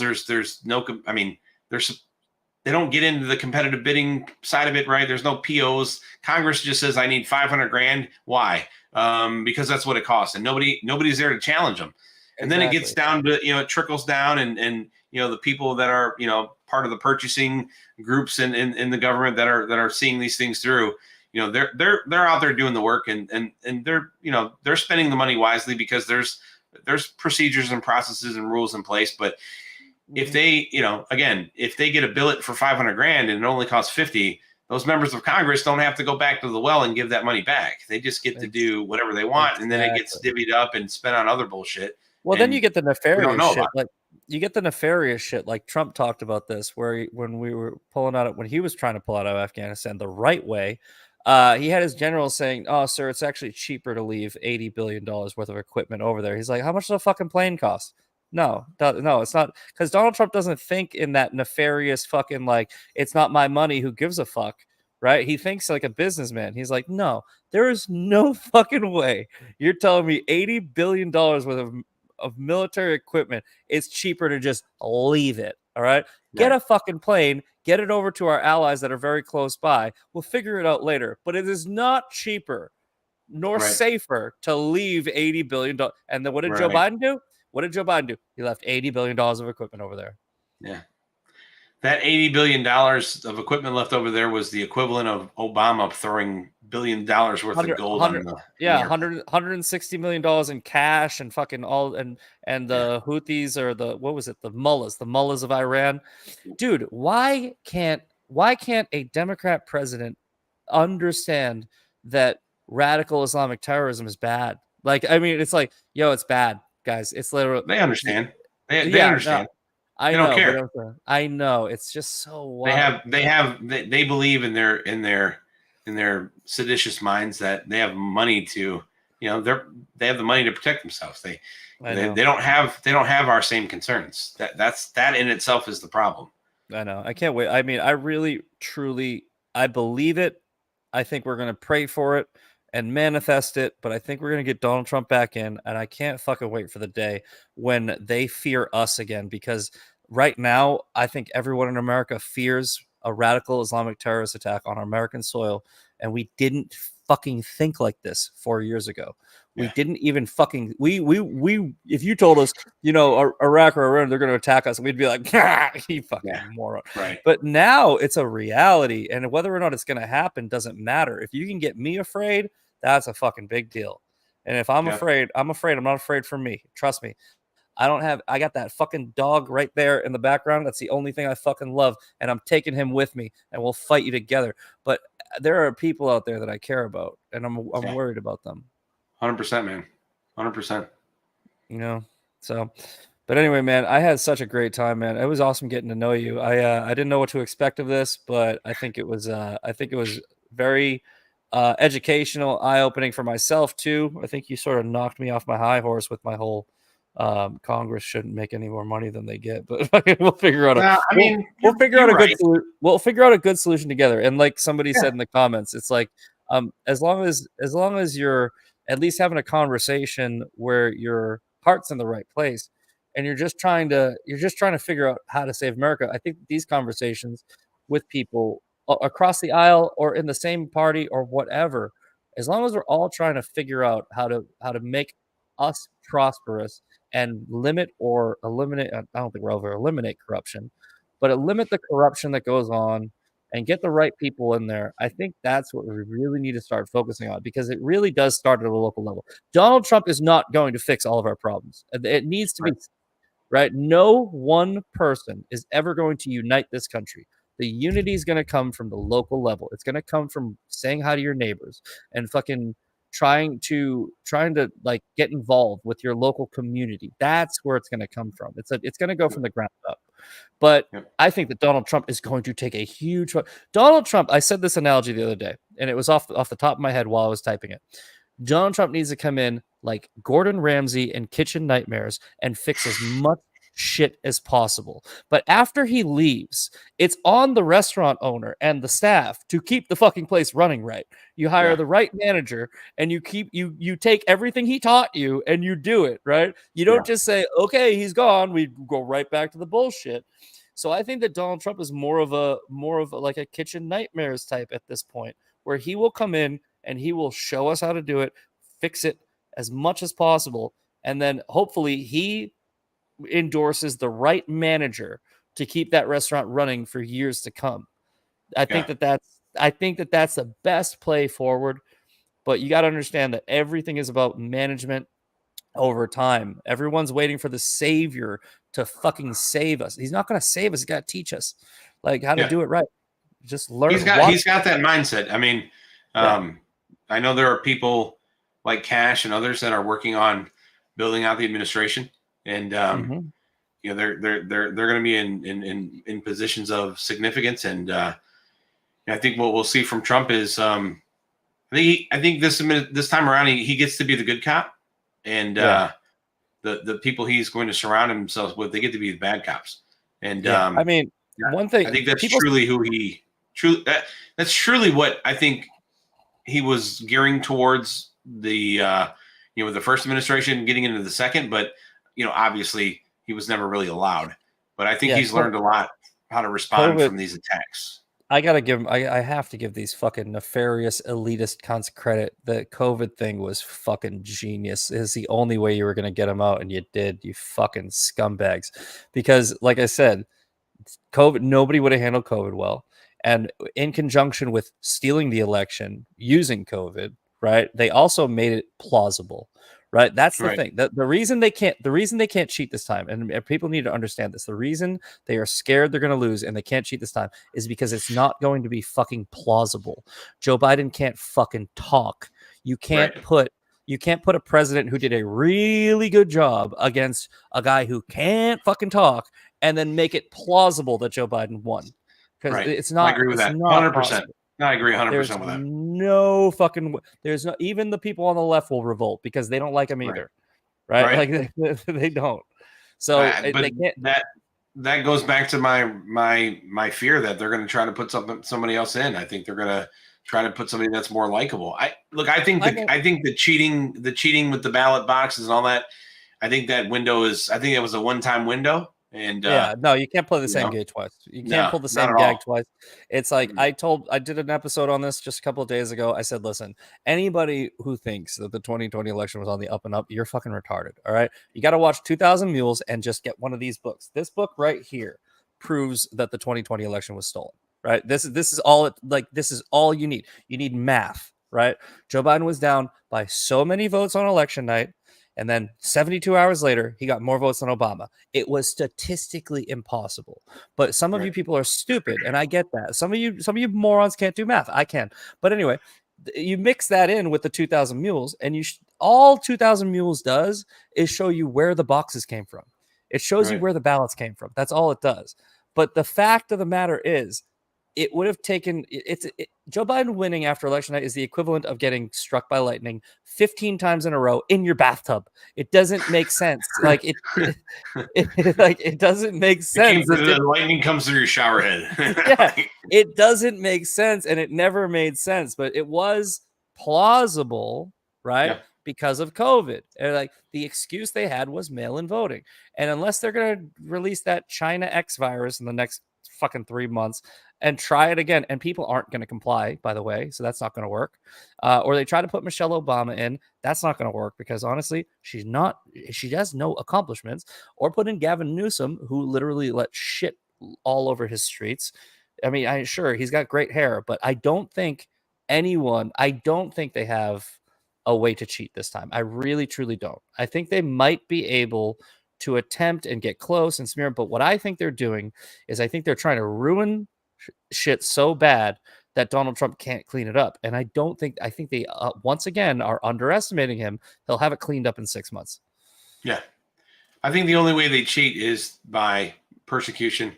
They don't get into the competitive bidding side of it, right? There's no POs. Congress just says, I need $500,000. Why? Because that's what it costs. And nobody's there to challenge them. And then it gets down to, it trickles down and the people that are, part of the purchasing groups in the government that are seeing these things through, they're out there doing the work and they're spending the money wisely because there's procedures and processes and rules in place. But if they, if they get a billet for $500,000 and it only costs 50, those members of Congress don't have to go back to the well and give that money back. They just get to do whatever they want. And then it gets divvied up and spent on other bullshit. Well, then and you get the we don't nefarious know shit. about Like you get the nefarious shit. Like Trump talked about this, where when we were pulling out, when he was trying to pull out of Afghanistan the right way, he had his generals saying, "Oh, sir, it's actually cheaper to leave $80 billion worth of equipment over there." He's like, "How much does a fucking plane cost?" No, no, it's not, because Donald Trump doesn't think in that nefarious fucking like it's not my money. Who gives a fuck, right? He thinks like a businessman. He's like, no, there is no fucking way you're telling me $80 billion worth of military equipment, it's cheaper to just leave it. All right. Get Right. a fucking plane, get it over to our allies that are very close by. We'll figure it out later. But it is not cheaper nor Right. safer to leave $80 billion. And then what did Joe Right. Biden do? What did Joe Biden do? He left $80 billion of equipment over there. Yeah. That $80 billion of equipment left over there was the equivalent of Obama throwing $1 billion worth of gold on the airport. $160 million in cash and fucking all and the Houthis, or the what was it, the mullahs of Iran. Dude, why can't a Democrat president understand that radical Islamic terrorism is bad? Like, I mean, it's like, yo, it's bad, guys. It's literally, They understand. They yeah, understand. I They don't know, care. but I know it's just so wild. They believe in their seditious minds that they have money to, they have the money to protect themselves. They don't have our same concerns. That in itself is the problem. I know. I can't wait. I mean, I really, truly, I believe it. I think we're going to pray for it and manifest it, but I think we're going to get Donald Trump back in, and I can't fucking wait for the day when they fear us again, because right now, I think everyone in America fears a radical Islamic terrorist attack on American soil, and we didn't fucking think like this 4 years ago. We didn't even fucking we if you told us, Iraq or Iran, they're going to attack us, we'd be like, you fucking moron. Right. But now it's a reality, and whether or not it's going to happen doesn't matter. If you can get me afraid, that's a fucking big deal. And if I'm afraid, I'm afraid. I'm not afraid for me. Trust me. I got that fucking dog right there in the background. That's the only thing I fucking love. And I'm taking him with me, and we'll fight you together. But there are people out there that I care about, and I'm worried about them. 100%, man. 100%. So, but anyway, man, I had such a great time, man. It was awesome getting to know you. I didn't know what to expect of this, but I think it was very educational, eye-opening for myself too. I think you sort of knocked me off my high horse with my whole Congress shouldn't make any more money than they get, but we'll figure out we'll figure out a good we'll figure out a good solution together. And like somebody said in the comments, it's like as long as you're at least having a conversation where your heart's in the right place and you're just trying to figure out how to save America. I think these conversations with people across the aisle or in the same party or whatever, as long as we're all trying to figure out how to make us prosperous and limit or eliminate, I don't think we're over eliminate corruption, but limit the corruption that goes on and get the right people in there. I think that's what we really need to start focusing on, because it really does start at a local level. Donald Trump is not going to fix all of our problems. It needs to be, right? No one person is ever going to unite this country. The unity is going to come from the local level. It's going to come from saying hi to your neighbors and fucking trying to like get involved with your local community. That's where it's going to come from. It's going to go from the ground up. But I think that Donald Trump is going to take a huge. Donald Trump, I said this analogy the other day, and it was off the top of my head while I was typing it. Donald Trump needs to come in like Gordon Ramsay in Kitchen Nightmares and fix as much shit as possible. But after he leaves, it's on the restaurant owner and the staff to keep the fucking place running right. You hire the right manager, and you take everything he taught you and you do it right. You don't just say, okay, he's gone, we go right back to the bullshit. So I think that Donald Trump is more of a like a Kitchen Nightmares type at this point, where he will come in and he will show us how to do it, fix it as much as possible, and then hopefully he endorses the right manager to keep that restaurant running for years to come. I think that's the best play forward. But you got to understand that everything is about management over time. Everyone's waiting for the savior to fucking save us. He's not going to save us. He's got to teach us like how to do it right. Just learn. He's got that mindset. I mean, I know there are people like Cash and others that are working on building out the administration, and you know they're going to be in positions of significance. And I think what we'll see from Trump is I think this time around he gets to be the good cop, and the people he's going to surround himself with, they get to be the bad cops. And I mean, one thing I think that's truly who he truly that's truly what I think he was gearing towards the the first administration, getting into the second. But obviously he was never really allowed. But I think he's learned a lot how to respond from these attacks. I gotta give him. I have to give these fucking nefarious elitist cunts credit. The COVID thing was fucking genius. It's the only way you were gonna get him out, and you did. You fucking scumbags. Because, like I said, COVID. Nobody would have handled COVID well, and in conjunction with stealing the election using COVID, right? They also made it plausible. Right, that's the thing. The reason they can't cheat this time, and people need to understand this. The reason they are scared they're going to lose and they can't cheat this time is because it's not going to be fucking plausible. Joe Biden can't fucking talk. You can't put a president who did a really good job against a guy who can't fucking talk and then make it plausible that Joe Biden won. Because it's not. I agree with that 100%. I agree 100% with that. No fucking. There's no. Even the people on the left will revolt because they don't like him either, right? Like they don't. So but that goes back to my fear that they're going to try to put somebody else in. I think they're going to try to put somebody that's more likable. I think the cheating with the ballot boxes and all that. I think that window is. I think it was a one-time window. And no, you can't play the same gag twice. You can't pull the same gag twice. It's like I did an episode on this just a couple of days ago. I said, listen, anybody who thinks that the 2020 election was on the up and up, you're fucking retarded. All right. You got to watch 2000 Mules and just get one of these books. This book right here proves that the 2020 election was stolen. Right. This is all you need. You need math. Right. Joe Biden was down by so many votes on election night. And then 72 hours later, he got more votes than Obama. It was statistically impossible. But some of you people are stupid, and I get that. Some of you morons can't do math. I can. But anyway, you mix that in with the 2000 Mules, and all 2000 Mules does is show you where the boxes came from. It shows you where the ballots came from. That's all it does. But the fact of the matter is, it would have taken Joe Biden winning after election night is the equivalent of getting struck by lightning 15 times in a row in your bathtub. It doesn't make sense. Like it doesn't make sense. The lightning comes through your shower head. Yeah, it doesn't make sense, and it never made sense. But it was plausible, right? Yeah. Because of COVID. And like the excuse they had was mail-in voting, and unless they're going to release that China X virus in the next fucking 3 months and try it again, and people aren't going to comply, by the way, so that's not going to work. Or they try to put Michelle Obama in, that's not going to work because honestly, she has no accomplishments. Or put in Gavin Newsom, who literally let shit all over his streets. I mean, sure he's got great hair, but I don't think they have a way to cheat this time. I really truly don't. I think they might be able to attempt and get close and smear, but what I think they're doing is I think they're trying to ruin shit so bad that Donald Trump can't clean it up. And I think they once again are underestimating him. He'll have it cleaned up in 6 months. Yeah. I think the only way they cheat is by persecution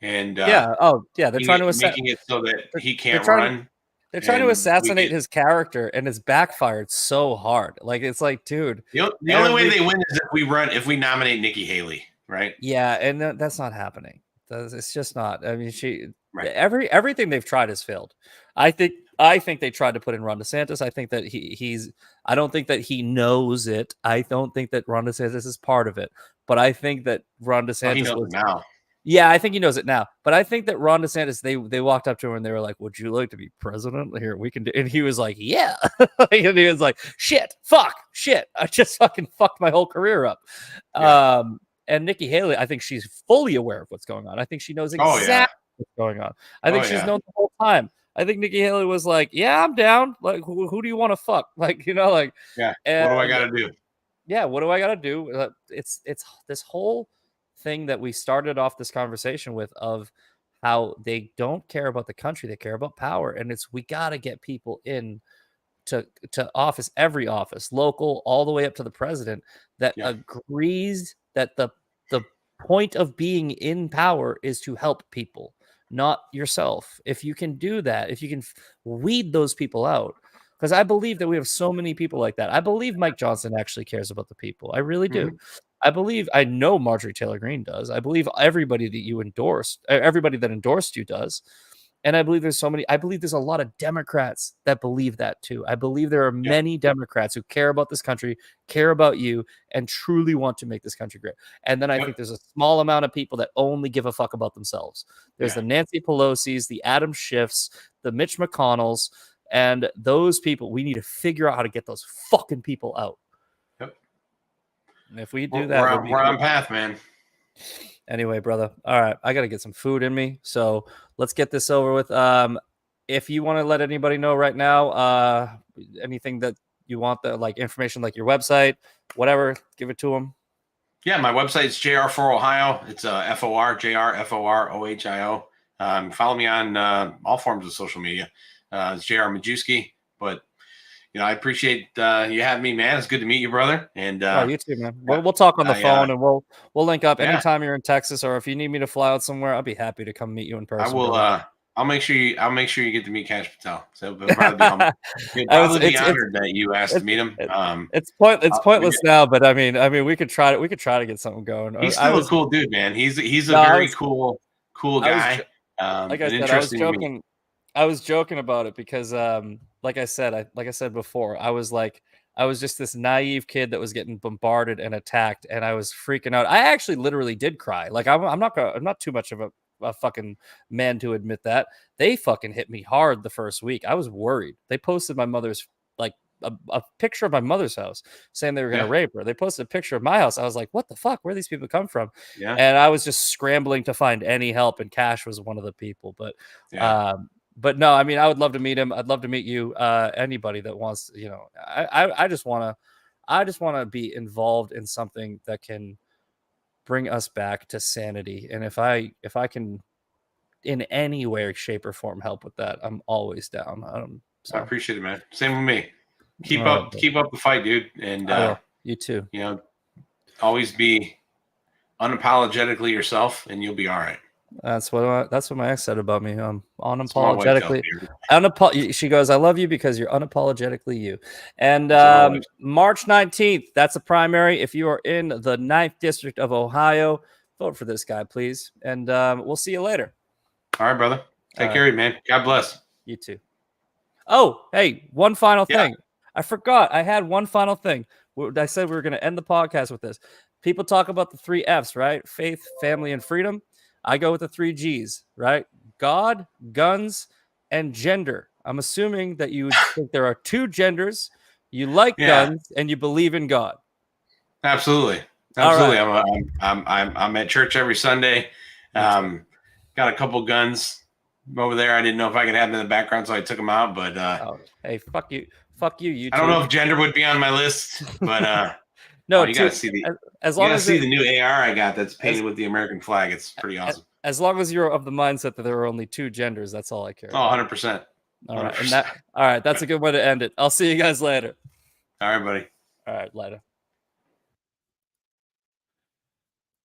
and they're trying to making it so that he can't run. They're trying to assassinate his character, and it's backfired so hard. Like, it's like, dude. The only way they win is if we nominate Nikki Haley, right? Yeah, and that's not happening. It's just not. I mean, everything they've tried has failed. I think they tried to put in Ron DeSantis. I think that I don't think that he knows it. I don't think that Ron DeSantis is part of it. But I think that Ron DeSantis he knows it now. Yeah, I think he knows it now. But I think that Ron DeSantis, they walked up to him and they were like, "Would you like to be president? Here, we can do." And he was like, "Yeah." And he was like, "Shit, I just fucking fucked my whole career up." Yeah. And Nikki Haley, I think she's fully aware of what's going on. I think she knows exactly what's going on. I think she's known the whole time. I think Nikki Haley was like, "Yeah, I'm down. Like, who do you want to fuck?" Like, like, yeah. What do I got to do? Yeah, what do I got to do? It's this whole thing that we started off this conversation with of how they don't care about the country, they care about power, and we got to get people in to office, every office, local, all the way up to the president, that agrees that the point of being in power is to help people, not yourself. If you can do that, if you can weed those people out, because I believe that we have so many people like that. I believe Mike Johnson actually cares about the people. I really do. I know Marjorie Taylor Greene does. I believe everybody that you endorsed, everybody that endorsed you does. And I believe there's a lot of Democrats that believe that too. I believe there are many Democrats who care about this country, care about you, and truly want to make this country great. And then I think there's a small amount of people that only give a fuck about themselves. There's the Nancy Pelosi's, the Adam Schiffs, the Mitch McConnells, and those people, we need to figure out how to get those fucking people out. And if we do that, we're on path, man. Anyway, brother. All right. I got to get some food in me. So let's get this over with. If you want to let anybody know right now, anything that you want, like information, like your website, whatever, give it to them. Yeah, my website's JR for Ohio. It's FOR, JR, FOR, OHIO. Follow me on all forms of social media. It's JR Majewski. But, I appreciate you having me, man. It's good to meet you, brother. And you too, man. We'll talk on the phone, and we'll link up anytime you're in Texas, or if you need me to fly out somewhere, I'll be happy to come meet you in person. I will. I'll make sure you get to meet Kash Patel. So it'll probably be honored that you asked to meet him. It's pointless now, but I mean, we could try to get something going. He's still a cool dude, man. He's a very cool guy. Like I said, I was joking about it because, like I said before, I was just this naive kid that was getting bombarded and attacked, and I was freaking out. I actually literally did cry. Like I'm not too much of a fucking man to admit that. They fucking hit me hard the first week. I was worried. They posted my mother's a picture of my mother's house saying they were going to rape her. They posted a picture of my house. I was like, what the fuck? Where these people come from? Yeah. And I was just scrambling to find any help, and Kash was one of the people. But no, I mean, I would love to meet him. I'd love to meet you. Anybody that wants, I just want to be involved in something that can bring us back to sanity. And if I can in any way, shape, or form help with that, I'm always down. I appreciate it, man. Same with me. Keep up the fight, dude. And you too. Always be unapologetically yourself, and you'll be all right. That's what my ex said about me. Unapologetically. She goes, I love you because you're unapologetically you. And March 19th, that's a primary. If you are in the 9th District of Ohio, vote for this guy, please. And we'll see you later. All right, brother. Take care of you, man. God bless. You too. Oh, hey, one final thing. I forgot. I had one final thing. I said we were going to end the podcast with this. People talk about the 3 Fs, right? Faith, family, and freedom. I go with the 3 Gs, right? God, guns, and gender. I'm assuming that you think there are 2 genders. You like guns, and you believe in God. Absolutely. Right. I'm at church every Sunday. Got a couple guns over there. I didn't know if I could have them in the background, so I took them out. But hey, fuck you. I don't know if gender would be on my list, but no, you gotta see the new AR I got that's painted with the American flag. It's pretty awesome. As long as you're of the mindset that there are only 2 genders, that's all I care about. 100%. All right. All right. That's a good way to end it. I'll see you guys later. All right, buddy. All right. Later.